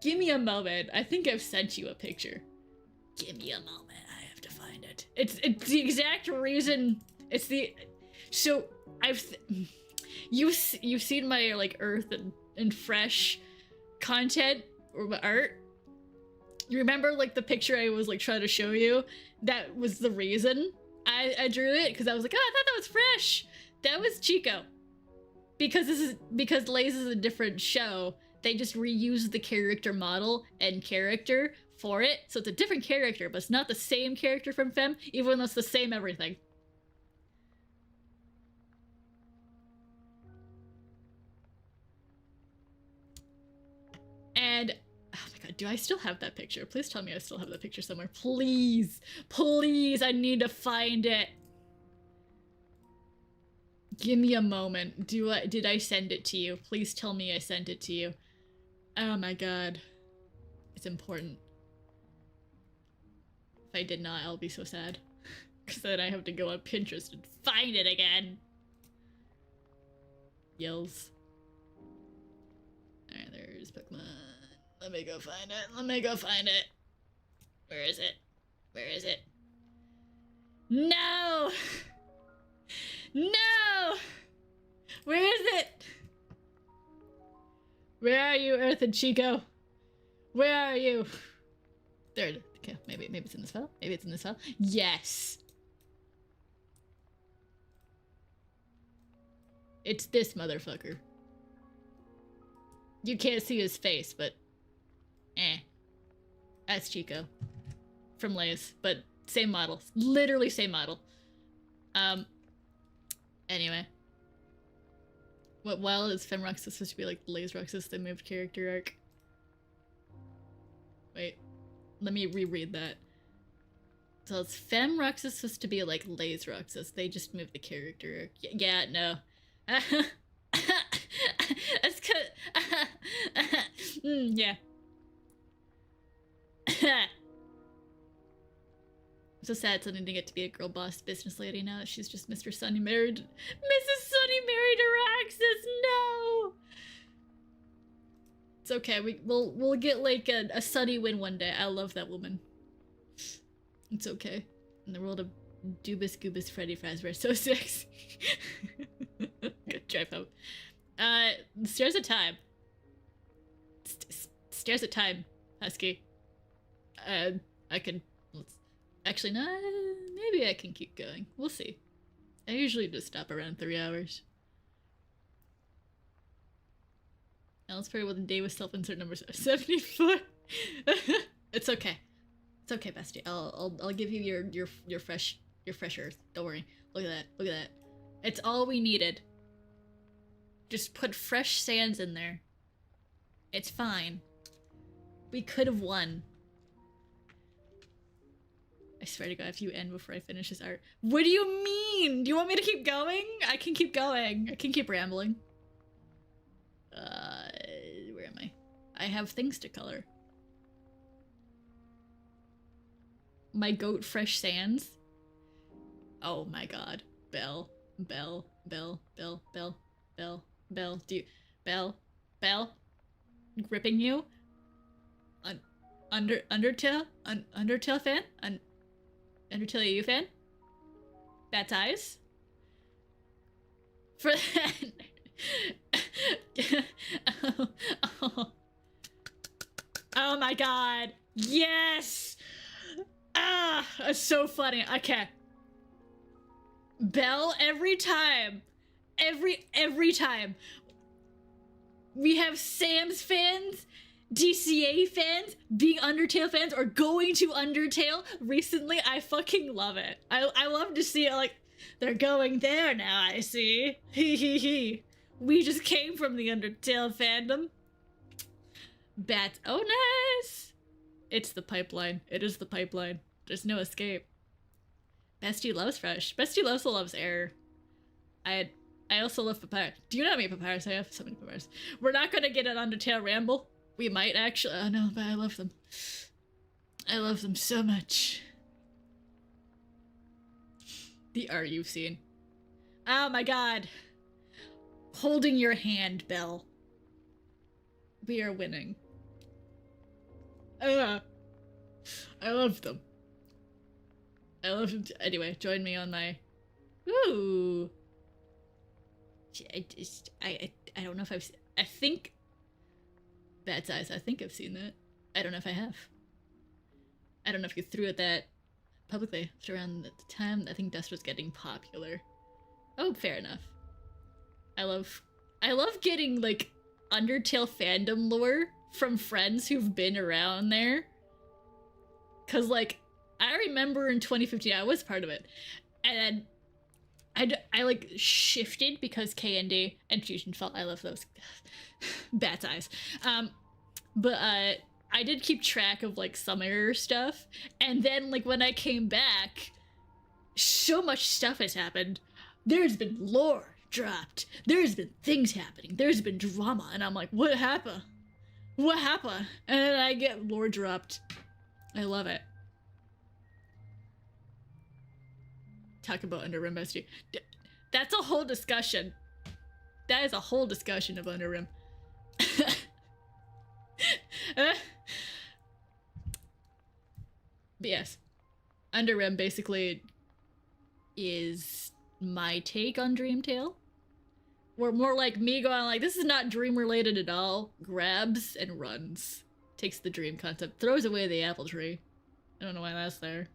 Give me a moment. I think I've sent you a picture. Give me a moment. I have to find it. It's the exact reason. It's the... So, you've seen my, like, Earth and fresh content, or my art. You remember, like, the picture I was, like, trying to show you? That was the reason I drew it, because I was like, oh, I thought that was fresh. That was Chico. Because Lay's is a different show, they just reused the character model and character for it. So it's a different character, but it's not the same character from Femme, even though it's the same everything. And oh my god, do I still have that picture? Please tell me I still have that picture somewhere. Please. Please, I need to find it. Give me a moment. Did I send it to you? Please tell me I sent it to you. Oh my god. It's important. If I did not, I'll be so sad. Because then I have to go on Pinterest and find it again. Yells. Alright, there's Pokemon. Let me go find it. Let me go find it. Where is it? Where is it? No! No! Where is it? Where are you, Earth and Chico? Where are you? There it is. Okay, maybe it's in this file. Maybe it's in this file. Yes! It's this motherfucker. You can't see his face, but that's Chico. From Lay's, but same model. Literally same model. Anyway. While is Femrox's supposed to be like Lay's Roxas, the moved character arc? Wait. Let me reread that. So it's Femrox's supposed to be like Lay's Roxas. They just moved the character arc. Yeah, no. That's good. Yeah. I'm so sad Sunny didn't get to be a girl boss business lady now that she's just Mr. Sunny married. Mrs. Sunny married to Roxas, no! It's okay, we'll get like a Sunny win one day. I love that woman. It's okay. In the world of Dubus Goobus Freddy Fazbear, so sexy. Good drive home. Stairs of time. Stairs of time, Husky. I can... Actually, no, maybe I can keep going. We'll see. I usually just stop around 3 hours. Now let's pray with a day with self-insert number 74. It's okay. It's okay, bestie. I'll give you your fresh earth. Don't worry. Look at that. Look at that. It's all we needed. Just put fresh sands in there. It's fine. We could have won. I swear to God, if you end before I finish this art. What do you mean? Do you want me to keep going? I can keep going. I can keep rambling. Where am I? I have things to color. My goat fresh sands. Oh my God. Belle. Belle. Belle. Belle. Belle. Belle. Belle. Do you... Belle. Belle. Gripping you. Undertale? Undertale fan? Undertale you fan? Bat's eyes? For that. Oh my God. Yes! Ah, that's so funny. Okay. Belle, every time. Every time. We have Sam's fans, DCA fans, being Undertale fans, or going to Undertale recently. I fucking love it. I love to see it, like, they're going there now, I see. Hee hee hee. We just came from the Undertale fandom. Bats. Oh, nice! It's the pipeline. It is the pipeline. There's no escape. Bestie loves fresh. Bestie also loves air. I also love papyrus. Do you know how many papyrus I have? So many papyrus. We're not gonna get an Undertale ramble. We might actually. Oh no, but I love them. I love them so much. The art you've seen. Oh my God. Holding your hand, Belle. We are winning. I love them. I love them. Anyway, join me on my... Ooh. I don't know if I've... I think... Bat's eyes. I think I've seen that. I don't know if I have. I don't know if you threw it that publicly. It's around the time I think Dust was getting popular. Oh, fair enough. I love getting like Undertale fandom lore from friends who've been around there. Cause like I remember in 2015 I was part of it, and I like shifted because KND and Fusion felt I love those bat's eyes. But I did keep track of like summer stuff, and then like when I came back, so much stuff has happened. There's been lore dropped. There's been things happening. There's been drama, and I'm like, what happened? What happened? And then I get lore dropped. I love it. Talk about Underrim bestie. That's a whole discussion. That is a whole discussion of Underrim. But yes, Underrim basically is my take on Dreamtale. Or more like me going like, this is not dream related at all. Grabs and runs. Takes the dream concept, throws away the apple tree. I don't know why that's there.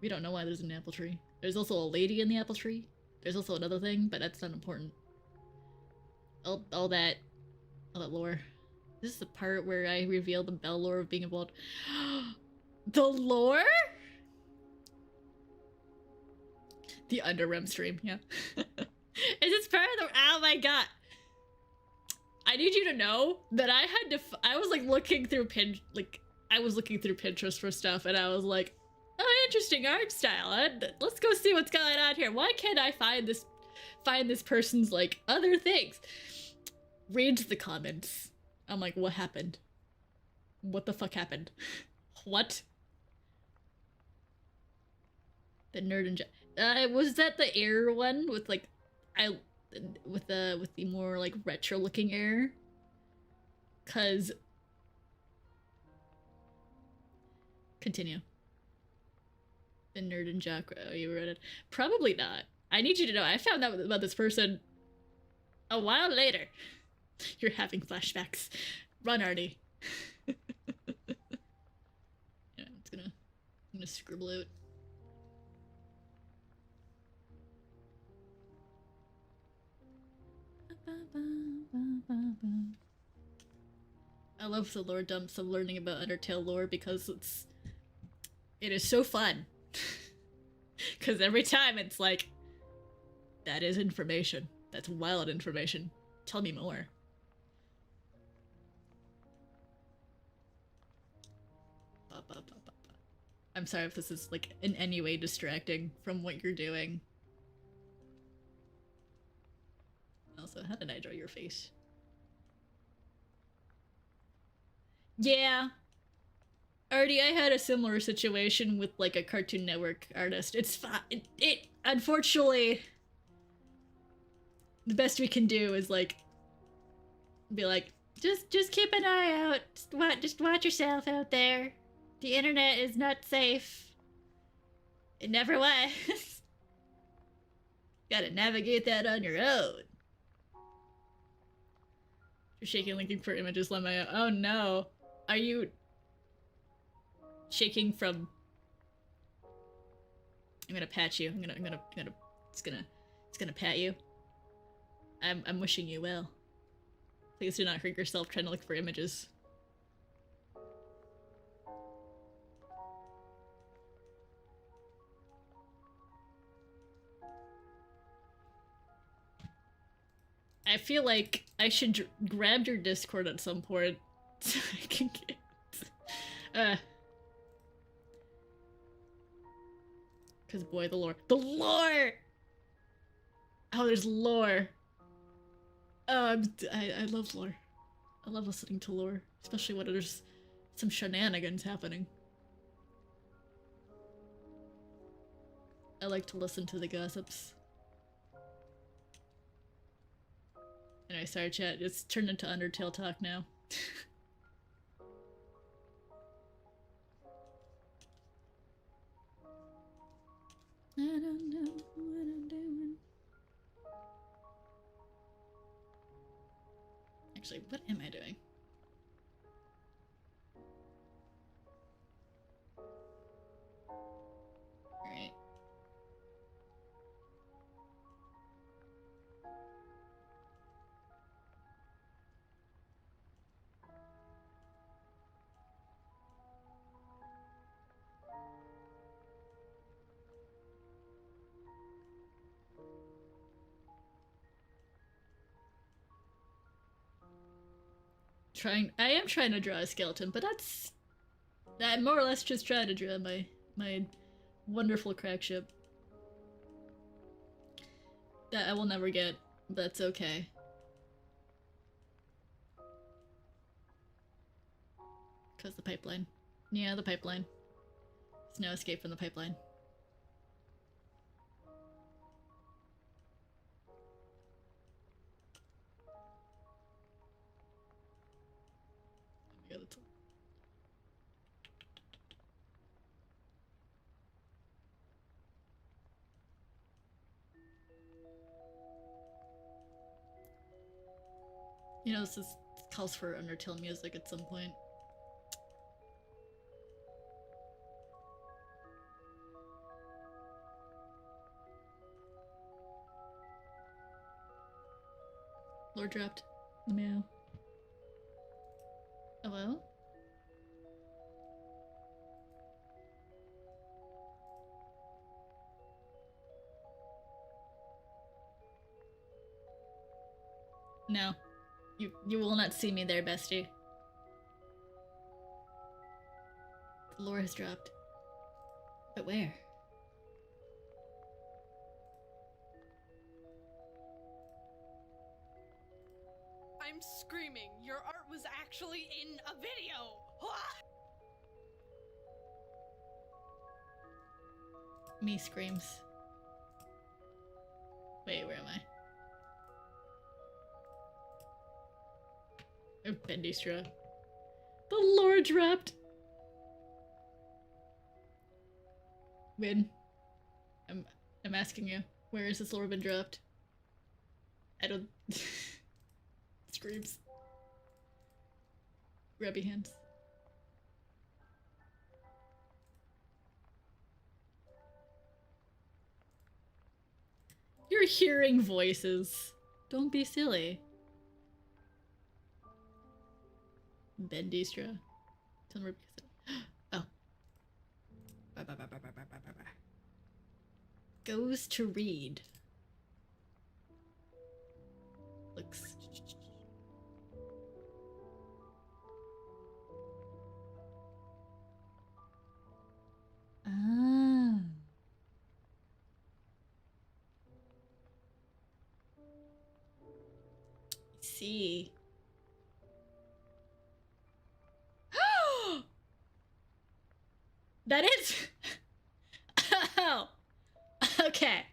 We don't know why there's an apple tree. There's also a lady in the apple tree. There's also another thing, but that's not important. All that lore. This is the part where I reveal the Bell lore of being involved. The lore? The Underrim stream, yeah. Is this part of the— oh my god. I need you to know that I had to— I was like looking through Pinterest for stuff, and I was like, oh, interesting art style. Let's go see what's going on here. Why can't I find this person's like other things? Reads the comments. I'm like, what happened? What the fuck happened? What? The nerd and was that the air one with like with the more like retro looking air? Cause continue. The nerd and jock. Oh, you read it? Probably not. I need you to know I found out about this person a while later. You're having flashbacks. Run, Artie. Yeah, I'm gonna scribble out. I love the lore dumps of learning about Undertale lore because it is so fun. Because every time it's like, that is information. That's wild information. Tell me more. I'm sorry if this is like in any way distracting from what you're doing. Also, how did I draw your face? Yeah. Artie, I had a similar situation with like a Cartoon Network artist. It's fine. It unfortunately, the best we can do is like be like, just keep an eye out. Just watch yourself out there. The internet is not safe. It never was. Gotta navigate that on your own. You're shaking, looking for images. Let my— oh no. Are you shaking from— I'm gonna pat you. It's gonna pat you. I'm wishing you well. Please do not hurt yourself trying to look for images. I feel like I should grab your Discord at some point so I can get— Cause boy, the lore. The lore! Oh, there's lore. I love lore. I love listening to lore, especially when there's some shenanigans happening. I like to listen to the gossips. Anyway, sorry chat, it's turned into Undertale talk now. I don't know what I'm doing. Actually, what am I doing? I am trying to draw a skeleton, but I'm more or less just trying to draw my wonderful crack ship. That I will never get, but that's okay. Cause the pipeline. Yeah, the pipeline. There's no escape from the pipeline. Oh my god, it's... You know, this calls for Undertale music at some point. Lord dropped the meow. Hello? No. You will not see me there, bestie. The lore has dropped. But where? I'm screaming. Your art was actually in a video. Me screams. Wait, where am I? Oh, Bendystra. The lore dropped! Win. I'm asking you, where has this lore been dropped? I don't... Screams. Grabby hands. You're hearing voices. Don't be silly. Bendystra. Oh. Goes to read. Looks. Ah. See. That is. Oh. Okay.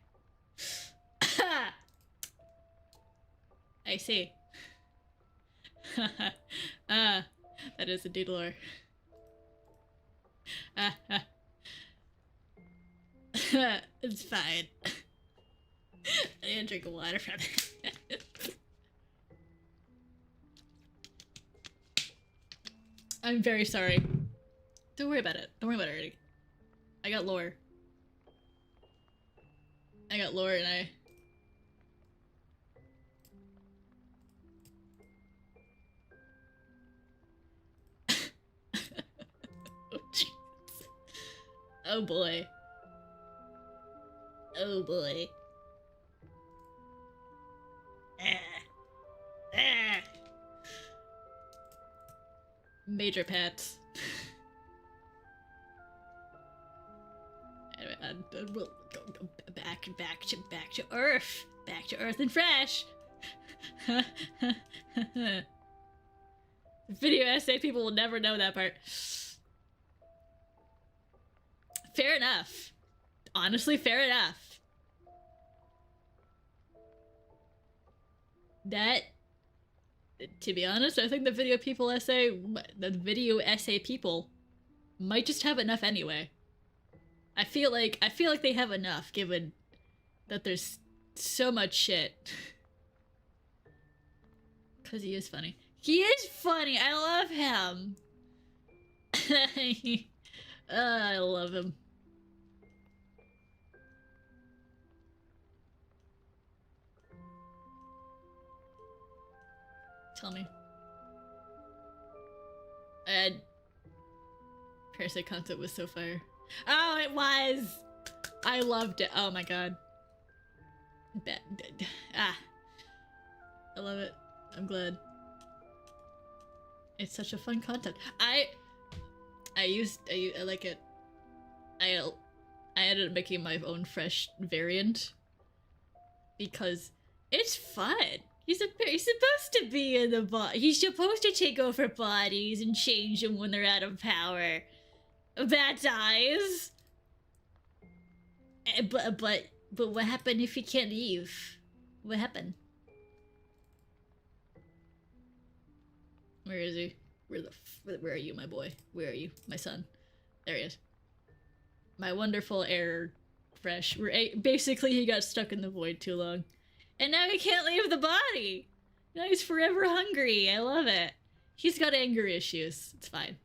I see. That is indeed lore. It's fine. I need to drink water from it. I'm very sorry. Don't worry about it. Don't worry about it already. I got lore. I got lore and I... Oh, jeez. Oh boy. Oh boy. Major pets. Anyway, we'll go back to Earth. Back to Earth and fresh. Video essay people will never know that part. Fair enough. Honestly, fair enough. That, to be honest, I think the video essay people might just have enough anyway. I feel like they have enough, given that there's so much shit. Cause he is funny. He is funny. I love him. I love him. Tell me. Parasite concept was so fire. Oh, it was! I loved it. Oh my god. I love it. I'm glad. It's such a fun concept. I like it. I ended up making my own fresh variant because it's fun. He's supposed to be in the body. He's supposed to take over bodies and change them when they're out of power. That dies. But what happened if he can't leave? What happened? Where is he? Where are you, my boy? Where are you, my son? There he is. My wonderful air fresh. Basically, he got stuck in the void too long. And now he can't leave the body! Now he's forever hungry. I love it. He's got anger issues. It's fine.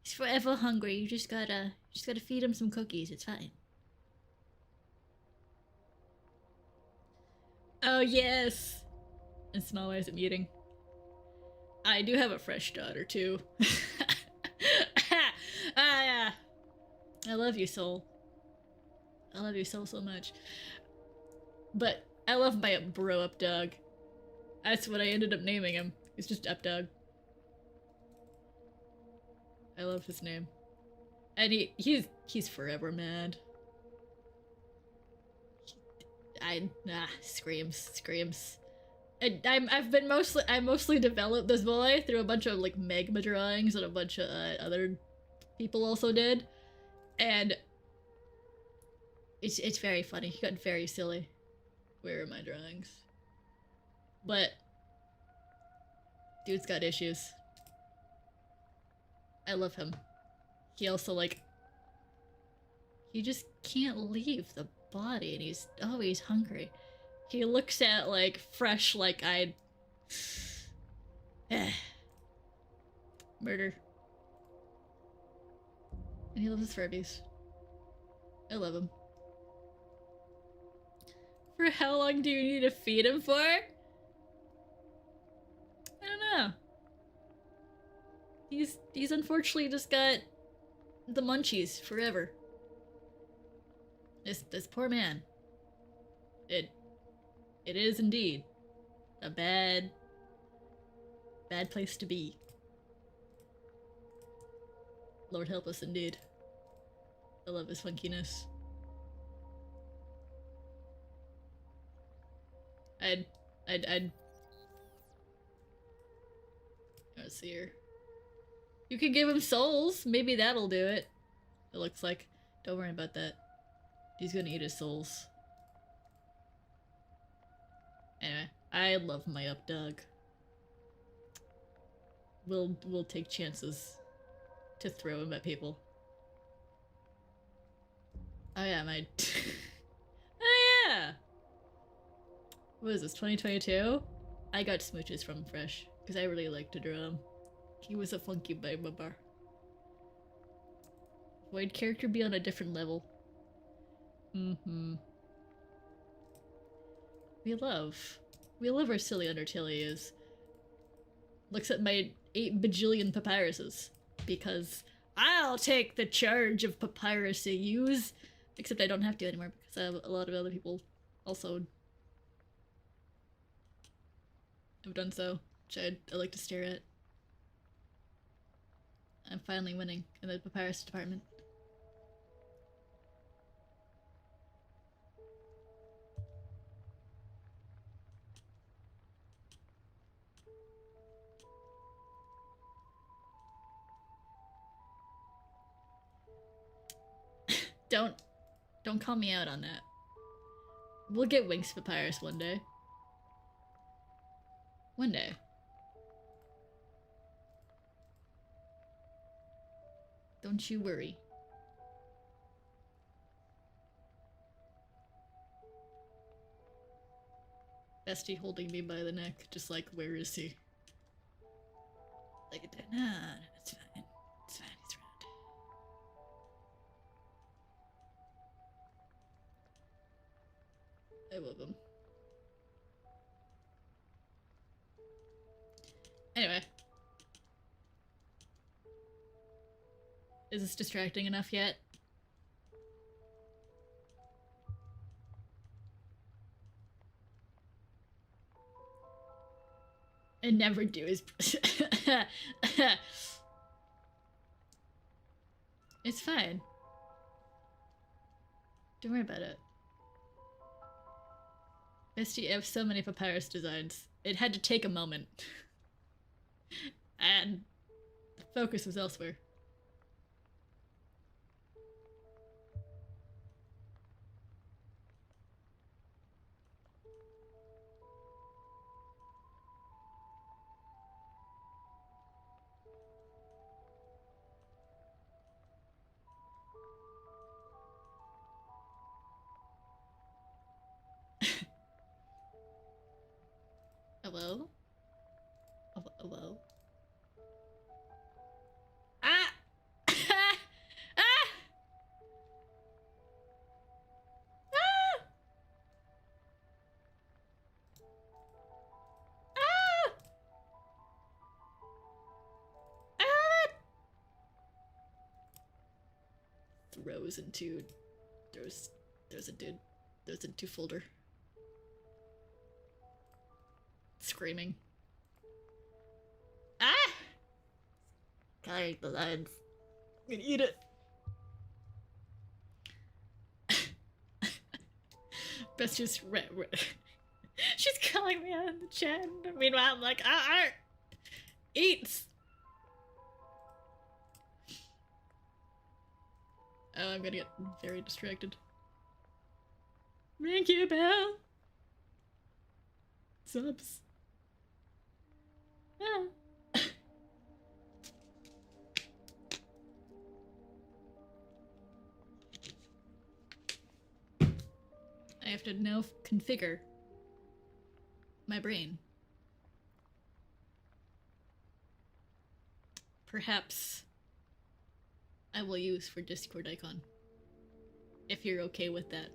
He's forever hungry. You just gotta feed him some cookies. It's fine. Oh, yes! And small ways of muting. I do have a fresh daughter, too. Yeah. I love you, Soul. I love you so much. But I love my bro up dog. That's what I ended up naming him. He's just up dog. I love his name. And he's forever mad. Screams. I mostly developed this boy through a bunch of like magma drawings that a bunch of other people also did, and it's very funny. He got very silly. Where are my drawings? But dude's got issues. I love him. He also like he just can't leave the body, and he's always hungry. He looks at like fresh like I'd murder. And he loves his Furbies. I love him. For how long do you need to feed him for? I don't know. He's unfortunately just got the munchies forever. This poor man. It is indeed a bad place to be. Lord help us indeed. I love his funkiness. Let's see here. You can give him souls. Maybe that'll do it. It looks like. Don't worry about that. He's gonna eat his souls. Anyway, I love my up dog. We'll take chances to throw him at people. Oh yeah, my oh yeah! What is this, 2022? I got smooches from Fresh, because I really like to draw him. He was a funky baby bar. Void character be on a different level. Mm-hmm. We love our silly Undertalias. Looks at my 8 bajillion papyruses. Because I'll take the charge of papyrusy use. Except I don't have to anymore because I have a lot of other people also have done so, which I like to stare at. I'm finally winning in the papyrus department. Don't call me out on that. We'll get Winx Papyrus one day. One day. Don't you worry. Bestie holding me by the neck, just like, where is he? Like, nah, it's fine. It's fine, he's around. I love him. Anyway. Is this distracting enough yet? And never do is. It's fine. Don't worry about it. Bestie, I have so many papyrus designs. It had to take a moment. And the focus was elsewhere. Hello? Hello? Ah! Ah! Ah! Ah! Ah! Throws into throws into folder. Screaming. Ah! Coloring the lines. I'm gonna eat it. Best just she's calling me out in the chat. Meanwhile, I'm like, art eats. Oh, I'm gonna get very distracted. Thank you, Belle. Subs. Ah. I have to now configure my brain. Perhaps I will use for Discord icon. If you're okay with that.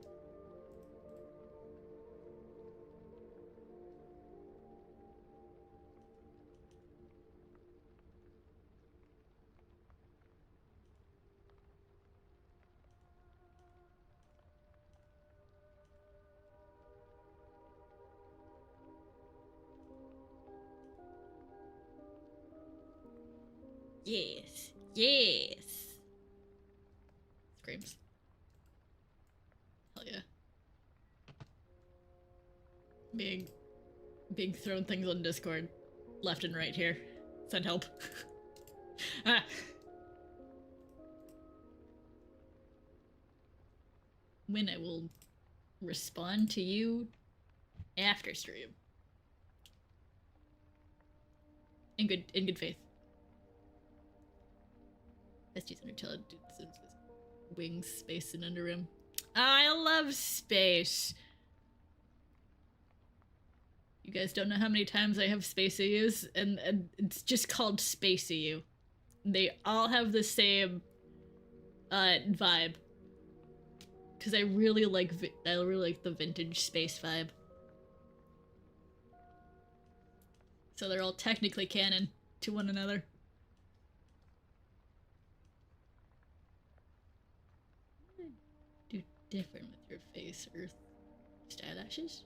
Yes. Yes. Screams. Hell yeah. Being thrown things on Discord. Left and right here. Send help. Ah. When I will respond to you after stream. In good faith. SG's Undertale, wings, space, and underrim. I love space. You guys don't know how many times I have space EUs, and it's just called space EU. They all have the same vibe. Cause I really like the vintage space vibe. So they're all technically canon to one another. What do different with your face, Earth? Just eyelashes?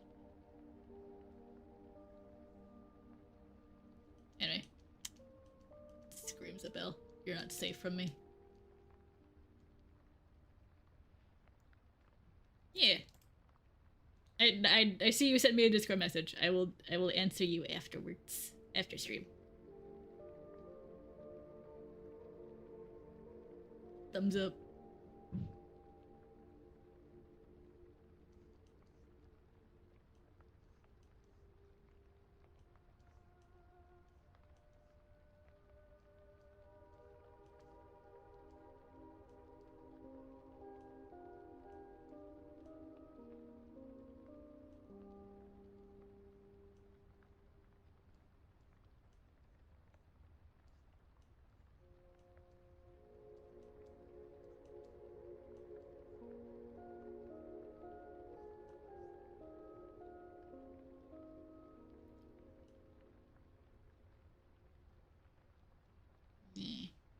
Anyway. Screams a bell. You're not safe from me. Yeah. I see you sent me a Discord message. I will answer you afterwards. After stream. Thumbs up.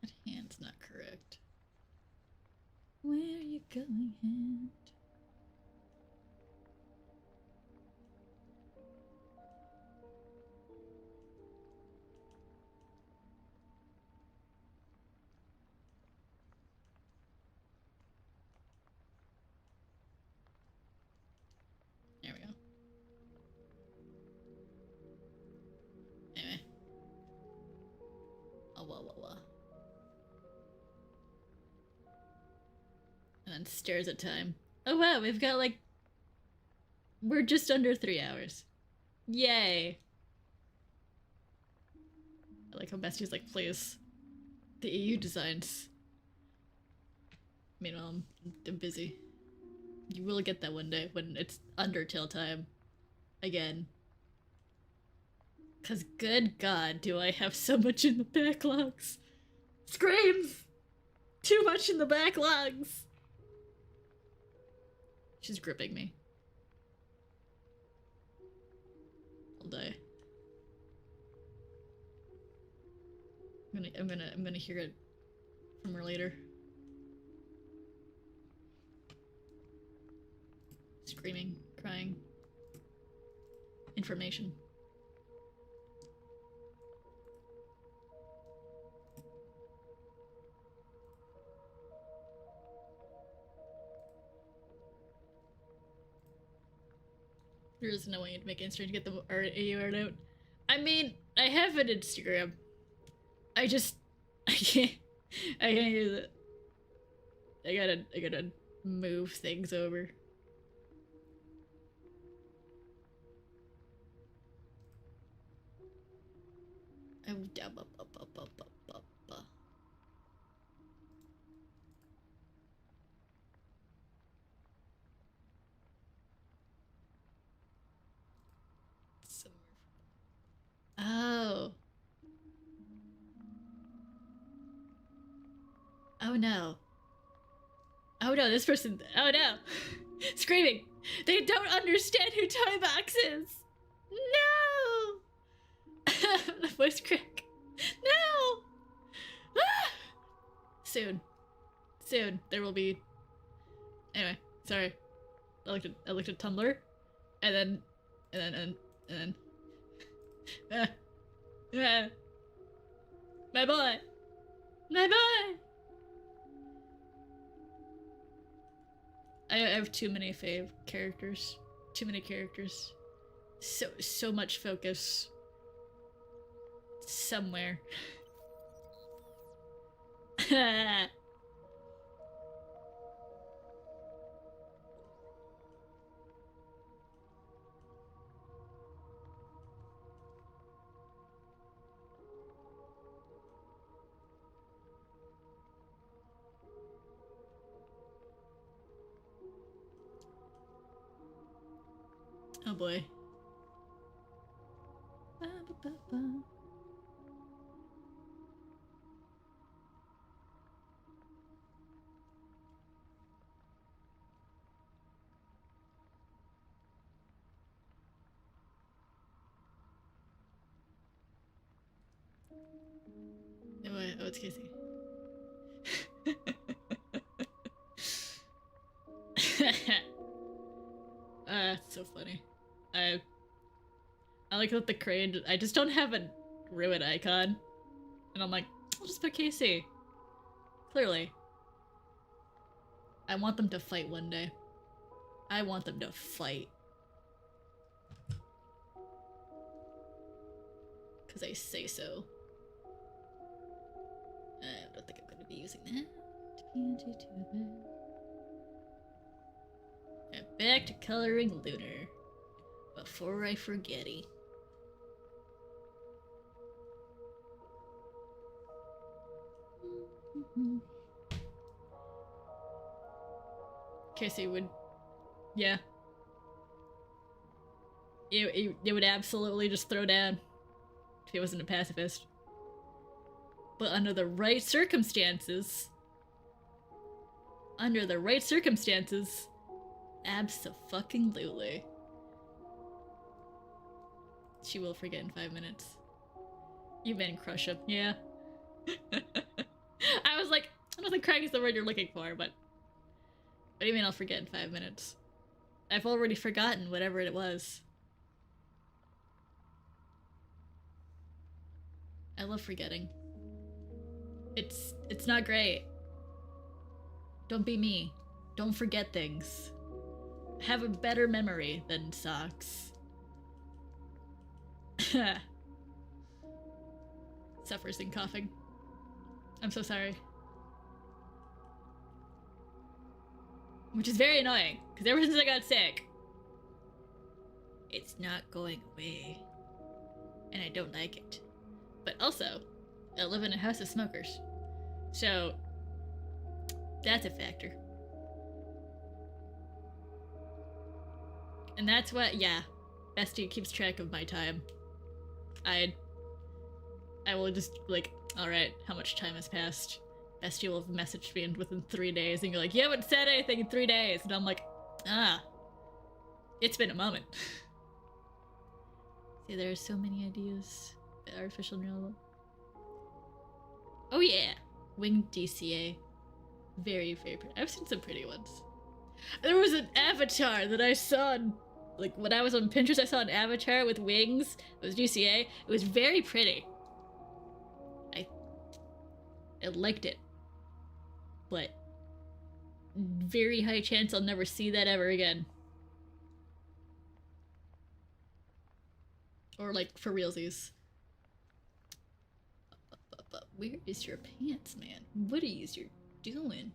That hand's not correct. Where are you going, hand? And then stares at time. Oh wow, we've got like... We're just under 3 hours. Yay! I like how Bestie's like, please. The EU designs. Meanwhile, I'm busy. You will get that one day when it's Undertale time. Again. Cause good god, do I have so much in the backlogs. Screams! Too much in the backlogs! She's gripping me. I'll die. I'm gonna hear it from her later. Screaming, crying. Information. There is no way to make Instagram to get the AUR out. I mean, I have an Instagram. I can't use it. I gotta move things over. Oh. Oh no. Oh no, this person. Oh no. Screaming. They don't understand who Toybox is. No. The voice crack. No. Ah! Soon. Soon there will be. Anyway, sorry. I looked at Tumblr, and then. My boy. My boy. I have too many fave characters. Too many characters. So much focus. Somewhere. Oh boy. Oh, it's Casey. It's so funny. I like that the crane. I just don't have a ruin icon, and I'm like, I'll just put Casey. Clearly, I want them to fight one day. I want them to fight. Because I say so. I don't think I'm going to be using that. And back to coloring Lunar. Before I forget-y. Casey would... Yeah. It would absolutely just throw down if he wasn't a pacifist. But under the right circumstances... abso-fucking-lutely. She will forget in 5 minutes. You men crush him, yeah. I was like, I don't think crying is the word you're looking for, but... What do you mean I'll forget in 5 minutes? I've already forgotten whatever it was. I love forgetting. It's not great. Don't be me. Don't forget things. Have a better memory than socks. Suffers in coughing. I'm so sorry. Which is very annoying, because ever since I got sick, it's not going away. And I don't like it. But also, I live in a house of smokers. So, that's a factor. And that's what, yeah, Bestie keeps track of my time. I will just, like, alright, how much time has passed? Bestie will have messaged me within 3 days, and you're like, you haven't said anything in 3 days! And I'm like, it's been a moment. See, there are so many ideas. Artificial neural. Oh yeah! Winged DCA. Very, very pretty. I've seen some pretty ones. There was an avatar that I saw on, like, when I was on Pinterest, I saw an avatar with wings. It was DCA. It was very pretty. I liked it. But very high chance I'll never see that ever again. Or, like, for realsies. But where is your pants, man? What are you doing?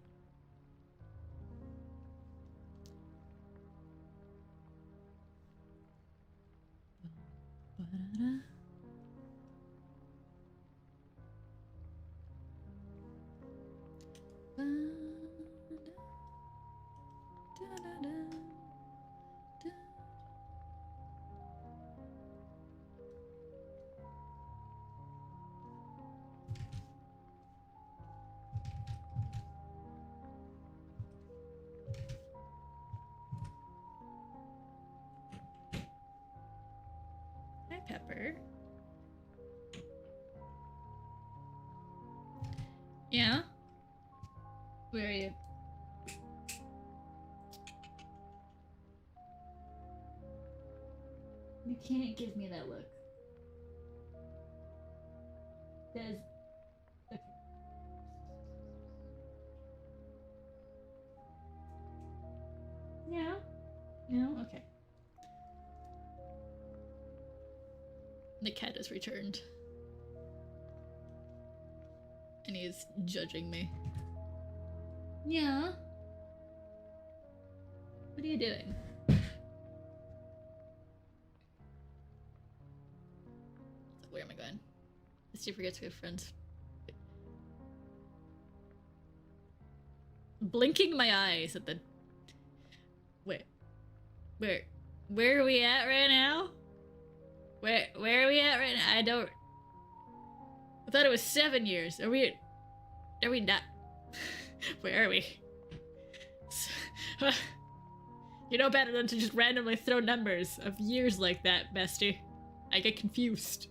Hi, Pepper. Yeah? Where are you? You can't give me that look. There's... Okay. Yeah? No? Okay. The cat has returned. And he's judging me. Yeah? What are you doing? Where am I going? Misty forgets we have friends. Blinking my eyes at the... Wait. Where are we at right now? Where are we at right now? I thought it was 7 years. Are we not? Where are we? You know better than to just randomly throw numbers of years like that, bestie. I get confused.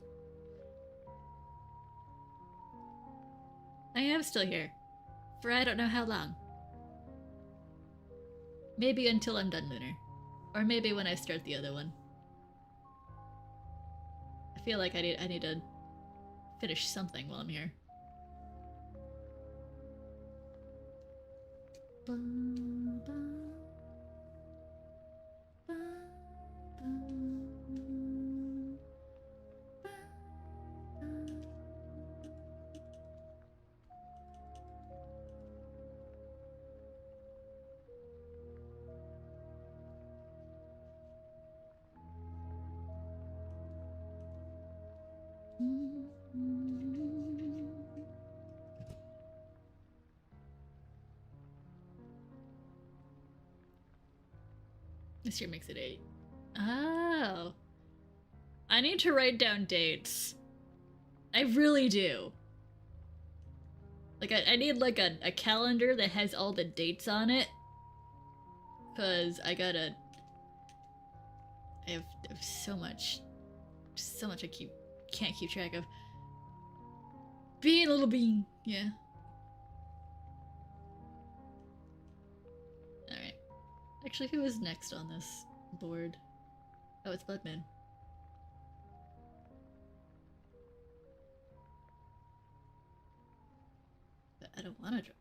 I am still here. For I don't know how long. Maybe until I'm done Lunar. Or maybe when I start the other one. I feel like I need to finish something while I'm here. This year makes it 8. Oh. I need to write down dates. I really do. Like, I need, like, a calendar that has all the dates on it. Because I have so much I can't keep track of. Being a little bean, yeah. Alright. Actually, who is next on this board? Oh, it's Bloodman. But I don't want to draw.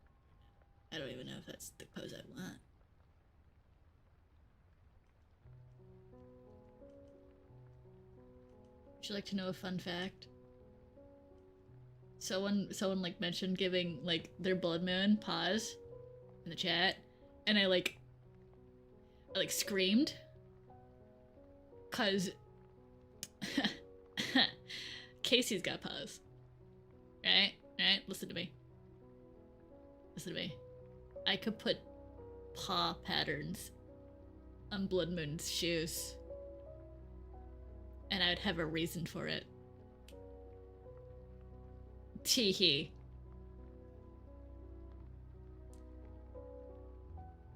I don't even know if that's the pose I want. Would you like to know a fun fact? Someone like mentioned giving like their blood moon pause in the chat, and I like I like screamed. Cause Casey's got paws. Right? Right? Listen to me. Listen to me. I could put paw patterns on Blood Moon's shoes. And I'd have a reason for it. Tee-hee.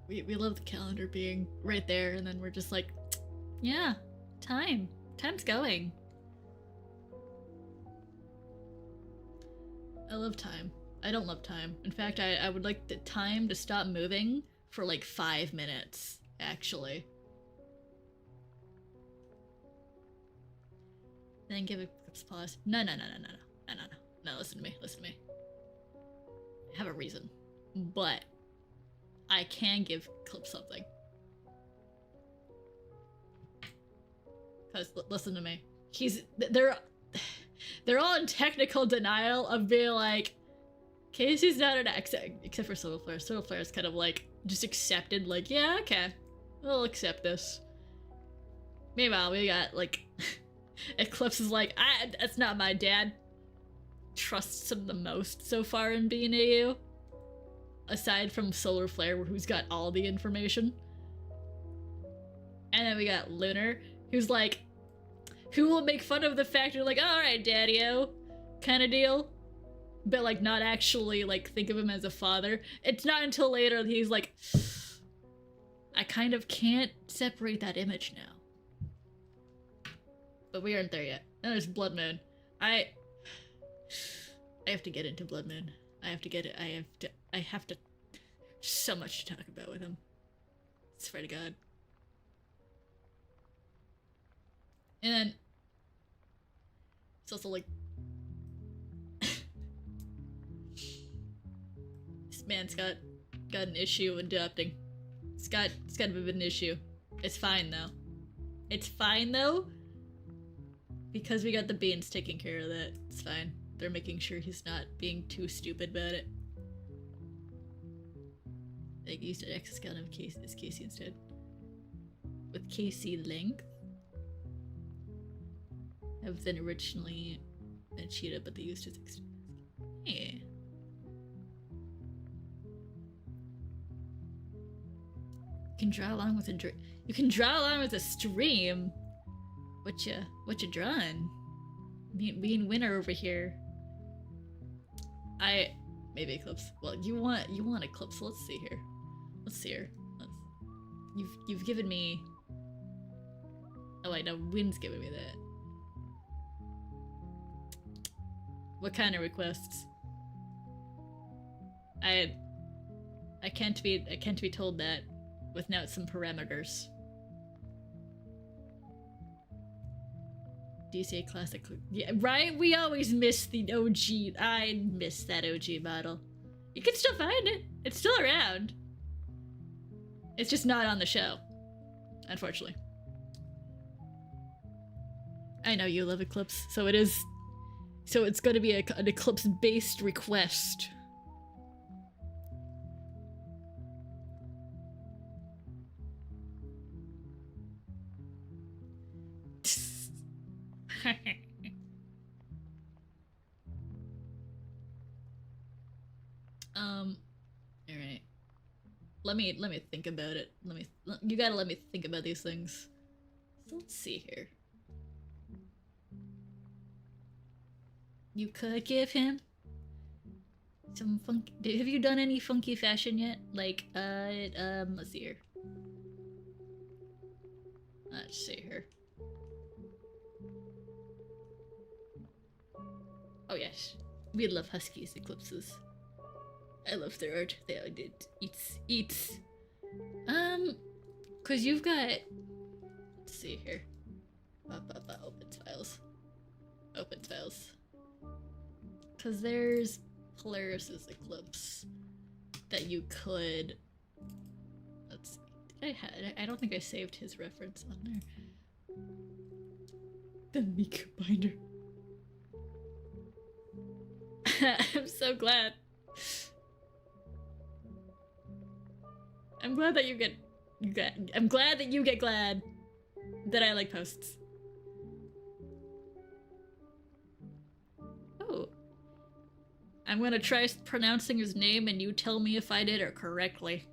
We love the calendar being right there, and then we're just like, yeah, time's going. I love time. I don't love time. In fact, I would like the time to stop moving for like 5 minutes, actually. Then give it a pause. No, listen to me, listen to me. I have a reason, but I can give Clip something. Cause listen to me. They're all in technical denial of being like, Casey's not an ex, except for Solar Flare. Solar Flare is kind of like just accepted, like, yeah, okay, we'll accept this. Meanwhile, we got like Eclipse is like, that's not my dad. Trusts him the most so far in being AU. Aside from Solar Flare, who's got all the information. And then we got Lunar, who's like, who will make fun of the fact you're like, alright, daddy-o, kind of deal. But like not actually like think of him as a father. It's not until later that he's like, I kind of can't separate that image now. But we aren't there yet. And there's Blood Moon. I have to get into Blood Moon. I have to so much to talk about with him. Swear to God. And then it's also like this man's got an issue adopting. It's got a bit of an issue. It's fine though. It's fine though. Because we got the beans taking care of that. It's fine. They're making sure he's not being too stupid about it. They used an X count of Casey instead. With Casey length. Have been originally been cheated, but they used his yeah. You can draw along with a you can draw along with a stream. What you drawing? Being winner over here. Maybe Eclipse. Well, you want Eclipse. So let's see here. Let's see here. You've given me. Oh wait, no, Wynn's giving me that. What kind of requests? I can't be told that without some parameters. DCA Classic. Yeah, right? We always miss the OG. I miss that OG model. You can still find it. It's still around. It's just not on the show. Unfortunately. I know you love Eclipse, so it is. So it's going to be an Eclipse-based request. All right. Let me think about it. You gotta let me think about these things. So let's see here. You could give him some funky. Have you done any funky fashion yet? Like, let's see here. Let's see here. Oh yes, we love Huskies Eclipses. I love their art. They all did eats. Cause you've got. Let's see here. Open files. Open files. Cause there's Polaris's Eclipse that you could. Let's see. I don't think I saved his reference on there. The Mika binder. I'm so glad. I'm glad that you get I'm glad that you get glad that I like posts. Oh. I'm gonna try pronouncing his name and you tell me if I did it correctly.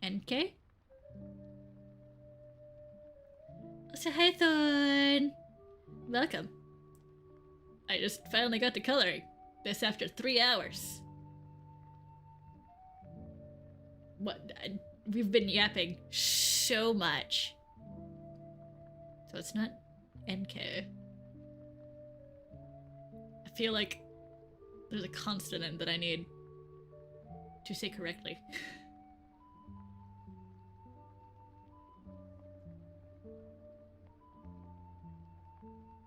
NK? So hi Thorn! Welcome. I just finally got to coloring. This after 3 hours. What? We've been yapping so much. So it's not NK. I feel like there's a consonant that I need to say correctly.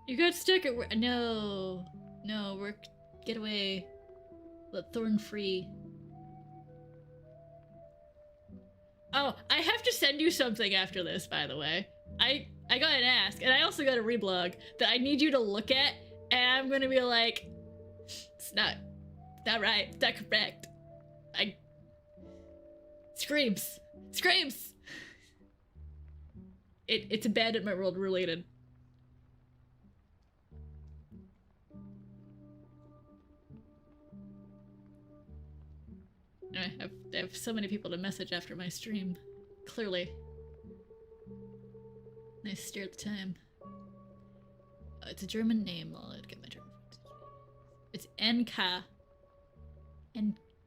You got stuck at work. No. No, work. Get away. Let Thorn free. Oh, I have to send you something after this, by the way. I got an ask, and I also got a reblog that I need you to look at, and I'm gonna be like, it's not right, it's not correct. Screams. Screams! It's Abandonment World related. I have so many people to message after my stream. Clearly. Nice stare at the time. It's a German name. I'll get my German. It's NK.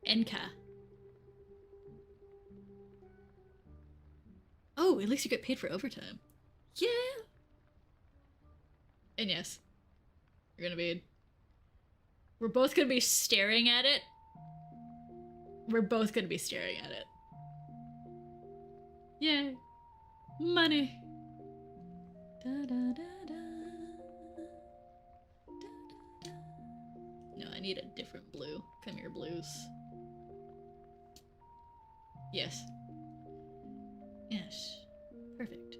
NK. Oh, at least you get paid for overtime. Yeah! And yes. We're both gonna be staring at it. We're both gonna be staring at it. Yay. Money. Da, da, da, da. Da, da, da. No, I need a different blue. Come here, blues. Yes. Yes. Perfect.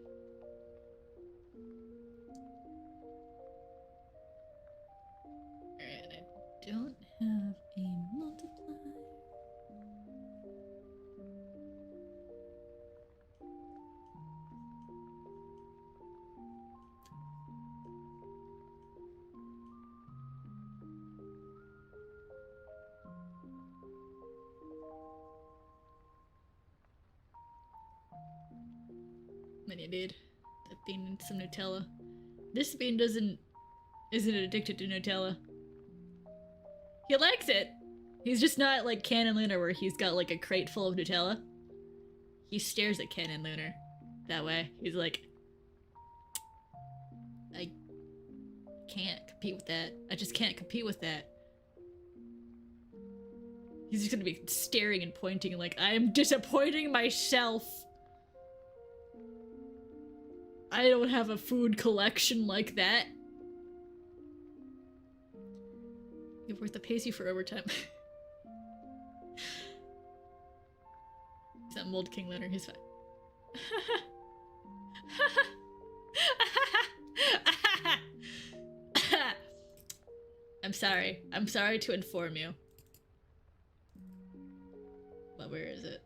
Alright, I don't have a multiplier. Many did. That bean and some Nutella. This bean isn't addicted to Nutella. He likes it. He's just not like Ken and Lunar where he's got like a crate full of Nutella. He stares at Ken and Lunar that way. He's like, I can't compete with that. I just can't compete with that. He's just gonna be staring and pointing like, I am disappointing myself. I don't have a food collection like that. You're worth the pays you for overtime. He's not Mold King Leonard, he's fine. I'm sorry. I'm sorry to inform you. But where is it?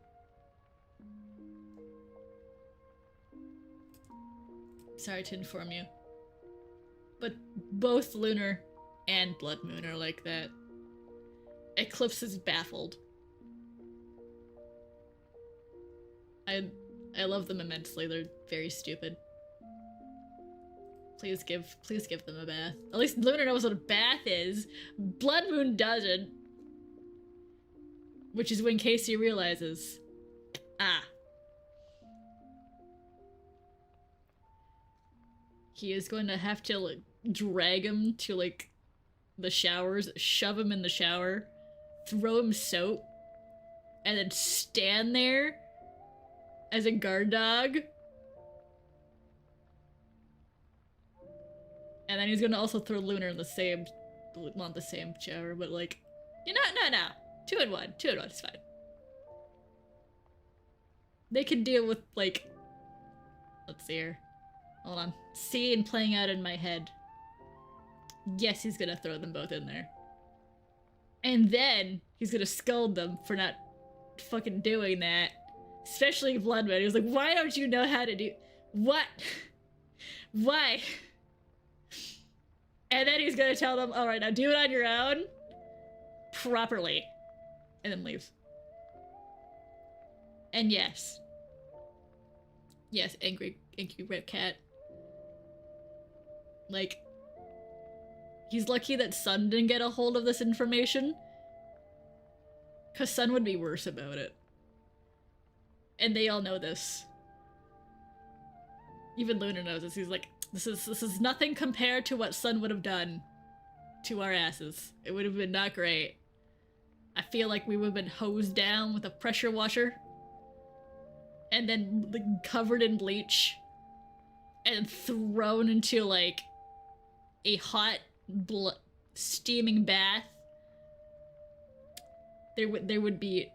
Sorry to inform you. But both Lunar and Blood Moon are like that. Eclipse is baffled. I love them immensely. They're very stupid. Please give them a bath. At least Lunar knows what a bath is. Blood Moon doesn't. Which is when Casey realizes. Ah. He is going to have to like drag him to like the showers, shove him in the shower, throw him soap, and then stand there as a guard dog. And then he's gonna also throw Lunar in the same, not the same shower, but like, you know, no. 2 in 1, 2 in 1, it's fine. They can deal with like, let's see here. Hold on. Scene playing out in my head. Yes, he's gonna throw them both in there. And then he's gonna scold them for not fucking doing that. Especially Bloodman. He was like, why don't you know how to do... What? Why? And then he's gonna tell them, alright, now do it on your own. Properly. And then leaves. And yes. Yes, angry red cat. Like, he's lucky that Sun didn't get a hold of this information. Cause Sun would be worse about it. And they all know this. Even Luna knows this. He's like, this is nothing compared to what Sun would have done to our asses. It would have been not great. I feel like we would have been hosed down with a pressure washer. And then like, covered in bleach. And thrown into like a hot, steaming bath. There would be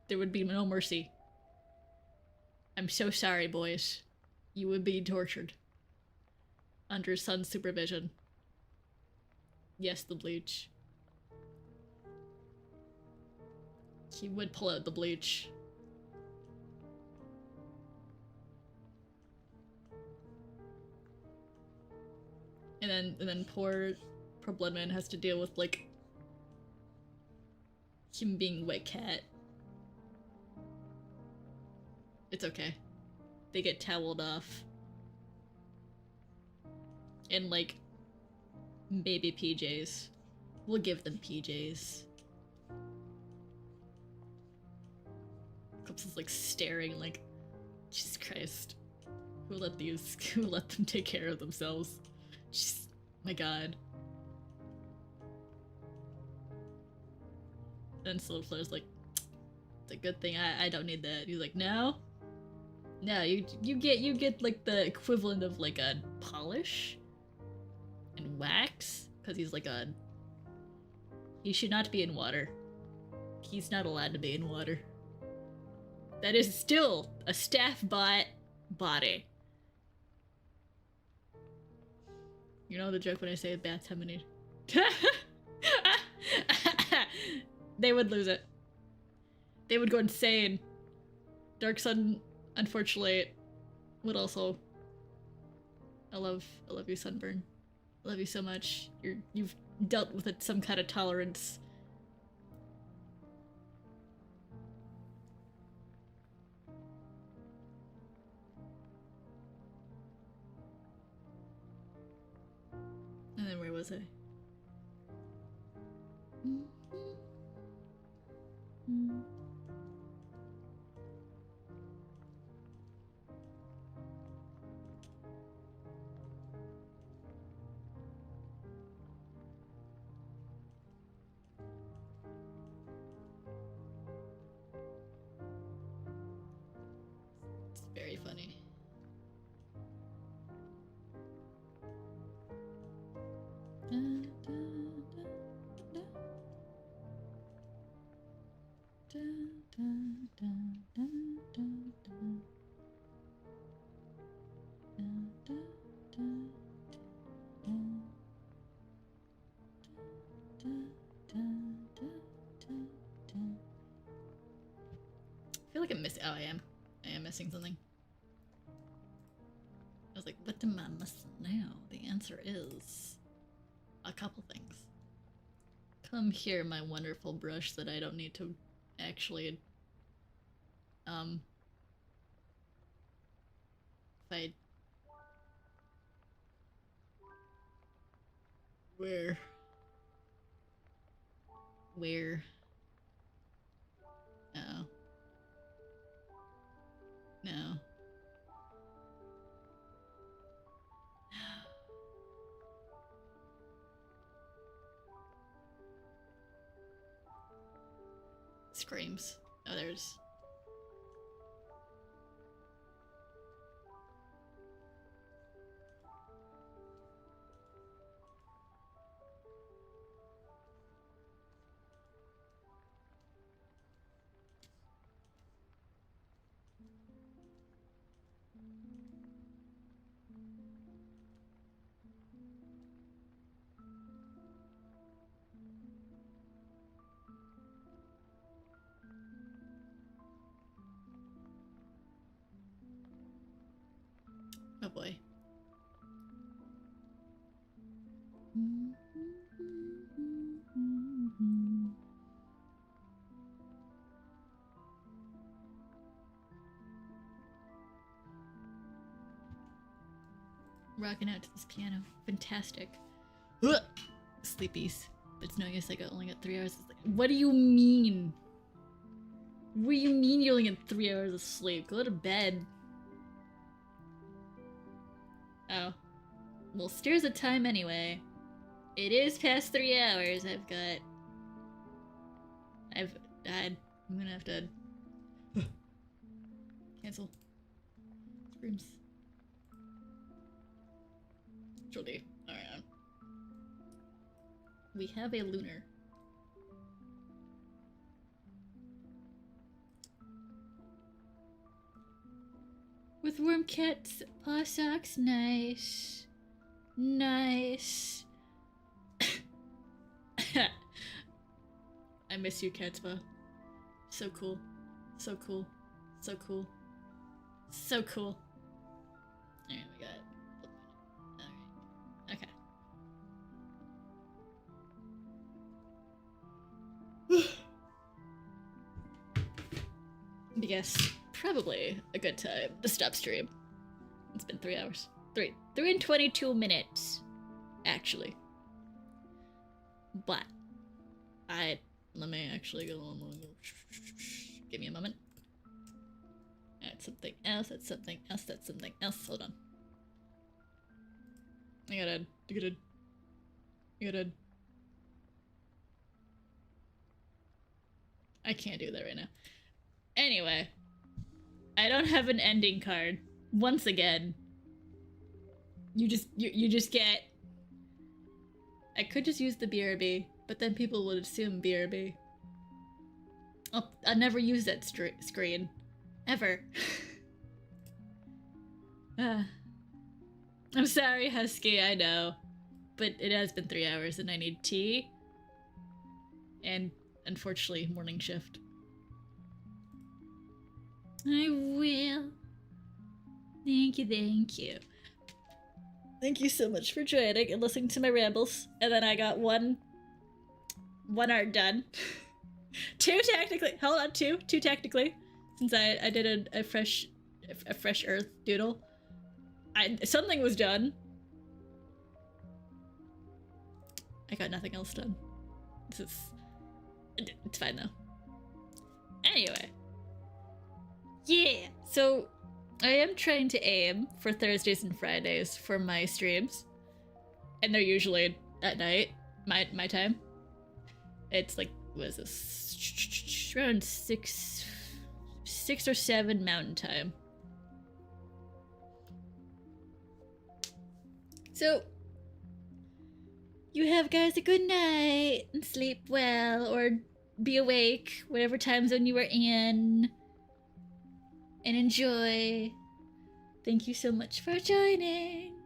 no mercy. I'm so sorry, boys. You would be tortured. Under Sun's supervision. Yes, the bleach. He would pull out the bleach. And then poor Bloodman has to deal with like him being wet cat. It's okay. They get toweled off. And like maybe PJs. We'll give them PJs. Clips is like staring like, Jesus Christ. Who let them take care of themselves? Just, my god. And Slowflare's like, it's a good thing I don't need that. He's like, no? No, you get like the equivalent of like a polish and wax, because he's like he should not be in water. He's not allowed to be in water. That is still a staff bot body. You know the joke when I say bats have any. They would lose it. They would go insane. Dark Sun, unfortunately, would also. I love you, Sunburn. I love you so much. You've dealt with it, some kind of tolerance. And then where was I? It's very funny. I feel like I'm missing. Oh, I am. I am missing something. I was like, what am I missing now? The answer is a couple things. Come here, my wonderful brush that I don't need to actually, if I... Where? Oh. No. Screams. Oh, there's... boy. Rocking out to this piano. Fantastic. Ugh. Sleepies. But it's no use, only got 3 hours of sleep. What do you mean? What do you mean you only get 3 hours of sleep? Go to bed. Oh. Well, steers the time anyway. It is past 3 hours. I'm gonna have to cancel. Screams. She'll do. Alright. We have a lunar. With warm cat's paw socks, nice. Nice. I miss you, Catspaw. So cool. So cool. So cool. So cool. Alright, we got it. Alright. Okay. Yes, probably a good time to stop stream. It's been 3 hours. 3 and 22 minutes, actually. But let me actually go. Give me a moment. That's something else. That's something else. That's something else. Hold on. I gotta. I can't do that right now. Anyway, I don't have an ending card. Once again, you just get. I could just use the BRB, but then people would assume BRB. I'll never use that screen, ever. I'm sorry, Husky. I know, but it has been 3 hours, and I need tea. And unfortunately, morning shift. I will. Thank you, thank you. Thank you so much for joining and listening to my rambles. And then I got one art done. 2 technically. Hold on, 2 technically. Since I did a fresh earth doodle. Something was done. I got nothing else done. It's fine though. Anyway. Yeah, so I am trying to aim for Thursdays and Fridays for my streams. And they're usually at night, my time. It's like, what is this? Around 6 or 7 mountain time. So, you have guys a good night and sleep well, or be awake, whatever time zone you are in. And enjoy. Thank you so much for joining.